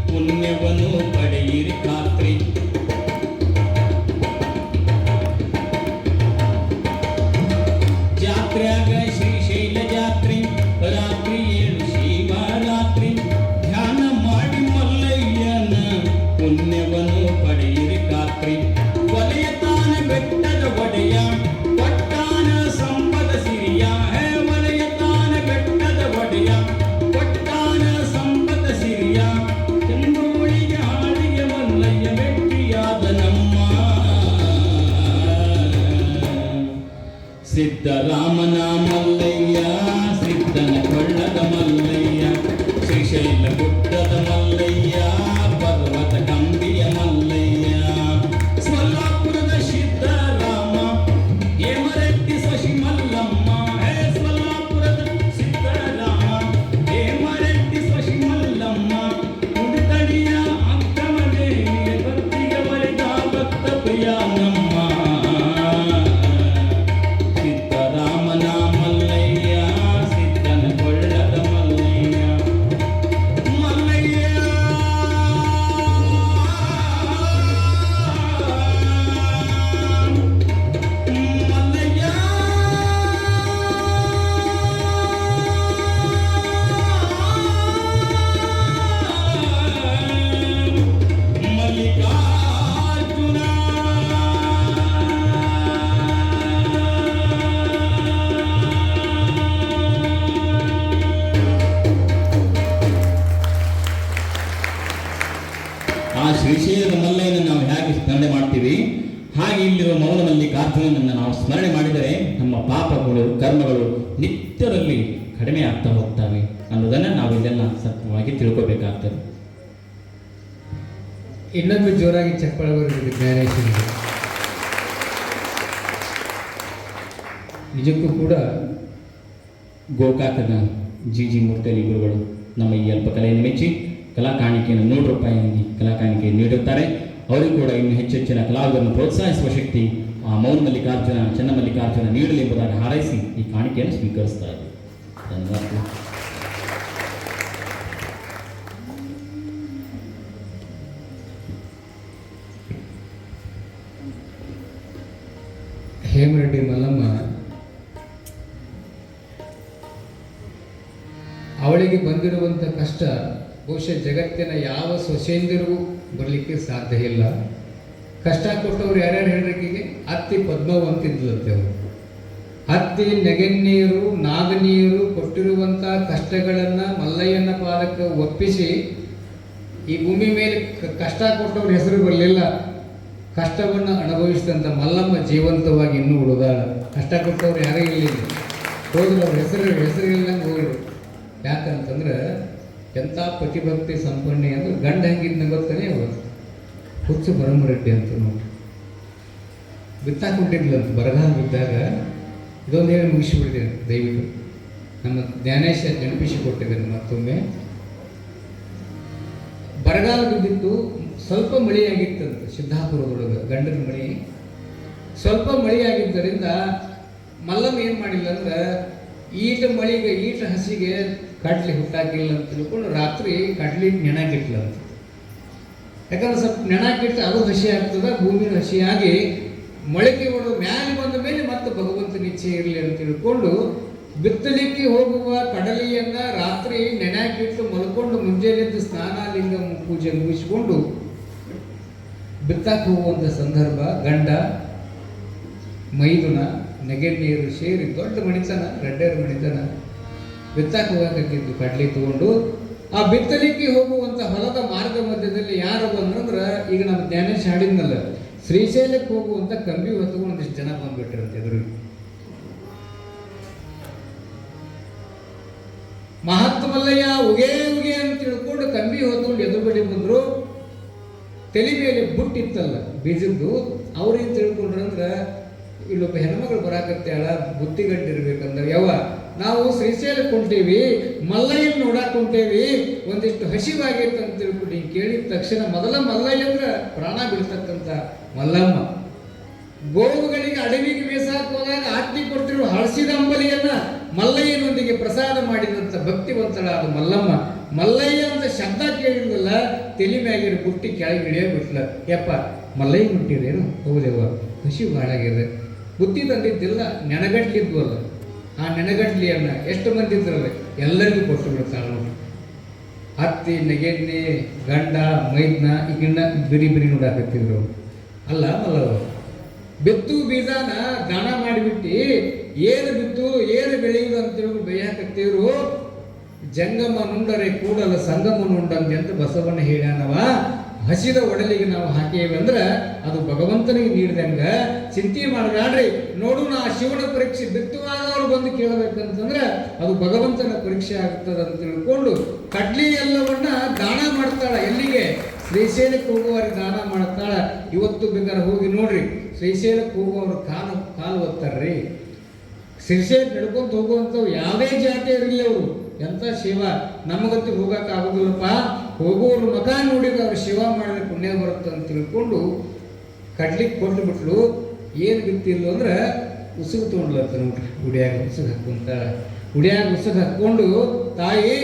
ಪುಣ್ಯವನ್ನು ಪಡೆಯಿರಿ ಖಾತ್ರಿ. ಜಾತ್ರ್ಯಾಗ ಶ್ರೀಶೈಲ ಜಾತ್ರೆ ರಾತ್ರಿ 7 ಶಿವರಾತ್ರಿ. ಧ್ಯಾನ ಮಾಡಿ ಮಲ್ಲಯ್ಯನ ಪುಣ್ಯವನ್ನು ಪಡೆಯಿರಿ ಖಾತ್ರಿ. ವಲಯ ತಾನ ಬೆಟ್ಟದ ಒಡೆಯ ಕೊಟ್ಟಾನ ಸಂಪದ ಸಿರಿಯ. ವಲಯ ತಾನ ಬೆಟ್ಟದ ಒಡೆಯ ಕೊಟ್ಟಾನ ಸಂಪದ ಸಿರಿಯ. ಚಂದೋಳಿಗೆ ಹಾಡಿಗೆ ಮಲ್ಲಯ್ಯ ಭೇಟಿಯಾದ ನಮ್ಮ. ಸಿದ್ದರಾಮನ ಮಲ್ಲಯ್ಯ ಸಿದ್ದನ ಕೊಳ್ಳದ ಮಲ್ಲಯ್ಯ. ಶ್ರೀಶೈಲ ಗುಡ್ಡದ ಮಲ್ಲಯ್ಯ ಪರ್ವತ ಕಂಬಿಯ ಮಲ್ಲಯ್ಯ. ಸ್ವಲ್ಲಾಪುರದ ಸಿದ್ದರಾಮ ಹೇಮರೆಡ್ಡಿ ಶಶಿ ಮಲ್ಲಮ್ಮ. ಸ್ವಲ್ಲಾಪುರದ ಸಿದ್ದರಾಮ ಹೇಮರೆಡ್ಡಿ ಶಶಿ ಮಲ್ಲಮ್ಮ. ಉಡುತಡಿಯ ಅಕ್ಕಮದೇವಿಯ ಭಕ್ತಿಗೆ ಬರೆದ ಭಕ್ತ ಪ್ರಿಯ ನಮ್ಮ. ಸಿದ್ದರಾಮನ ಮಲ್ಲಯ್ಯ ಸಿದ್ದನ ಕೊಳ್ಳದ ಮಲ್ಲಯ್ಯ. ಮಲ್ಲಯ್ಯ ಮಲ್ಲಯ್ಯ ಮಲ್ಲಿಕಾರ್ಜುನ. ಆ ಶ್ರೀಶೈಲದ ಮಲ್ಲಯ್ಯನ ನಾವು ಹೇಗೆ ಸ್ಮರಣೆ ಮಾಡ್ತೀವಿ ಹಾಗೆ ಇಲ್ಲಿರುವ ಮೌನ ಮಲ್ಲಿಕಾರ್ಜುನನನ್ನು ನಾವು ಸ್ಮರಣೆ ಮಾಡಿದರೆ ನಮ್ಮ ಪಾಪಗಳು ಕರ್ಮಗಳು ನಿತ್ಯದಲ್ಲಿ ಕಡಿಮೆ ಆಗ್ತಾ ಹೋಗ್ತವೆ ಅನ್ನೋದನ್ನು ನಾವು ಇದೆಲ್ಲ ಸತ್ಯವಾಗಿ ತಿಳ್ಕೋಬೇಕಾಗ್ತದೆ. ಇನ್ನೊಂದು ಜೋರಾಗಿ ಚಪ್ಪಾಳೆ ಬರೋದು ಜ್ಞಾನೇಶ್ವರಿಗೆ. ನಿಜಕ್ಕೂ ಕೂಡ ಗೋಕಾಕದ ಜಿ ಮೂರ್ತಿ ಗುರುಗಳು ನಮ್ಮ ಈ ಅಲ್ಪ ಕಲೆಯನ್ನು ಮೆಚ್ಚಿ ಕಲಾ ಕಾಣಿಕೆಯನ್ನು 100 ರೂಪಾಯಿಯಲ್ಲಿ ಕಲಾ ಕಾಣಿಕೆ ನೀಡುತ್ತಾರೆ. ಅವರಿಗೂ ಕೂಡ ಇನ್ನು ಹೆಚ್ಚೆಚ್ಚಿನ ಕಲಾವಿದರನ್ನು ಪ್ರೋತ್ಸಾಹಿಸುವ ಶಕ್ತಿ ಆ ಮೌನ ಮಲ್ಲಿಕಾರ್ಜುನ ಚನ್ನಮಲ್ಲಿಕಾರ್ಜುನ ನೀಡಲಿ ಎಂಬುದಾಗಿ ಹಾರೈಸಿ ಈ ಕಾಣಿಕೆಯನ್ನು ಸ್ವೀಕರಿಸ್ತಾ ಇದ್ದಾರೆ. ಧನ್ಯವಾದಗಳು. ಹೇಮರೆಡ್ಡಿ ಮಲ್ಲಮ್ಮ ಅವಳಿಗೆ ಬಂದಿರುವಂಥ ಕಷ್ಟ ಬಹುಶಃ ಜಗತ್ತಿನ ಯಾವ ಸೊಸೆಯಂದಿರಿಗೂ ಬರಲಿಕ್ಕೆ ಸಾಧ್ಯ ಇಲ್ಲ. ಕಷ್ಟ ಕೊಟ್ಟವ್ರು ಯಾರ್ಯಾರು ಹೇಳ್ರಿಕಿಗೆ ಅತ್ತಿ ಪದ್ಮವಂತಿದ್ಲಂತೆ ಅವರು. ಹತ್ತಿ ನೆಗೆನ್ನೀರು ನಾಗನೀರು ಕೊಟ್ಟಿರುವಂಥ ಕಷ್ಟಗಳನ್ನು ಮಲ್ಲಯ್ಯನ ಪಾದಕ್ಕೆ ಒಪ್ಪಿಸಿ ಈ ಭೂಮಿ ಮೇಲೆ ಕಷ್ಟ ಕೊಟ್ಟವ್ರ ಹೆಸರು ಬರಲಿಲ್ಲ. ಕಷ್ಟವನ್ನು ಅನುಭವಿಸಿದಂಥ ಮಲ್ಲಮ್ಮ ಜೀವಂತವಾಗಿ ಇನ್ನೂ ಉಳಿದಾಳ. ಕಷ್ಟ ಕೊಟ್ಟವ್ರು ಯಾರೇ ಇರಲಿಲ್ಲ, ಹೋದ್ರು ಅವ್ರ ಹೆಸರು ಇಲ್ಲಂಗೆ ಹೋದ್ರು. ಯಾಕಂತಂದ್ರೆ ಎಂಥ ಪ್ರತಿಭಕ್ತಿ ಸಂಪನ್ನೆ ಅಂದ್ರೆ ಗಂಡ ಹೆಂಗಿದ್ನ ಗೊತ್ತಾನೆ ಅವತ್ತು ಹುಚ್ಚು ಬರಮರೆಡ್ಡಿ ಅಂತ ನೋಡಿ ಬಿತ್ತಾಕೊಂಡಿದ್ಲಂತ ಬರಗಾಲ ಬಿದ್ದಾಗ. ಇದೊಂದು ಹೇಳಿ ಮುಗಿಸಿಬಿಟ್ಟಿದ್ದೇನೆ, ದಯವಿಟ್ಟು ನಮ್ಮ ಜ್ಞಾನೇಶ ನೆನಪಿಸಿ ಕೊಟ್ಟಿದ್ದೇನೆ ಮತ್ತೊಮ್ಮೆ. ಬರಗಾಲ ಬಿದ್ದಿತ್ತು, ಸ್ವಲ್ಪ ಮಳೆಯಾಗಿತ್ತಂತ ಸಿದ್ದಾಪುರದೊಳಗೆ ಗಂಡನ ಮಳೆ. ಸ್ವಲ್ಪ ಮಳೆಯಾಗಿದ್ದರಿಂದ ಮಲ್ಲಮ್ಮ ಏನು ಮಾಡಿಲ್ಲ ಅಂದ್ರೆ ಈಟ ಮಳೆಗೆ ಈಟ ಹಸಿಗೆ ಕಡ್ಲಿ ಹುಟ್ಟಾಕಿಲ್ಲ ಅಂತ ತಿಳ್ಕೊಂಡು ರಾತ್ರಿ ಕಡ್ಲಿ ನೆನಾಗಿಟ್ಲಂತ. ಯಾಕಂದ್ರೆ ಸ್ವಲ್ಪ ನೆಣಾಕಿಟ್ಟು ಅದು ಹಸಿ ಆಗ್ತದೆ, ಭೂಮಿನ ಹಸಿಯಾಗಿ ಮೊಳಕೆ ಹೊಡೆದು ಮ್ಯಾಲೆ ಬಂದ ಮೇಲೆ ಮತ್ತೆ ಭಗವಂತನ ಇಚ್ಛೆ ಇರಲಿ ಅಂತ ತಿಳ್ಕೊಂಡು ಬಿತ್ತಲಿಕ್ಕೆ ಹೋಗುವ ಕಡಲೆಯನ್ನ ರಾತ್ರಿ ನೆನೆಯಾಕಿಟ್ಟು ಮಲ್ಕೊಂಡು ಮುಂಜಾನೆದ್ದು ಸ್ನಾನ ಲಿಂಗ ಪೂಜೆ ಮುಗಿಸಿಕೊಂಡು ಬಿತ್ತಕ್ಕೆ ಹೋಗುವಂಥ ಸಂದರ್ಭ ಗಂಡ ಮೈದುನ ನೆಗೆಣ್ಣೀರು ಸೇರಿ ದೊಡ್ಡ ಮಣಿತನ ಗಡ್ಡೆರ ಮಣಿತನ ಬಿತ್ತಕ್ಕೆ ಹೋಗಕ್ಕಿದ್ದು ಕಡ್ಲಿ ತಗೊಂಡು ಆ ಬಿತ್ತಲಿಕ್ಕೆ ಹೋಗುವಂಥ ಹೊಲದ ಮಾರ್ಗ ಮಧ್ಯದಲ್ಲಿ ಯಾರು ಬಂದ್ರಂದ್ರೆ ಈಗ ನಮ್ಮ ಜ್ಞಾನೇಶ್ ಹಾಡಿದ್ನಲ್ಲ, ಶ್ರೀಶೈಲಕ್ಕೆ ಹೋಗುವಂಥ ಕಂಬಿ ಹೊತ್ಕೊಂಡು ಒಂದಿಷ್ಟು ಜನ ಬಂದ್ಬಿಟ್ಟಿರಂತೆ ಎದುರಿಗೆ. ಮಹಾತ್ಮಲ್ಲಯ್ಯ ಉಗೇ ಉಗೆ ಅಂತ ತಿಳ್ಕೊಂಡು ಕಂಬಿ ಹೊತ್ಕೊಂಡು ಎದುರು ಬಡಿ ಬಂದ್ರು. ತಲೆ ಮೇಲೆ ಬುಟ್ಟಿತ್ತಲ್ಲ ಬೀಜದ್ದು, ಅವ್ರೇನು ತಿಳ್ಕೊಂಡ್ರಂದ್ರೆ ಇಲ್ಲೊಬ್ಬ ಹೆಣ್ಮಗಳು ಬರಾಕತ್ತಾಳ, ಬುತ್ತಿಗಟ್ಟಿರ್ಬೇಕಂದ್ರೆ ಯಾವ ನಾವು ಶ್ರೀಶೈಲಕ್ಕೆ ಹೊಂಟೇವಿ, ಮಲ್ಲಯ್ಯನ ನೋಡಾಕ್ ಹೊಂಟೇವಿ, ಒಂದಿಷ್ಟು ಹಸಿವಾಗೈತೆ ಅಂತ ತಿಳ್ಕೊಂಡು ಹಿಂಗೆ ಕೇಳಿದ ತಕ್ಷಣ ಮೊದಲ ಮಲ್ಲಯ್ಯ ಅಂದ್ರೆ ಪ್ರಾಣ ಬಿಡ್ತಕ್ಕಂಥ ಮಲ್ಲಮ್ಮ ಗೋವುಗಳಿಗೆ ಅಡವಿಗೆ ಮೇಸಾಕ್ ಹೋದಾಗ ಆಜ್ಞೆ ಕೊಟ್ಟಿರುವ ಹಳಸಿದ ಅಂಬಲಿಯನ್ನ ಮಲ್ಲಯ್ಯನೊಂದಿಗೆ ಪ್ರಸಾದ ಮಾಡಿದಂಥ ಭಕ್ತಿವಂತಳಾದ ಮಲ್ಲಮ್ಮ. ಮಲ್ಲಯ್ಯ ಅಂತ ಶಬ್ದ ಕೇಳಿದ್ವಲ್ಲ, ತಲೆ ಮ್ಯಾಗಿರೋ ಬುಟ್ಟಿ ಕೆಳಗೆ ಇಳಿಯೋ ಬಿಟ್ಲ. ಯಪ್ಪ ಮಲ್ಲಯ್ಯ ಮುಟ್ಟಿರೇನು? ಹೌದೇವ, ಹಸಿವು ಹಾಳಾಗಿದೆ. ಬುತ್ತಿ ತಂದಿದ್ದಿಲ್ಲ, ನೆನಗಟ್ಲಿದ್ವಲ್ಲ, ಆ ನೆನಗಟ್ಲಿಯನ್ನ ಎಷ್ಟು ಮಂದಿ ಇದ್ರಲ್ಲ ಎಲ್ಲರಿಗೂ ಕೊಟ್ಟು ಬಿಡ್ತಾಳೆ ನೋಡಿ. ಅತ್ತಿ ನೆಗೆಣ್ಣೆ ಗಂಡ ಮೈದ್ನ ಈಗಿನ್ನ ಬಿರಿ ಬಿರಿ ನೋಡಾಕತ್ತಿದ್ರು. ಅಲ್ಲ ಮಲ್ಲವ ಬಿತ್ತು ಬೀಜನ ದಾನ ಮಾಡಿಬಿಟ್ಟು ಏನು ಬಿತ್ತು ಏನು ಬೆಳೆಯುವುದು ಅಂತೇಳಿ ಬೇಯಾಕತ್ತಿದ್ರು. ಜಂಗಮ ನುಂಡರೆ ಕೂಡಲ ಸಂಗಮ ನುಂಡಂತೆ ಅಂತ ಬಸವಣ್ಣ ಹೇಳ್ಯಾನವ. ಹಸಿದ ಒಡಲಿಗೆ ನಾವು ಹಾಕೇವಿ ಅಂದ್ರೆ ಅದು ಭಗವಂತನಿಗೆ ನೀಡಿದಂಗ. ಚಿಂತೆ ಮಾಡಬೇಡ್ರಿ, ನೋಡು ನಾ ಶಿವನ ಪರೀಕ್ಷೆ ಬಿತ್ತುವಾಗ ಅವ್ರು ಬಂದು ಕೇಳಬೇಕಂತಂದ್ರೆ ಅದು ಭಗವಂತನ ಪರೀಕ್ಷೆ ಆಗ್ತದೆ ಅಂತ ತಿಳ್ಕೊಂಡು ಕಡ್ಲಿ ಎಲ್ಲವನ್ನ ದಾನ ಮಾಡ್ತಾಳ. ಎಲ್ಲಿಗೆ? ಶ್ರೀಶೈಲಕ್ಕೆ ಹೋಗುವವರಿಗೆ ದಾನ ಮಾಡ್ತಾಳ. ಇವತ್ತು ಬೇಕಾದ್ರೆ ಹೋಗಿ ನೋಡ್ರಿ, ಶ್ರೀಶೈಲಕ್ಕೆ ಹೋಗುವವ್ರು ಕಾಲು ಒತ್ತಾರ್ರಿ. ಶ್ರೀಶೈಲ ನಡ್ಕೊಂತ ಹೋಗುವಂಥವು ಯಾವುದೇ ಜಾತಿ ಇರಲಿ ಅವರು ಎಂಥ ಶಿವ. ನಮಗಂತೂ ಹೋಗಕ್ಕೆ ಆಗೋದಿಲ್ಲಪ್ಪ, ಹೋಗೋರು ಮಗ ನೋಡಿದ್ರೆ ಅವ್ರು ಶಿವ ಮಾಡಿದ್ರೆ ಪುಣ್ಯ ಬರುತ್ತೆ ಅಂತ ತಿಳ್ಕೊಂಡು ಕಡ್ಲಿಕ್ಕೆ ಕೊಟ್ಟು ಬಿಟ್ಲು. ಏನು ಬಿತ್ತಿಲ್ಲ ಅಂದ್ರೆ ಉಸುಗು ತೊಗೊಂಡ್ಲತ್ತ ನೋಡ್ರಿ, ಉಡಿಯಾಗ ಉಸುಗು ಹಾಕೊಂತ ಉಡಿಯಾಗ ಉಸುಗು ಹಾಕ್ಕೊಂಡು ತಾಯಿ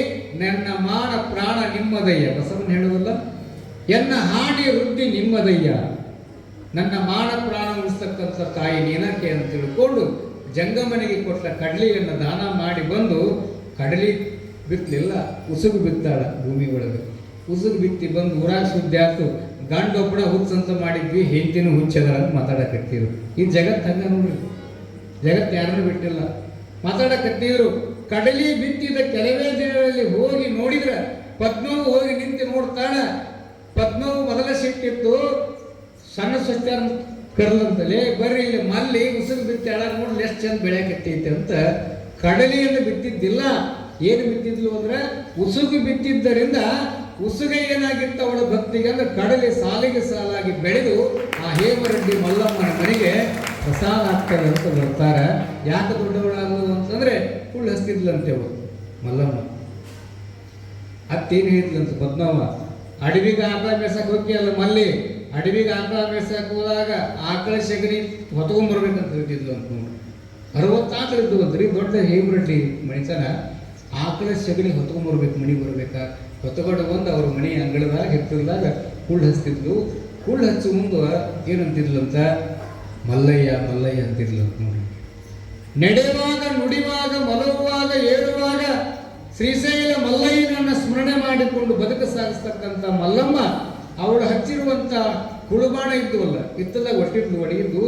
ನನ್ನ ಮಾನ ಪ್ರಾಣ ನಿಮ್ಮದಯ್ಯ, ಬಸವನ ಹೇಳೋದಲ್ಲ, ಎನ್ನ ಹಾಡಿ ವೃದ್ಧಿ ನಿಮ್ಮದಯ್ಯ, ನನ್ನ ಮಾನ ಪ್ರಾಣ ಉಳಿಸ್ತಕ್ಕಂಥ ತಾಯಿ ನೀನಕ್ಕೆ ಅಂತ ತಿಳ್ಕೊಂಡು ಜಂಗಮನಿಗೆ ಕೊಟ್ಟ ಕಡ್ಲಿಯನ್ನು ದಾನ ಮಾಡಿ ಬಂದು ಕಡಲಿ ಬಿತ್ತಲಿಲ್ಲ, ಉಸುಗು ಬಿತ್ತಾಳ ಭೂಮಿ ಒಳಗೆ. ಉಸುಗು ಬಿತ್ತಿ ಬಂದು ಊರಾಗ ಸುದ್ದಿ ಆಯ್ತು, ಗಂಡೊಬ್ಬಡ ಹುಚ್ಚಂತ ಮಾಡಿದ್ವಿ, ಹೆಂಡತಿನೂ ಹುಚ್ಚದರ ಅಂತ ಮಾತಾಡಕತ್ತಿದ್ರು. ಈ ಜಗತ್ತು ಹಂಗ ನೋಡ್ರಿ, ಜಗತ್ತು ಯಾರನ್ನೂ ಬಿಟ್ಟಿಲ್ಲ, ಮಾತಾಡಕತ್ತಿದ್ರು. ಕಡಲಿ ಬಿತ್ತಿದ ಕೆಲವೇ ದಿನಗಳಲ್ಲಿ ಹೋಗಿ ನೋಡಿದ್ರೆ ಪದ್ಮವು ಹೋಗಿ ನಿಂತು ನೋಡ್ತಾಳ. ಪದ್ಮವು ಮೊದಲ ಸಿಟ್ಟಿತ್ತು, ಸಣ್ಣ ಸ್ವಚ್ಛ ಕರ್ಲಂತಲೇ ಬರ್ರಿ ಇಲ್ಲಿ ಮಲ್ಲಿ ಉಸುಗು ಬಿತ್ತಿ ಹಾಳಾಗ ನೋಡ್ಲಿ ಎಷ್ಟು ಚಂದ ಬೆಳೆಯಕತ್ತೈತೆ ಅಂತ ಕಡಲಿಯನ್ನು ಬಿತ್ತಿದ್ದಿಲ್ಲ. ಏನು ಬಿತ್ತಿದ್ಲು ಅಂದ್ರೆ ಉಸುಗು ಬಿತ್ತಿದ್ದರಿಂದ ಉಸುಗ ಏನಾಗಿತ್ತು ಅವಳ ಭಕ್ತಿಗೆ ಅಂದ್ರೆ ಕಡಲೆ ಸಾಲಿಗೆ ಸಾಲಾಗಿ ಬೆಳೆದು ಆ ಹೇಮರೆಡ್ಡಿ ಮಲ್ಲಮ್ಮನ ಮನೆಗೆ ಪ್ರಸಾದ ಆಗ್ತದೆ ಅಂತ ಬರ್ತಾರೆ. ಯಾಕೆ ದೊಡ್ಡವಳಾಗಲು ಅಂತಂದ್ರೆ ಕುಳ್ಳು ಹಸ್ತಿದ್ಲಂತೆ ಅವಳು ಮಲ್ಲಮ್ಮ. ಅತ್ತೇನು ಹೇಳಿದ್ಲಂತ ಪದ್ಮವ್ವ, ಅಡವಿಗೆ ಆಕಳ ಮೇಸಕ್ಕೆ ಹೋಗಿ ಅಲ್ಲ ಮಲ್ಲಿ, ಅಡವಿಗೆ ಆಕಳ ಮೇಸಕ್ಕೆ ಹೋದಾಗ ಆಕಳ ಸಗಣಿ ಹೊತ್ಕೊಂಡ್ಬರ್ಬೇಕಂತ ಹೇಳ್ತಿದ್ಲು ಅಂತ ನೋಡಿ. 60 ಆಕಳ ಇದ್ದವಂತ್ರಿ, ದೊಡ್ಡ ಹೇಮರೆಡ್ಡಿ ಮಣಿತನ. ಆಕಳ ಸಗಣಿ ಹೊತ್ಕೊಂಡ್ಬರ್ಬೇಕು, ಮನೆಗೆ ಬರ್ಬೇಕಾ, ಹೊತ್ಕೊಂಡು ಬಂದು ಅವ್ರ ಮನೆ ಅಂಗಳದಾಗ ಹಿತ್ತಲ್ದಾಗ ಕುಳ್ಳು ಹಚ್ತಿದ್ಲು. ಕುಳ್ಳು ಹಚ್ಚು ಮುಂದೆ ಏನಂತಿದ್ಲಂತ, ಮಲ್ಲಯ್ಯ ಮಲ್ಲಯ್ಯ ಅಂತಿದ್ಲಂತ ನೋಡಿ. ನಡೆಯುವಾಗ ನುಡಿಯುವಾಗ ಮಲಗುವಾಗ ಏಳುವಾಗ ಶ್ರೀಶೈಲ ಮಲ್ಲಯ್ಯನನ್ನ ಸ್ಮರಣೆ ಮಾಡಿಕೊಂಡು ಬದುಕು ಸಾಗಿಸ್ತಕ್ಕಂಥ ಮಲ್ಲಮ್ಮ ಅವಳು ಹಚ್ಚಿರುವಂಥ ಕುಳುಬಾಣ ಇದ್ದುವಲ್ಲ, ಇತ್ತದಾಗ ಒಟ್ಟಿದ್ಲು, ಒಡೆಯಿದ್ದು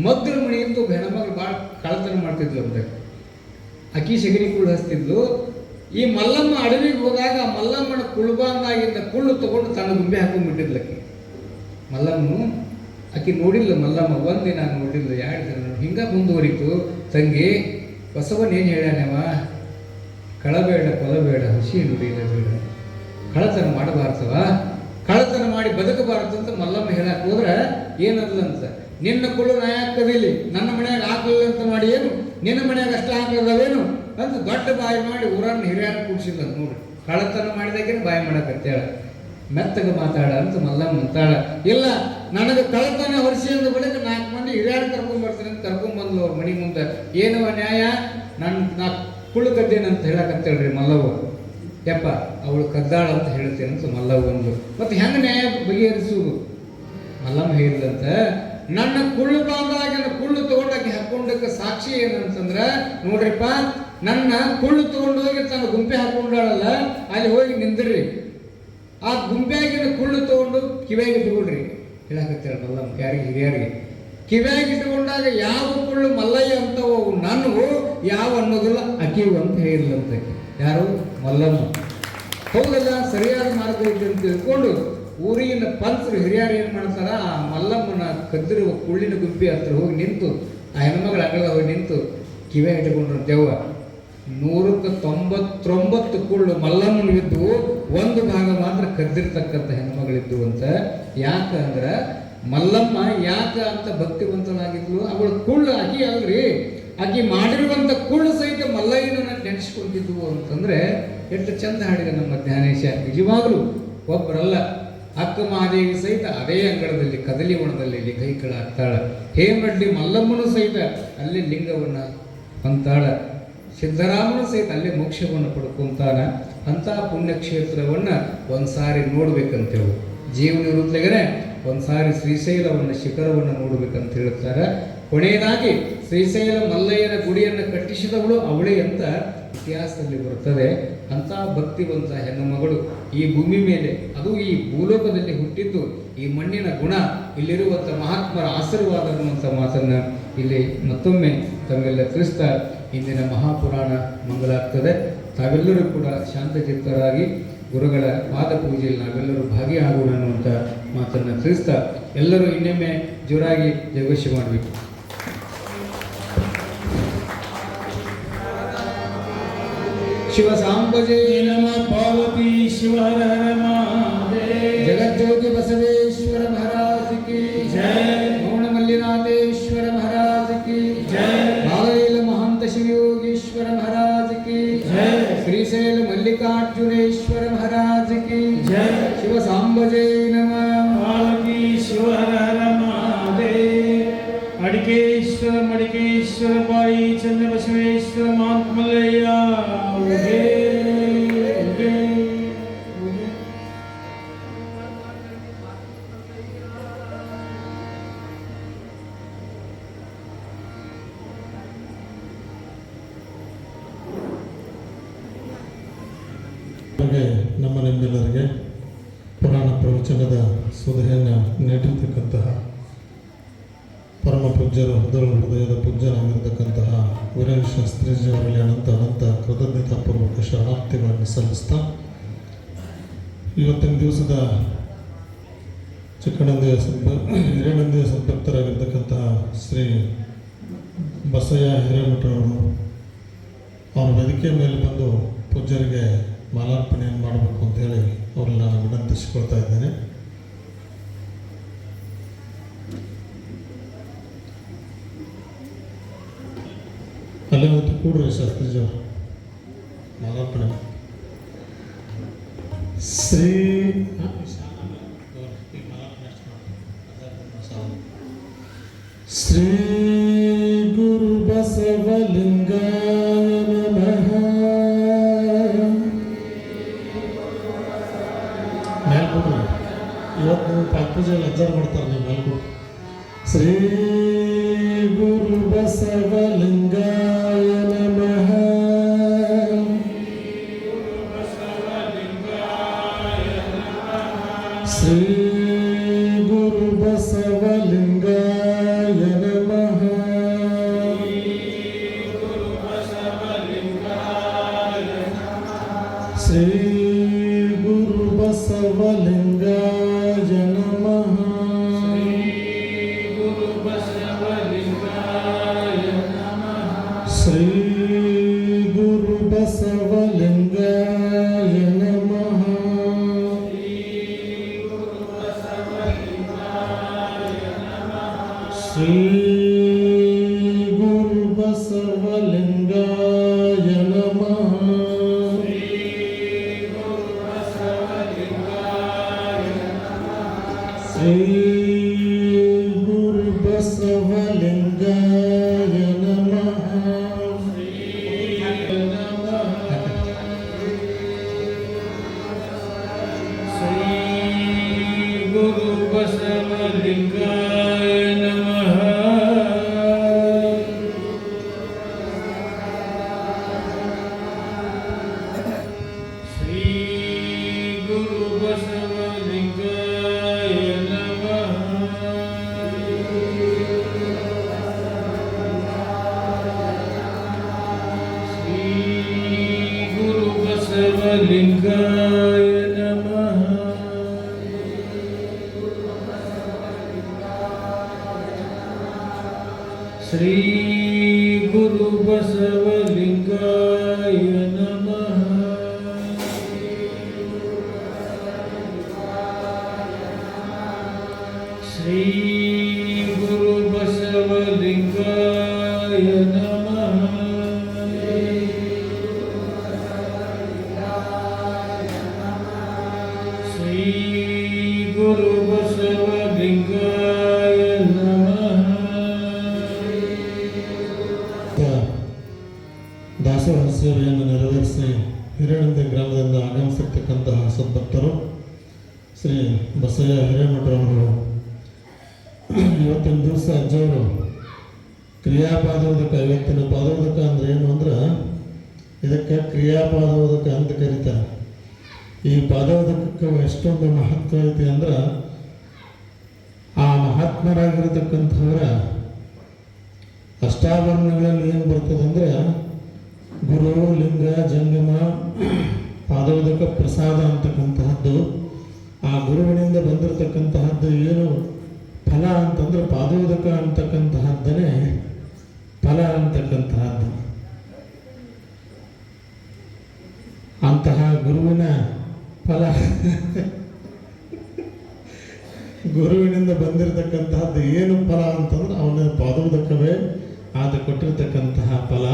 ಮದ್ರ ಮಣಿಯಿಂದ ಹೆಣ್ಮಗಳು ಭಾಳ ಕಳತನ ಮಾಡ್ತಿದ್ಲು ಅಂತ. ಅಕ್ಕಿ ಸಗಣಿ ಕುಳ್ಳು ಹಚ್ತಿದ್ಲು. ಈ ಮಲ್ಲಮ್ಮ ಅಡವಿಗೆ ಹೋದಾಗ ಮಲ್ಲಮ್ಮನ ಕುಳುಬಾಂದಾಗಿದ್ದ ಕುಳ್ಳು ತಗೊಂಡು ತನ್ನ ಗುಂಬೆ ಹಾಕೊಂಡ್ಬಿಟ್ಟಿದ್ಲಕ್ಕಿ. ಮಲ್ಲಮ್ಮನು ಆಕಿ ನೋಡಿಲ್ಲ, ಮಲ್ಲಮ್ಮ ಒಂದಿನ ನೋಡಿಲ್ಲ, 2 ದಿನ ಹಿಂಗ ಮುಂದುವರಿತು. ತಂಗಿ ಬಸವನ್ ಏನು ಹೇಳ್ಯಾನವ, ಕಳಬೇಡ ಕೊಲಬೇಡ ಹುಸಿ ನುಡಿಯಿಲ್ಲ ಬೇಡ, ಕಳತನ ಮಾಡಬಾರ್ದವ, ಕಳತನ ಮಾಡಿ ಬದುಕಬಾರದು ಅಂತ ಮಲ್ಲಮ್ಮ ಹೇಳಕ್ಕೆ ಹೋದ್ರೆ ಏನಲ್ಲಂತ, ನಿನ್ನ ಕುಳ್ಳು ನಾ ಹಾಕದಿಲ್ಲಿ, ನನ್ನ ಮನ್ಯಾಗ ಹಾಕಲಿಲ್ಲ ಅಂತ ಮಾಡಿ ಏನು, ನಿನ್ನ ಮನ್ಯಾಗ ಅಷ್ಟ ಹಾಕದವೇನು ಅಂತ ದೊಡ್ಡ ಬಾಯಿ ಮಾಡಿ ಊರನ್ನ ಹಿರಿಯರ ಕೂಡಿಸಿಲ್ಲ ನೋಡ್ರಿ. ಕಳತನ ಮಾಡಿದಾಗೇನು ಬಾಯಿ ಮಾಡಕತ್ತೇಳ, ಮೆತ್ತಗೆ ಮಾತಾಡ ಅಂತ ಮಲ್ಲಮ್ಮ ಅಂತಾಳ. ಇಲ್ಲ ನನಗೆ ಕಳತನ ಹೊರಿಸಿ ಅಂದ ಬಳಿಕ 4 ಮಂದಿ ಹಿರಿಯರು ಕರ್ಕೊಂಡ್ಬರ್ತೀನಿ ಅಂತ ಕರ್ಕೊಂಡ್ಬಂದ್ಲು ಅವ್ರ ಮನೆ ಮುಂದೆ. ಏನವ ನ್ಯಾಯ, ನಾ ಕುಳ್ಳು ಕದ್ದೇನಂತ ಹೇಳಕತ್ತೇಳ್ರಿ ಮಲ್ಲವ್ವ. ಯಪ್ಪ ಅವಳು ಕದ್ದಾಳ ಅಂತ ಹೇಳ್ತೇನೆ ಅಂತ ಮಲ್ಲವ್ವ ಒಂದು. ಮತ್ತು ಹೆಂಗೆ ನ್ಯಾಯ ಬಗೆಹರಿಸುವುದು? ಮಲ್ಲಮ್ಮ ಹೇಳಿದಂತ, ನನ್ನ ಕುಳ್ಳು ಬಾಂದಾಗ ಕುಳ್ಳು ತಗೊಂಡಾಕಿ ಹಾಕೊಂಡಕ್ಕೆ ಸಾಕ್ಷಿ ಏನಂತಂದ್ರೆ, ನೋಡ್ರಿಪ್ಪ ನನ್ನ ಕುಳ್ಳು ತಗೊಂಡು ಹೋಗಿ ತನ್ನ ಗುಂಪೆ ಹಾಕೊಂಡಾಳಲ್ಲ, ಅಲ್ಲಿ ಹೋಗಿ ನಿಂದ್ರಿ, ಆ ಗುಂಪೆಯಾಗಿನ ಕುಳ್ಳು ತಗೊಂಡು ಕಿವಿಯಾಗಿ ಇಟ್ಕೊಳ್ರಿ ಹೇಳಕತ್ತಾಳ ಮಲ್ಲಮ್ಮ. ಯಾರಿಗೆ? ಹಿರಿಯರಿಗೆ. ಕಿವಿಯಾಗಿ ಇಟ್ಕೊಂಡಾಗ ಯಾವ ಕುಳ್ಳು ಮಲ್ಲಯ್ಯ ಅಂತವು ನನಗೂ ಯಾವ ಅನ್ನೋದಿಲ್ಲ ಅಕಿವು ಅಂತ ಹೇಳಿಲ್ಲಂತ. ಯಾರು? ಮಲ್ಲಮ್ಮ. ಹೌದಲ್ಲ, ಸರಿಯಾದ ಮಾರ್ಗ ಇದೆ ಅಂತ ತಿಳ್ಕೊಂಡು ಊರಿನ ಪಂಚರು ಹಿರಿಯರು ಏನು ಮಾಡ್ತಾರ, ಆ ಮಲ್ಲಮ್ಮನ ಕದ್ದಿರುವ ಕುಳ್ಳಿನ ಗುಂಪಿ ಹತ್ರ ಹೋಗಿ ನಿಂತು, ಆ ಹೆಣ್ಮಗಳ ಅಂಗಳ ಹೋಗಿ ನಿಂತು ಕಿವೆ ಇಟ್ಟುಕೊಂಡ್ರು. ದೆವ್ವ 199 ಕುಳ್ಳು ಮಲ್ಲಮ್ಮನಿದ್ದು, ಒಂದು ಭಾಗ ಮಾತ್ರ ಕದ್ದಿರ್ತಕ್ಕಂಥ ಹೆಣ್ಮಗಳಿದ್ದು ಅಂತ. ಯಾಕಂದ್ರೆ ಮಲ್ಲಮ್ಮ ಯಾಕ ಅಂತ ಭಕ್ತಿವಂತನಾಗಿದ್ಲು, ಅವಳು ಕುಳ್ಳು ಆಕಿ ಅಲ್ರಿ, ಆಕಿ ಮಾಡಿರುವಂಥ ಕುಳ್ಳು ಸಹಿತ ಮಲ್ಲಯ್ಯನ ನೆನೆಸ್ಕೊಂಡಿದ್ವು ಅಂತಂದ್ರೆ ಎಷ್ಟು ಚಂದ ಹಾಡಿದ ನಮ್ಮ ಜ್ಞಾನೇಶ. ನಿಜವಾಗ್ಲೂ ಒಬ್ಬರಲ್ಲ, ಅಕ್ಕ ಮಹಾದೇವಿ ಸಹಿತ ಅದೇ ಅಂಗಳದಲ್ಲಿ ಕದಲಿ ಒಣದಲ್ಲಿ ಇಲ್ಲಿ ಕೈಕಳ ಆಗ್ತಾಳ. ಹೇಮಡ್ಡಿ ಮಲ್ಲಮ್ಮನು ಸಹಿತ ಅಲ್ಲೇ ಲಿಂಗವನ್ನು ಹೊಂತಾಳ. ಸಿದ್ದರಾಮನು ಸಹಿತ ಅಲ್ಲೇ ಮೋಕ್ಷವನ್ನು ಪಡ್ಕೊಂತಾನ. ಅಂಥ ಪುಣ್ಯಕ್ಷೇತ್ರವನ್ನು ಒಂದ್ಸಾರಿ ನೋಡ್ಬೇಕಂತೇವು. ಜೀವನ ವೃತ್ತಿಗನೆ ಒಂದ್ಸಾರಿ ಶ್ರೀಶೈಲವನ್ನು ಶಿಖರವನ್ನು ನೋಡ್ಬೇಕಂತ ಹೇಳ್ತಾರೆ. ಕೊನೆಯದಾಗಿ ಶ್ರೀಶೈಲ ಮಲ್ಲಯ್ಯನ ಗುಡಿಯನ್ನು ಕಟ್ಟಿಸಿದವಳು ಅವಳೇ ಅಂತ ಇತಿಹಾಸದಲ್ಲಿ ಬರುತ್ತದೆ. ಅಂಥ ಭಕ್ತಿವಂತ ಹೆಣ್ಣು ಮಗಳು ಈ ಭೂಮಿ ಮೇಲೆ, ಅದು ಈ ಭೂಲೋಕದಲ್ಲಿ ಹುಟ್ಟಿದ್ದು, ಈ ಮಣ್ಣಿನ ಗುಣ, ಇಲ್ಲಿರುವಂಥ ಮಹಾತ್ಮರ ಆಶೀರ್ವಾದ ಅನ್ನುವಂಥ ಮಾತನ್ನು ಇಲ್ಲಿ ಮತ್ತೊಮ್ಮೆ ತಮ್ಮೆಲ್ಲ ತಿಳಿಸ್ತಾ ಇಂದಿನ ಮಹಾಪುರಾಣ ಮಂಗಳಾಗ್ತದೆ. ತಾವೆಲ್ಲರೂ ಕೂಡ ಶಾಂತಚಿತ್ತರಾಗಿ ಗುರುಗಳ ಪಾದ ಪೂಜೆಯಲ್ಲಿ ನಾವೆಲ್ಲರೂ ಭಾಗಿಯಾಗೋಣ ಅನ್ನುವಂಥ ಮಾತನ್ನು ತಿಳಿಸ್ತಾ ಎಲ್ಲರೂ ಇನ್ನೊಮ್ಮೆ ಜೋರಾಗಿ ಜಯಘೋಷ ಮಾಡಬೇಕು. ಶಿವ ಸಾಂಬಜೇ ನಮಃ ಪಾರ್ವತಿ ಶಿವ ಹರ ಹರ ಮಹಾದೇವ. ಜಗಜ್ಯೋತಿ ಬಸವೇಶ್ವರ ಮಹಾರಾಜ್ ಕಿ ಜಯ. ಮೌನ ಮಲ್ಲಿನಾಥೇಶ್ವರ ಮಹಾರಾಜ್ ಕಿ ಜಯ. ಬಾಲಲೀಲ ಮಹಂತ ಶಿವಯೋಗೀಶ್ವರ ಮಹಾರಾಜ್ ಕಿ ಜಯ. ಶ್ರೀಶೈಲ ಮಲ್ಲಿಕಾರ್ಜುನೇಶ್ವರ ಮಹಾರಾಜ್ ಕಿ ಜಯ. ಶಿವ ಸಾಂಬಜೇ ನಮಃ ಪಾರ್ವತಿ ಶಿವ ಹರ ಹರ ಮಹಾದೇವ. ಅಡಿಕೇಶ್ವರ ಮಡಿಕೇಶ್ವರ ಬಾಯಿ ಚನ್ನಬಸವೇಶ್ವರ ಮಹಾತ್ಮಲಯ್ಯ ಉಗೆ ಉಗೆ ಉಗೆ. ನಮ್ಮ ನಿಮ್ಮೆಲ್ಲರಿಗೆ ಪುರಾಣ ಪ್ರವಚನದ ಸುಧೆಯನ್ನು ನೀಡಿರ್ತಕ್ಕಂತಹ ಪರಮ ಪೂಜ್ಯರು, ಹೃದಯದ ಪೂಜ್ಯರಾಗಿರ್ತಕ್ಕಂತಹ ವೀರೇಂದ್ರ ಶಾಸ್ತ್ರೀಜಿಯವರಲ್ಲಿ ಅನಂತ ಕೃತಜ್ಞತಾಪೂರ್ವಕ ಶರಣಾರ್ಥಿಗಳನ್ನು ಸಲ್ಲಿಸ್ತಾ, ಇವತ್ತಿನ ದಿವಸದ ಚಿಕ್ಕನಂದಿಯ ಹಿರೇನಂದಿಯ ಸಂಪೃಕ್ತರಾಗಿರ್ತಕ್ಕಂತಹ ಶ್ರೀ ಬಸಯ್ಯ ಹಿರೇಮಠರವರು ಅವರ ವೇದಿಕೆಯ ಮೇಲೆ ಬಂದು ಪೂಜ್ಯರಿಗೆ ಮಾಲಾರ್ಪಣೆಯನ್ನು ಮಾಡಬೇಕು ಅಂತ ಹೇಳಿ ಅವರನ್ನು ನಾನು ವಿನಂತಿಸಿಕೊಳ್ತಾ ಇದ್ದೇನೆ. ಅಲ್ಲೇ ಒಂದು ಕೂಡ್ರಿ ಶಾಸ್ತ್ರೀಜಿಯವರು ಮಾಲಾರ್ಪಣೆ. ಶ್ರೀ ಶ್ರೀ ಗುರು ಬಸವಲಿಂಗಾಯ ನಮಃ. ಮೇಲ್ಕೊಡ್ರಿ, ಇವತ್ತು ನೀವು ಪಾತ್ಪೂಜೆಯಲ್ಲಿ ಅಜ್ಜಾರು ಮಾಡ್ತಾರೆ, ನೀವು ಮೇಲ್ಕೊಡ್ರಿ. ಶ್ರೀ ಗುರು ಬಸವಲಿಂಗಾಯ ನಮಃ. ಶ್ರೀ ಗುರು ಬಸವಲಿಂಗಾಯ ನಮಃ. ಶ್ರೀ ಗುರು ಬಸವಲಿಂಗಾಯ ನಮಃ. ಶ್ರೀ ಗುರು ಬಸವಲಿಂಗಾಯ ನಮಃ. ಶ್ರೀ ಗುರು ಬಸವಲಿಂಗಾಯ ನಮಃ. ಶ್ರೀ ಗುರು ಬಸವಲಿಂಗಾಯ ನಮಃ. ಬಸವಲಿಂಗಾಯ ನಮಃ. ಶ್ರೀ ಗುರು ಬಸವಲಿಂಗಾಯ ನಮಃ. ಶ್ರೀ ಗುರು ಬಸವಲಿಂಗಾಯ ನಮಃ. ಶ್ರೀ ಗುರು ಬಸವಲಿಂಗಾಯ ನಮಃ. ದಾಸೋಹ ಸೇವೆಯನ್ನು ನೆರವೇರಿಸಿ ಹಿರೇನಂದಿ ಗ್ರಾಮದಿಂದ ಆಗಮಿಸಿರ್ತಕ್ಕಂತಹ ಸದ್ಭಕ್ತರು ಶ್ರೀ ಬಸಯ್ಯ ಹಿರೇಮಠರವರು ಇವತ್ತಿನ ದಿವಸ ಅಜ್ಜವರು ಕ್ರಿಯಾಪಾದೋದಕ. ಇವತ್ತಿನ ಪಾದೋದಕ ಅಂದ್ರೆ ಏನು ಅಂದ್ರೆ ಇದಕ್ಕೆ ಕ್ರಿಯಾಪಾದೋದಕ ಅಂತ ಕರೀತಾರೆ. ಈ ಪಾದೋದಕಕ್ಕೆ ಎಷ್ಟೊಂದು ಮಹತ್ವ ಐತಿ ಅಂದ್ರೆ ಆ ಮಹಾತ್ಮರಾಗಿರತಕ್ಕಂಥವರ ಅಷ್ಟಾಭರಣಗಳಲ್ಲಿ ಏನು ಬರ್ತದೆ ಅಂದರೆ ಗುರು, ಲಿಂಗ, ಜಂಗಮ, ಪಾದೋದಕ, ಪ್ರಸಾದ ಅಂತಕ್ಕಂತಹದ್ದು. ಆ ಗುರುವಿನಿಂದ ಬಂದಿರತಕ್ಕಂತಹದ್ದು ಏನು ಫಲ ಅಂತಂದ್ರೆ ಪಾದೋದಕ ಅಂತಕ್ಕಂತಹದ್ದನೇ ಫಲ ಅಂತಕ್ಕಂತಹದ್ದು. ಅಂತಹ ಗುರುವಿನ ಫಲ ಗುರುವಿನಿಂದ ಬಂದಿರತಕ್ಕಂತಹದ್ದು ಏನು ಫಲ ಅಂತಂದ್ರೆ ಅವನ ಪಾದೋದಕವೇ ಆತ ಕೊಟ್ಟಿರ್ತಕ್ಕಂತಹ ಫಲ.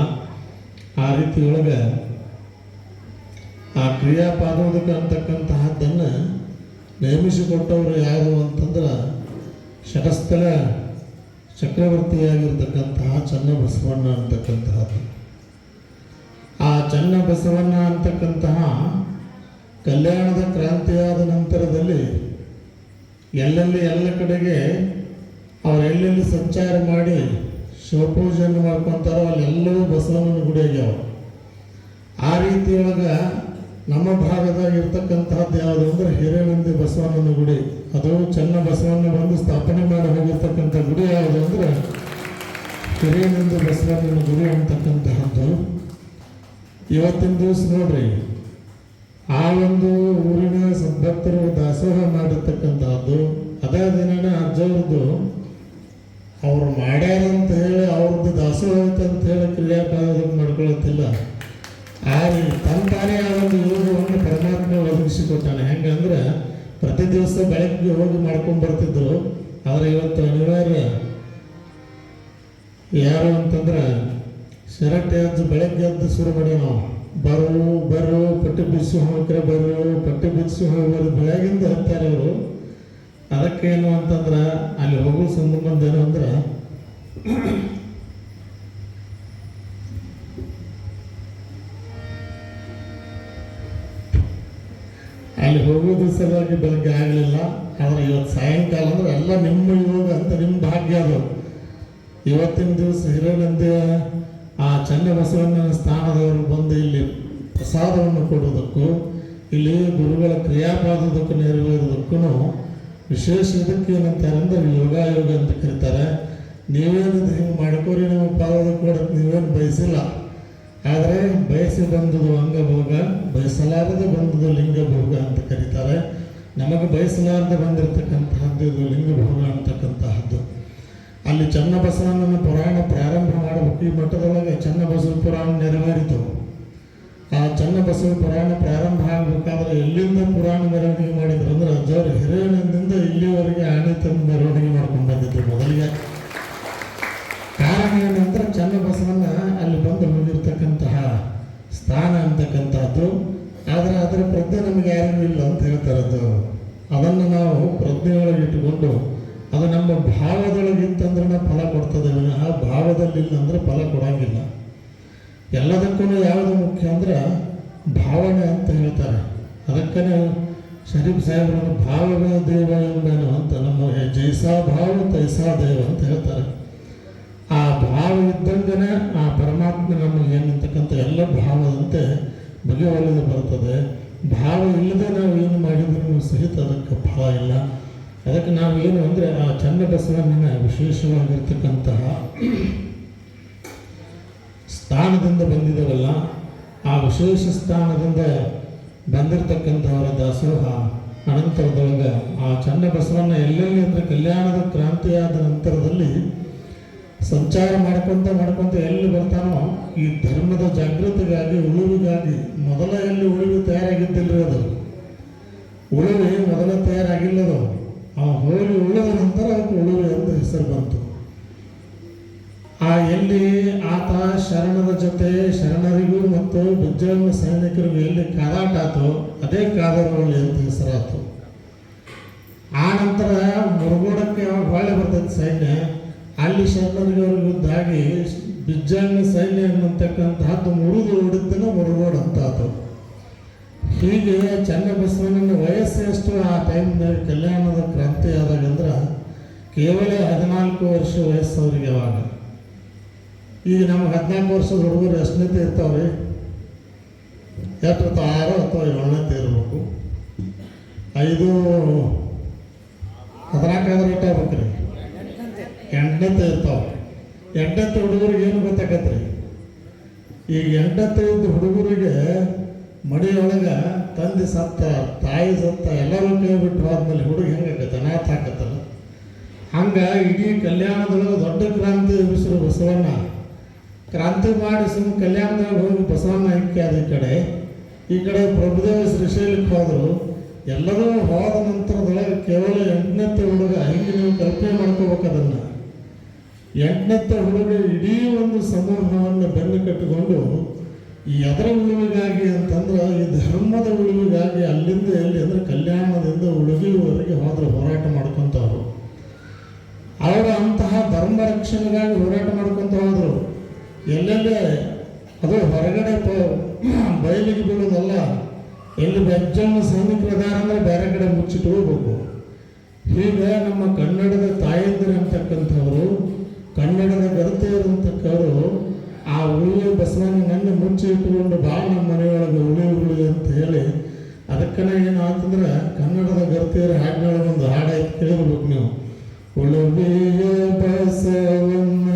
ಆ ರೀತಿಯೊಳಗೆ ಆ ಕ್ರಿಯಾಪಾದೋದಕ ಅಂತಕ್ಕಂತಹದ್ದನ್ನು ನೇಮಿಸಿಕೊಟ್ಟವರು ಯಾರು ಅಂತಂದ್ರೆ ಶಟಸ್ಥಲ ಚಕ್ರವರ್ತಿಯಾಗಿರ್ತಕ್ಕಂತಹ ಚನ್ನಬಸವಣ್ಣ ಅಂತಕ್ಕಂತಹದ್ದು. ಆ ಚನ್ನಬಸವಣ್ಣ ಅಂತಕ್ಕಂತಹ ಕಲ್ಯಾಣದ ಕ್ರಾಂತಿಯಾದ ನಂತರದಲ್ಲಿ ಎಲ್ಲೆಲ್ಲಿ ಎಲ್ಲ ಕಡೆಗೆ ಅವರೆಲ್ಲೆಲ್ಲಿ ಸಂಚಾರ ಮಾಡಿ ಶಿವಪೂಜೆಯನ್ನು ಮಾಡ್ಕೊತಾರೋ ಅಲ್ಲೆಲ್ಲವೂ ಬಸವಣ್ಣನ ಗುಡಿ ಆಗ್ಯಾವ. ಆ ರೀತಿಯೊಳಗೆ ನಮ್ಮ ಭಾಗದಾಗ ಇರ್ತಕ್ಕಂತಹದ್ದು ಯಾವುದು ಅಂದರೆ ಹಿರೇನಂದಿ ಬಸವಣ್ಣನ ಗುಡಿ. ಅದು ಚನ್ನಬಸವಣ್ಣ ಬಂದು ಸ್ಥಾಪನೆ ಮಾಡಿ ಹೋಗಿರ್ತಕ್ಕಂಥ ಗುಡಿ ಯಾವುದು ಅಂದರೆ ಹಿರೇನಂದಿ ಬಸವಣ್ಣನ ಗುಡಿ ಅಂತಕ್ಕಂತಹದ್ದು. ಇವತ್ತಿನ ದಿವಸ ನೋಡ್ರಿ, ಆ ಒಂದು ಊರಿನ ಸದ್ಭಕ್ತರು ದಾಸೋಹ ಮಾಡಿರ್ತಕ್ಕಂತಹದ್ದು. ಅದೇ ದಿನನೇ ಅಜ್ಜವ್ರದ್ದು ಅವ್ರು ಮಾಡ್ಯಾರ ಅಂತ ಹೇಳಿ ಅವ್ರದ್ದು ದಾಸೋಹ ಐತೆ ಅಂತ ಹೇಳಿ ಕ್ರಿಯಾಪಾದಕ ಮಾಡ್ಕೊಳ್ಳೋದಿಲ್ಲ. ಆ ತಂತಾನೇ ಆ ಒಂದು ಯೋಗವನ್ನು ಪರಮಾತ್ಮ ಒದಗಿಸಿಕೊಟ್ಟಾನೆ. ಹೆಂಗಂದ್ರೆ ಪ್ರತಿ ದಿವಸ ಬೆಳಗ್ಗೆ ಹೋಗಿ ಮಾಡ್ಕೊಂಡು ಬರ್ತಿದ್ರು. ಆದರೆ ಇವತ್ತು ಅನಿವಾರ್ಯ ಯಾರು ಅಂತಂದ್ರೆ ಶರಟೆ ಎದ್ದು ಬೆಳಗ್ಗೆ ಎದ್ದು ಶುರು ಮಾಡಿ ನಾವು ಬರು ಪಟ್ಟಿ ಬಿಡಿಸಿ ಹೋಗ್ರೆ ಪಟ್ಟಿ ಬಿಡಿಸಿ ಹೋಗೋದು ಬೆಳಗಿಂದ ಹತ್ತಾರೆ ಅವರು. ಅದಕ್ಕೇನು ಅಂತಂದ್ರೆ ಅಲ್ಲಿ ಹೋಗೋ ಸಂಬಂಧ ಏನು ಅಂದ್ರೆ ಅಲ್ಲಿ ಹೋಗೋದು ಸಲುವಾಗಿ ಬೆಳಗ್ಗೆ ಆಗಲಿಲ್ಲ. ಆದರೆ ಇವತ್ತು ಸಾಯಂಕಾಲ ಅಂದ್ರೆ ಎಲ್ಲ ನಿಮ್ಮ ಯೋಗ ಅಂತ ನಿಮ್ಮ ಭಾಗ್ಯ ಅದು. ಇವತ್ತಿನ ದಿವಸ ಹಿರೇನಂದಿಯ ಆ ಚನ್ನಬಸವಣ್ಣನ ಸ್ಥಾನದವರು ಬಂದು ಇಲ್ಲಿ ಪ್ರಸಾದವನ್ನು ಕೊಡೋದಕ್ಕೂ ಇಲ್ಲಿ ಗುರುಗಳ ಕ್ರಿಯಾಪಾದೋದಕ್ಕೂ ನೆರವೇರೋದಕ್ಕೂ ವಿಶೇಷ ಇದಕ್ಕೆ ಏನಂತಾರೆ ಅಂದರೆ ಯೋಗ ಅಂತ ಕರೀತಾರೆ. ನೀವೇನು ಹಿಂಗೆ ಮಾಡ್ಕೋರಿ ನಾವು ಪಾದೋದಕ್ಕೆ ಕೊಡೋಕ್ಕೆ ನೀವೇನು ಬಯಸಿಲ್ಲ. ಆದರೆ ಬಯಸಿ ಬಂದುದು ಅಂಗಭೋಗ, ಬಯಸಲಾರದೆ ಬಂದುದು ಲಿಂಗಭೋಗ ಅಂತ ಕರೀತಾರೆ. ನಮಗೆ ಬಯಸಲಾರದೆ ಬಂದಿರತಕ್ಕಂತಹದ್ದು ಇದು ಲಿಂಗಭೋಗ ಅಂತಕ್ಕಂತಹದ್ದು. ಅಲ್ಲಿ ಚನ್ನಬಸವಣ್ಣನ ಪುರಾಣ ಪ್ರಾರಂಭ ಮಾಡಬೇಕು. ಈ ಮಠದೊಳಗೆ ಚನ್ನಬಸವ ಪುರಾಣ ನೆರವೇರಿತು. ಆ ಚನ್ನಬಸವ ಪುರಾಣ ಪ್ರಾರಂಭ ಆಗಬೇಕಾದ್ರೆ ಎಲ್ಲಿಂದ ಪುರಾಣ ಮೆರವಣಿಗೆ ಮಾಡಿದ್ರು ಅಂದ್ರೆ ಅಜ್ಜವ್ರು ಹಿರೇನಂದಿಂದ ಇಲ್ಲಿವರೆಗೆ ಆನೆ ತಂದು ಮೆರವಣಿಗೆ ಮಾಡ್ಕೊಂಡು ಬಂದಿದ್ರು ಮೊದಲಿಗೆ. ಕಾರಣ ಏನಂದ್ರೆ ಚನ್ನಬಸವಣ್ಣ ಅಲ್ಲಿ ಬಂದು ಹೋಗಿರ್ತಕ್ಕಂತಹ ಸ್ಥಾನ ಅಂತಕ್ಕಂಥದ್ದು. ಆದರೆ ಅದರ ಪ್ರಜ್ಞೆ ನಮಗೆ ಯಾರಿಗೂ ಇಲ್ಲ ಅಂತ ಹೇಳ್ತಾರದ್ದು. ಅದನ್ನು ನಾವು ಪ್ರಜ್ಞೆಯೊಳಗೆ ಇಟ್ಟುಕೊಂಡು ಅದು ನಮ್ಮ ಭಾವದೊಳಗಿತ್ತಂದ್ರೆ ಫಲ ಕೊಡ್ತದೆ ವಿನಃ ಭಾವದಲ್ಲಿಲ್ಲ ಅಂದರೆ ಫಲ ಕೊಡೋಂಗಿಲ್ಲ. ಎಲ್ಲದಕ್ಕೂ ಯಾವುದು ಮುಖ್ಯ ಅಂದ್ರೆ ಭಾವನೆ ಅಂತ ಹೇಳ್ತಾರೆ. ಅದಕ್ಕೇ ಶರೀಫ್ ಸಾಹೇಬ್ರನ್ನು ಭಾವವೇ ದೇವ ಎಂಬೇನು ಅಂತ ನಮ್ಮ ಜೈಸಾ ಭಾವ ತೈಸಾ ದೇವ ಅಂತ ಹೇಳ್ತಾರೆ. ಆ ಭಾವ ಇದ್ದಂಗೆ ಆ ಪರಮಾತ್ಮ ನಮಗೆ ಏನಂತಕ್ಕಂಥ ಎಲ್ಲ ಭಾವದಂತೆ ಬಗೆಹೊಲಿದು ಬರ್ತದೆ. ಭಾವ ಇಲ್ಲದೆ ನಾವು ಏನು ಮಾಡಿದ್ರೂ ಸಹಿತ ಅದಕ್ಕೆ ಫಲ ಇಲ್ಲ. ಅದಕ್ಕೆ ನಾವು ಏನು ಅಂದರೆ ಆ ಚನ್ನಬಸವಣ್ಣನ ವಿಶೇಷವಾಗಿರ್ತಕ್ಕಂತಹ ಸ್ಥಾನದಿಂದ ಬಂದಿದ್ದೇವಲ್ಲ, ಆ ವಿಶೇಷ ಸ್ಥಾನದಿಂದ ಬಂದಿರತಕ್ಕಂಥವರ ದಾಸೋಹ ಅನಂತರದೊಳಗೆ ಆ ಚನ್ನಬಸವಣ್ಣ ಎಲ್ಲೆಲ್ಲಿ ಅಂದರೆ ಕಲ್ಯಾಣದ ಕ್ರಾಂತಿಯಾದ ನಂತರದಲ್ಲಿ ಸಂಚಾರ ಮಾಡ್ಕೊತ ಎಲ್ಲಿ ಬರ್ತಾನೋ ಈ ಧರ್ಮದ ಜಾಗೃತಿಗಾಗಿ ಉಳುವಿಗಾಗಿ ಮೊದಲ ಎಲ್ಲಿ ಉಳುವಿ ತಯಾರಾಗಿದ್ದಿಲ್ಲರಿ ಅದು ಉಳುವಿ ಮೊದಲ ತಯಾರಾಗಿಲ್ಲದು ಹೋಗಿ ಉಳಿದ ನಂತರ ಅದಕ್ಕೆ ಉಳುವಿ ಅಂತ ಹೆಸರು ಬಂತು. ಆ ಎಲ್ಲಿ ಆತ ಶರಣರ ಜೊತೆ ಶರಣರಿಗೂ ಮತ್ತು ಬಿಜ್ಜಳನ ಸೈನಿಕರಿಗೂ ಎಲ್ಲಿ ಕಾದಾಟ ಆತೋ ಅದೇ ಕಾದರವಳ್ಳಿ ಅಂತ ಹೆಸರಾತು. ಆ ನಂತರ ಮುರುಗೋಡಕ್ಕೆ ಯಾವಾಗ ಹೊಳೆ ಬರ್ತೈತೆ ಸೈನ್ಯ, ಅಲ್ಲಿ ಶರಣರಿಗೆ ಅವ್ರಿಗೆ ಯುದ್ಧ ಆಗಿ ಬಿಜ್ಜಳನ ಸೈನ್ಯ ಅನ್ನತಕ್ಕಂತಹದ್ದು ಮುರಿದು ಹೊಡಿತನ ಮುರುಗೋಡು ಅಂತ ಆತು. ಹೀಗೆ ಚನ್ನಬಸವಣ್ಣನ ವಯಸ್ಸು ಎಷ್ಟು ಆ ಟೈಮ್ನಲ್ಲಿ ಕಲ್ಯಾಣದ ಕ್ರಾಂತಿ ಆದಾಗಂದ್ರೆ ಕೇವಲ 14 ವರ್ಷ ವಯಸ್ಸು ಅವ್ರಿಗೆ ಅವಾಗ. ಈಗ ನಮ್ಗೆ 14 ವರ್ಷದ ಹುಡುಗರು ಎಷ್ಟನೇತೆ ಇರ್ತಾವ್ರಿ? ಎಷ್ಟು 6 ಅಥವಾ 7ನೇತೆ ಇರಬೇಕು. 5 14 ಇಟ್ಟಾಗ್ಬೇಕ್ರಿ, 8ನೇತೆ ಇರ್ತಾವೆ. 8ನೇತೆ ಹುಡುಗರಿಗೆ ಏನು ಗೊತ್ತಾಗತ್ರಿ? ಈಗ 8ನೇತೆ ಇದ್ದ ಹುಡುಗರಿಗೆ ಮಡಿಯೊಳಗೆ ತಂದೆ ಸತ್ತ, ತಾಯಿ ಸತ್ತ, ಎಲ್ಲರೂ ಕೈ ಬಿಟ್ಟು ಆದ್ಮೇಲೆ ಹುಡುಗ ಹೆಂಗಾಗತ್ತೆ? ಅನಾಥ ಆಕತ್ತಲ್ಲ. ಹಂಗೆ ಇಡೀ ಕಲ್ಯಾಣದೊಳಗೆ ದೊಡ್ಡ ಕ್ರಾಂತಿ ಎಬ್ಬಿಸಿರು ಬಸವಣ್ಣ. ಕ್ರಾಂತಿ ಮಾಡಿ ಸುಮ್ಮ ಕಲ್ಯಾಣದೊಳಗೆ ಹೋಗಿ ಬಸವಣ್ಣ ಐಕ್ಯ ಆದ ಈ ಕಡೆ ಪ್ರಭುದೇವ ಶ್ರೀಶೈಲಕ್ಕೆ ಹೋದರು. ಎಲ್ಲರೂ ಹೋದ ನಂತರದೊಳಗೆ ಕೇವಲ 8ನೇತೆ ಹುಡುಗ, ಹಿಂಗೆ ನೀವು ಕಲ್ಪನೆ ಮಾಡ್ಕೋಬೇಕು ಅದನ್ನು. 8ನೇತೆ ಹುಡುಗ ಇಡೀ ಒಂದು ಸಮೂಹವನ್ನು ಬೆನ್ನು ಕಟ್ಟಿಕೊಂಡು ಈ ಅದರ ಉಳುವಿಗಾಗಿ ಅಂತಂದ್ರೆ ಈ ಧರ್ಮದ ಉಳುವಿಗಾಗಿ ಅಲ್ಲಿಂದ ಎಲ್ಲಿ ಅಂದರೆ ಕಲ್ಯಾಣದಿಂದ ಉಳುವಿವರೆಗೆ ಹೋದರು, ಹೋರಾಟ ಮಾಡ್ಕೊತವ್ರು. ಅವರು ಅಂತಹ ಧರ್ಮ ರಕ್ಷಣೆಗಾಗಿ ಹೋರಾಟ ಮಾಡ್ಕೊತ ಹೋದರು. ಎಲ್ಲೆಲ್ಲೇ ಅದು ಹೊರಗಡೆ ಬಯಲಿಗೆ ಬೀಳೋದಲ್ಲ, ಎಲ್ಲಿ ಬೆಜ್ಜನ್ನ ಸೈನಿಕರು ಅದಾರ ಅಂದರೆ ಬೇರೆ ಕಡೆ ಮುಚ್ಚಿಟ್ಟು ಹೋಗ್ಬೇಕು. ಹೀಗೆ ನಮ್ಮ ಕನ್ನಡದ ತಾಯಂದಿರು ಅಂತಕ್ಕಂಥವ್ರು, ಕನ್ನಡದ ಗರತೆಯರು ಅಂತಕ್ಕವರು ಆ ಉಳುವೆ ಬಸವಣ್ಣ ನನ್ನ ಮುಚ್ಚಿ ಇಟ್ಟುಕೊಂಡು ಬಾ ನಮ್ಮ ಮನೆಯೊಳಗೆ ಉಳಿ ಅಂತ ಹೇಳಿ ಅದಕ್ಕನೇ ಏನಾಯ್ತಂದ್ರೆ ಕನ್ನಡದ ಗರತೆಯರ ಹಾಡಿನೊಳಗೆ ಒಂದು ಹಾಡಾಯ್ತು, ಕೇಳಿರ್ಬೇಕು ನೀವು. ಉಳುವೆಯ ಬಸವಣ್ಣ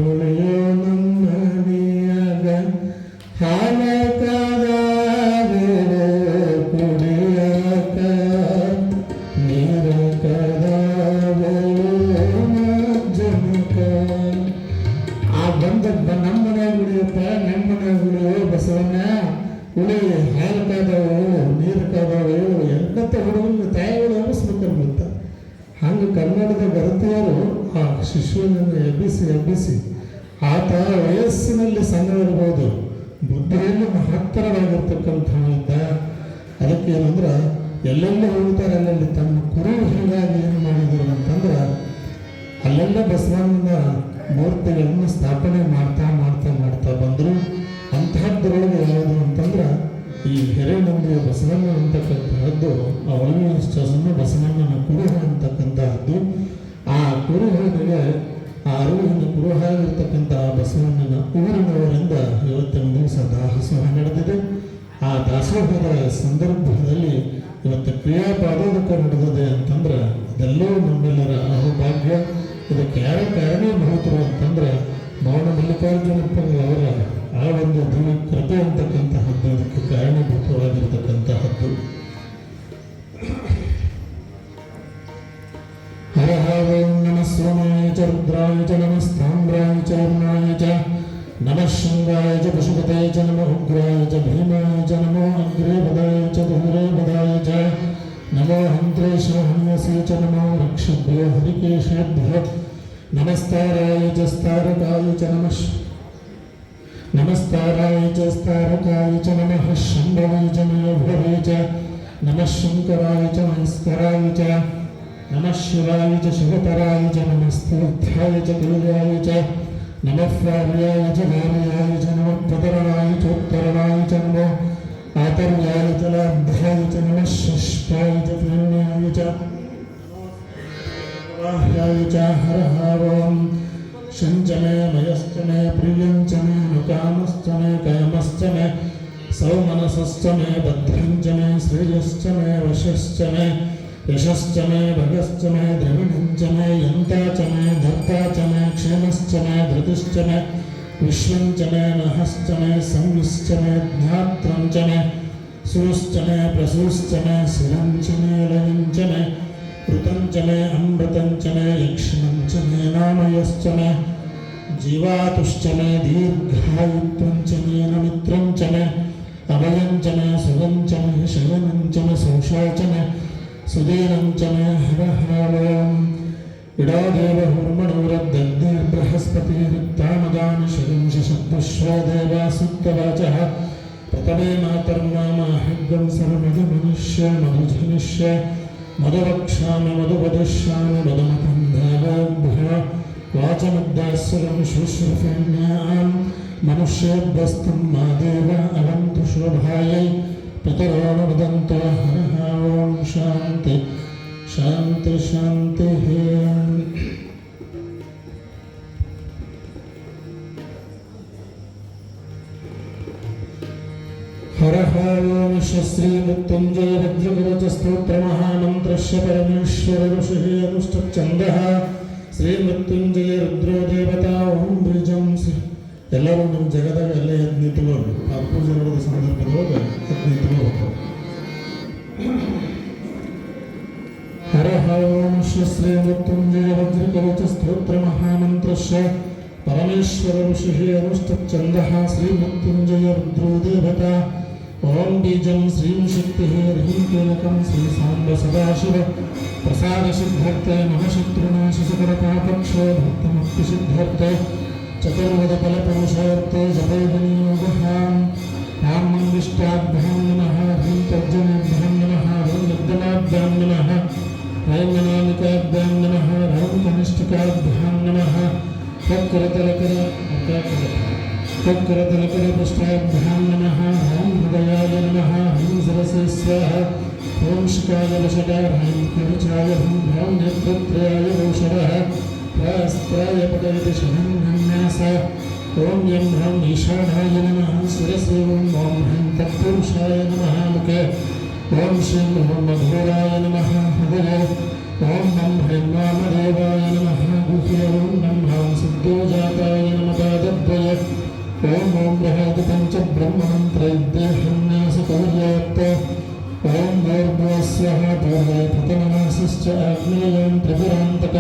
ಉಳಿಯೋ ನಮ್ಮ ಮನೆಯಾಗ ಹಾಲ ಕುಡಿಯಾಕ ನೀರ ಜನಕ ಆ ಬಂದ ನಮ್ಮ ಮನೆಯಾಗ ಉಳಿಯಪ್ಪ, ನಮ್ಮ ಮನೆಯಾಗ ಉಳಿಯೋ ಬಸವಣ್ಣ ಉಳಿ, ಹಾಲು ಕಾದವು, ನೀರು ಕಾದವು, 8ನೇತೆ ಹುಡುಗನ ತಾಯಿಗಳು ಎಬ್ಬಿಸ್ಬೇಕಂತ. ಹಂಗೆ ಕನ್ನಡದ ಗರತಿಯರು ಆ ಶಿಶುವಿನನ್ನು ಎಬ್ಬಿಸಿ ಆತ ವಯಸ್ಸಿನಲ್ಲಿ ಸಣ್ಣ ಇರ್ಬೋದು, ಬುದ್ಧಿಯಲ್ಲಿ ಮಹತ್ತರವಾಗಿರ್ತಕ್ಕಂಥ ಇದ್ದ. ಅದಕ್ಕೆ ಏನಂದ್ರೆ ಎಲ್ಲೆಲ್ಲಿ ಹೋಗ್ತಾರೆ ಅಲ್ಲಲ್ಲಿ ತಮ್ಮ ಕುರು ಹೀಗಾಗಿ ಏನು ಮಾಡಿದರು ಅಂತಂದ್ರೆ ಅಲ್ಲೆಲ್ಲ ಬಸವಣ್ಣನ ಮೂರ್ತಿಗಳನ್ನು ಸ್ಥಾಪನೆ ಮಾಡ್ತಾ ಬಂದರು. ಅಂತಹದ್ದರೊಳಗೆ ಯಾವುದು ಅಂತಂದ್ರೆ ಈ ಹಿರೇನಂದಿಯ ಬಸವಣ್ಣ ಅಂತಕ್ಕಂತಹದ್ದು, ಆ ಒಳಗಿನ ಬಸವಣ್ಣನ ಕುರುಹ ಅಂತಕ್ಕಂತಹದ್ದು. ಆ ಕುರುಹನಿಗೆ ಆ ಅರಿವಿನ ಕುರುಹ ಆಗಿರ್ತಕ್ಕಂತಹ ಬಸವಣ್ಣನ ಊರಿನವರಿಂದ ಇವತ್ತಿನ ದಿವಸ ದಾಸೋಹ ನಡೆದಿದೆ. ಆ ದಾಸೋಹದ ಸಂದರ್ಭದಲ್ಲಿ ಇವತ್ತು ಕ್ರಿಯಾಪಾದೋದಕ ನಡೆದಿದೆ ಅಂತಂದ್ರೆ ಅದೆಲ್ಲವೂ ನಮ್ಮೆಲ್ಲರ ಅಹೋಭಾಗ್ಯ. ಇದಕ್ಕೆ ಯಾರ ಕಾರಣೀಭೂತರು ಅಂತಂದ್ರೆ ಮೌನ ಮಲ್ಲಿಕಾರ್ಜುನಪ್ಪನವರ ಆ ಒಂದು ದಿವ್ಯ ಕೃಪೆ ಅಂತಕ್ಕಂತಹದ್ದು ಇದಕ್ಕೆ ಕಾರಣೀಭೂತವಾಗಿರ್ತಕ್ಕಂತಹದ್ದು. ಹರ ಓಂ ನಮಃ ಸೋಮಾಯ ಚ ರುದ್ರಾಯ ಚ ನಮಃ ಸ್ಥಾಮ್ರಾಯ ಚ ವರ್ಣಾಯ ಚ ನಮಃ ಶೃಂಗಾಯ ಚ ಪಶುಪತೇ ಚ ನಮಃ ಉಗ್ರಾಯ ಚ ಭೀಮಾಯ ಚ ನಮೋ ಅಗ್ರೇ ಬದಾಯ ಚ ದುರೇ ಬದಾಯ ಚ ನಮೋ ಹಂತ್ರೇಶ ಹನ್ಯಸೇ ಚ ನಮೋ ರಕ್ಷಭ್ಯೋ ಹರಿಕೇಶೇಭ್ಯೋ ನಮಸ್ತಾರಾಯ ಚ ಸ್ತಾರಕಾಯ ಚ ನಮಸ್ತಾರಾಯ ಚ ಸ್ತಾರಕಾಯ ಚ ನಮಃ ಶಂಭವೇ ಚ ಮಯೋಭವೇ ಚ ನಮಃ ಶಂಕರಾಯ ಚ ನಮಸ್ಕರಾಯ ಚ ನಮಃ ಶಿವಾಯ ಚ ಶಿವತರಾಯ ಚ ನಮಸ್ತೇರ್ಥಾಯ ಚ ತೇಜಾಯ ಚ ನಮಃ ಪ್ರಾರ್ಯಾಯ ಚ ಗಾರ್ಯಾಯ ಚ ನಮಃ ಪ್ರತರಣಾಯ ಚ ಉತ್ತರಣಾಯ ಚ ನಮೋ ಆತರ್ಯಾಯ ಚ ಲಾಭ್ಯಾಯ ಚ ನಮಃ ಷಷ್ಠಾಯ ಚ ಪ್ರೇಮ್ಯಾಯ ಚ ವಾಹ್ಯಾಯ ಚ ಹರ ಓಂ ಶಂಚ ಮೇ ಮಯಶ್ಚ ಮೇ ಪ್ರಿಯಂಚ ಮೇ ನುಕಾಮಶ್ಚ ಮೇ ಕಾಮಶ್ಚ ಮೇ ಸೌಮನಸಶ್ಚ ಮೇ ಬದ್ಧಂಚ ಮೇ ಶ್ರೇಯಶ್ಚ ಮೇ ವಶಶ್ಚ ಮೇ ಯಶಶ್ಚ ಮೇ ಭಗಶ್ಚ ಮೇ ದ್ರವಿಣಂಚ ಮೇ ಯಂತಾ ಚ ಮೇ ಧರ್ತಾ ಚ ಮೇ ಕ್ಷೇಮಶ್ಚ ಮೇ ಧೃತಿಶ್ಚ ಮೇ ವಿಶ್ವಂಚ ಮೇ ನಹಶ್ಚ ಮೇ ಸಂವಿಶ್ಚ ಮೇ ಜ್ಞಾತ್ರಂ ಚ ಮೇ सुश्च मे प्रसूश्च मे शिरं च मे लयं च मे ऋतं च मे अमृतं च मे यक्ष्मं च मे नामयश्च मे जीवातुश्च मे दीर्घायुत्वं च मे नमित्रं च मे अभयं च मे सुगं च मे शयनं च मे सौषा च मे सुदीनं च मे हरहालोम् इडा देवहुर्मणोरद्दद्धिर्बृहस्पतिरुत्तामदानशयं शशब्दश्व देवा सुप्तवाचः प्रथमे मातर्मामाहग्गं सर्वमधुमनुष्य मधुजनिष्य मधुवक्ष्यामि मधुवदिष्यामि मधुमतं देवेभ्यः वाचमुद्दास्सुरं शुश्रूषण्यां मनुष्येभ्यस्तं मा देव अवन्तु शोभायै पितरो न वदन्तो हरः ॐ शान्ति शान्ति शान्तिः हरः ॐ श्रीमृत्युञ्जय वज्रकवचस्तोत्रमहामन्त्रस्य परमेश्वर ऋषिः अनुष्ठच्छन्दः श्रीमृत्युञ्जय रुद्रो देवता ॐ बीजं ಎಲ್ಲರೂ ನಮ್ಮ ಜಗದಾಗ ಎಲ್ಲ ಎದ್ದು ನಿಂತ್ಕೊಂಡು ಆ ಪೂಜೆ ಮಾಡೋದ ಸಂದರ್ಭದೊಳಗೆ ಎದ್ದು ನಿಂತ್ಕೋಬೇಕು. ಹರಃ ಓಂ ಶ್ರೀ ಮೃತ್ಯುಂಜಯ ವಜ್ರಕವಚ ಸ್ತೋತ್ರ ಮಹಾಮಂತ್ರಸ್ಯ ಪರಮೇಶ್ವರ ಋಷಿಃ ಅನುಷ್ಠಚ್ಛಂದಃ ಶ್ರೀ ಮೃತ್ಯುಂಜಯ ರುದ್ರೋ ದೇವತಾ ಓಂ ಬೀಜಂ ಶ್ರೀಂ ಶಕ್ತಿಃ ಹ್ರೀಂ ಕೇಲಕಂ ಶ್ರೀ ಸಾಂಬ ಸದಾಶಿವ ಪ್ರಸಾದ ಸಿದ್ಧಾರ್ಥೆ ಮಮ ಶತ್ರುನಾಶ ಸಕಲ ಪಾಪಕ್ಷೋ ಭಕ್ತಮುಕ್ತಿ ಸಿದ್ಧಾರ್ಥೆ चतुर्वद फलपुरुषार्थे जपैर्विनियोगः ॐ मंगिष्टाभ्यां नमः ह्रीं तर्जनीभ्यां नमः ह्रीं निर्दमाभ्यां नमः ह्रीं नमामिकाभ्यां नमः ह्रीं कनिष्ठिकाभ्यां नमः तत्करतलकरपृष्ठाभ्यां नमः ह्रीं हृदयाय नमः ह्रीं सरसे स्वाहा ॐ शिखाय वशगा ह्रीं कवचाय ह्रीं नेत्रत्रयाय औषधः प्रास्त्राय पदयति शरणन्यास ॐ यं ह्रं ईशानाय नमः शिरसि ॐ ह्रीं तत्पुरुषाय नमः मुखे ॐ श्रीं ह्रं मधुराय नमः हृदये ॐ नं ह्रीं वामदेवाय नमः गुह्ये ॐ नं ह्रं सिद्धोजाताय नमः पादद्वये ॐ बृहत् पञ्चब्रह्ममन्त्रैर्देहन्यासकौर्याप्त ॐ भूर्भुवस्वः पूर्वे प्रथमनासश्च आग्नेयं त्रिपुरान्तक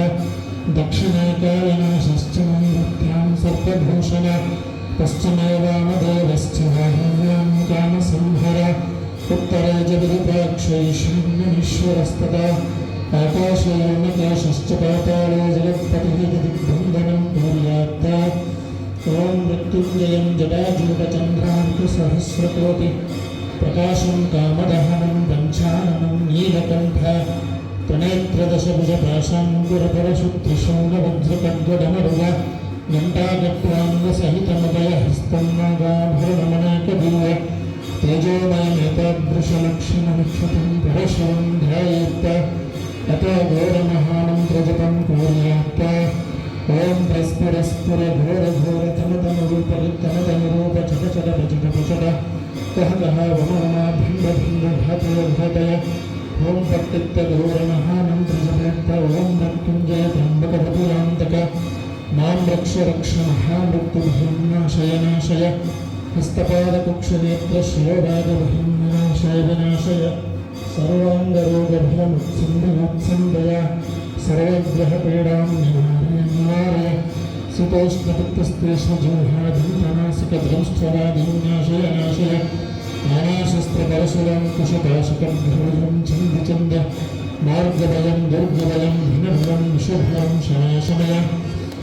दक्षिणे कालिनाशश्च नैऋत्यां सर्पभूषण पश्चिमे वामदेवश्च वायव्यां कामसंहर उत्तरे च विरूपाक्षैश्वर्यमीश्वरस्तदा आकाशे योमकेशश्च पाताले जगत्पतिः दिग्बन्धनं कुर्यात् ॐ मृत्युञ्जयं जटाजूटचन्द्राङ्कुसहस्रकोटि प्रकाशं कामदहनं पञ्चाननं नीलकण्ठ त्रिनेत्रदशभुजपाशाङ्कुरपरशुत्रिशूलवज्रकड्गडमरुग घण्टागट्वाङ्गसहितमदयहस्तं नागाभरणमनेकदिव्य तेजोमयमेतादृशलक्षणमिक्षतं परशुं ध्यायेत् अतो घोरमहामन्त्रजपं कुर्यात् ॐ प्रस्फुरस्फुरघोरघोरतमतमरूपरितमतमरूपचटचटपचटपचट कः कः वमवमाभिन्नभिन्नघातय ॐ पट्टित्तघोरमहामन्त्रजपेत्त ॐ मृत्युञ्जय त्र्यम्बकवपुरान्तक मां रक्ष रक्ष महामृत्युभिन्नाशय नाशय हस्तपादकुक्षनेत्रश्लोभागभिन्नाशय विनाशय सर्वाङ्गरोगभयमुत्सन्दय सर्वग्रहपीडां निवारय शीतोष्णपित्तस्तेष्णजिह्वादिन्तनासिकद्रंष्ट्वरादिन्नाशय नाशय नानाशस्त्रपरशुरां कुशपाशकद्भुजं छन्दचन्द मार्गभयं दुर्गभयं भिनभयं विषभयं शमय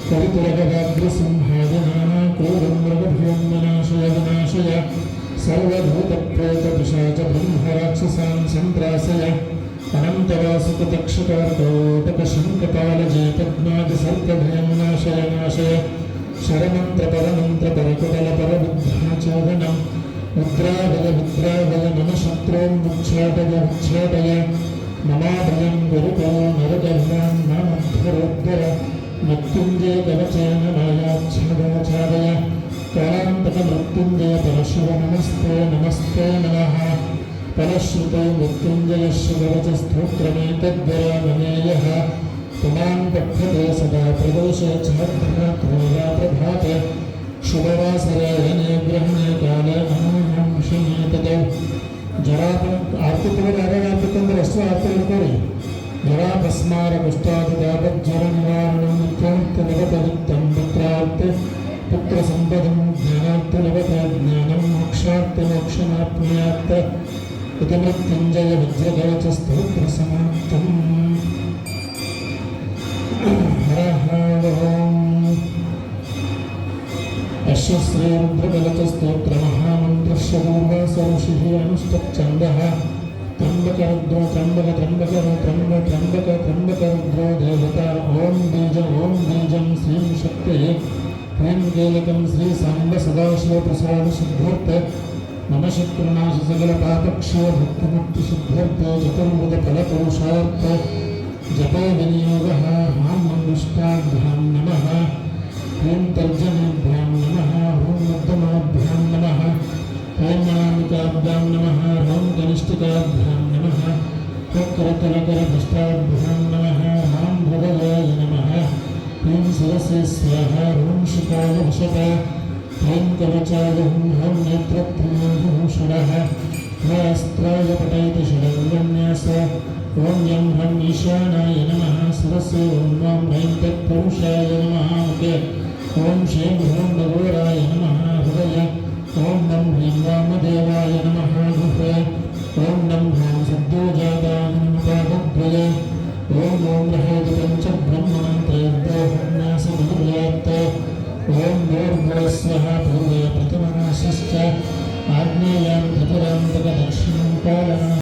कवितुरगवाग्रसिंहादिनानाकूलं मृगभयं विनाशय विनाशय सर्वभूतप्रेतपिशाच ब्रह्मराक्षसान् सन्त्रासय अनन्तवासुकतक्षकर्कोटकशङ्कपालजयपद्मादिसर्पभयं नाशय नाशय शरमन्त्रपरमन्त्रपरकुटलपरबुद्धाचोदनं मुद्रावय मम शत्रून्मुच्छाटय ममाभयं गुरुको नरगर्वान् मामध्वरोद्धर मृत्युञ्जय कवचेन मायाच्छादय कालान्तकमृत्युञ्जय परशुव नमस्ते नमस्ते नमः फलश्रुतो मृत्युञ्जयस्य कवचस्तोत्रमेतद्वरामनेयः पुमान् पठ्यते सदा प्रदोषे छात्रया प्रभाते शुभवासरे यने ग्रहणे काले अनायां शयेतते ಜರಾಪ ಆರ್ತಿ ತಗೋರಿ, ಯಾರ್ಯಾರು ಆಗ್ಬೇಕಂದ್ರೆ ಅಷ್ಟು ಆರ್ತಿ ಹಿಡ್ಕೋರಿ. ಜರಾಪಸ್ಮಾರ ಕುಷ್ಟಾದಿದಾಪಜ್ವರ ನಿವಾರಣಂ ನಿತ್ಯನಿತ್ಯ ನಿಗತಯುಕ್ತಂ ಪುತ್ರಾರ್ತೆ ಪುತ್ರ ಸಂಪದಂ ಜ್ಞಾನಾರ್ಥ ಲಭತ ಜ್ಞಾನಂ ಮೋಕ್ಷಾರ್ಥ ಮೋಕ್ಷಮಾಪ್ನುಯಾತ್ ಇತಿ ಮೃತ್ಯುಂಜಯ ವಜ್ರಕವಚ ಸ್ತೋತ್ರ ಸಮಾಪ್ತಂ. ಹರಃ ಓಂ ಅಶ್ಯ ಶ್ರೀ ರುದ್ರಕವಚ ಸ್ತೋತ್ರ ಮಹಾಮಂತ್ರಸ್ಯ ಪೂರ್ವಾಸಋಷಿಃ ಅನುಷ್ಠಚ್ಛಂದಃ ತ್ರ್ಯಂಬಕ ರುದ್ರೋ ತ್ರ್ಯಂಬಕ ತ್ರ್ಯಂಬಕ ತ್ರ್ಯಂಬಕ ತ್ರ್ಯಂಬಕ ತ್ರ್ಯಂಬಕ ರುದ್ರೋ ದೇವತಾ. ಓಂ ಬೀಜಂ ಶ್ರೀಂ ಶಕ್ತಿಃ ह्रीं केलकं श्री सांब सदाशिव प्रसाद सिद्ध्यर्थ मम शत्रुनाश सकल पापक्षय भक्तिमुक्ति सिद्ध्यर्थ चतुर्मुद फल पुरुषार्थ जपे विनियोगः मां मंगुष्टाभ्यां नमः. ह्रीं तर्जनीभ्यां नमः. ह्रीं मध्यमाभ्यां नमः. ह्रीं अनामिकाभ्यां नमः. ह्रीं कनिष्ठिकाभ्यां नमः. वक्रतलकरभ्रष्टाभ्यां नमः. मां हृदयाय नमः. ह्रीं शिरसे स्वाहा. ह्रीं शिखाय वशत. ह्रीं कवचाय ह्रीं नेत्रत्रिभूषणः. ह्रस्त्राय पटैति षडङ्गन्यास. ॐ यं ह्रं ईशानाय नमः. शिरसे ॐ वां ह्रैं तत्पुरुषाय नमः. मुखे ॐ श्रीं ह्रीं नगोराय नमः. हृदय ॐ नं ह्रीं वामदेवाय नमः. गुहे ॐ नं ह्रीं सद्योजाताय नमः. पादद्वये ओम ओम रहेद पंच ब्रह्मन्त्रयोन्यासमनुयात्. ओम भूर्भुवस्वः भूर्भुवः प्रथमनाशश्च आग्नेयां चतुरान्तक दक्षिणं पालः.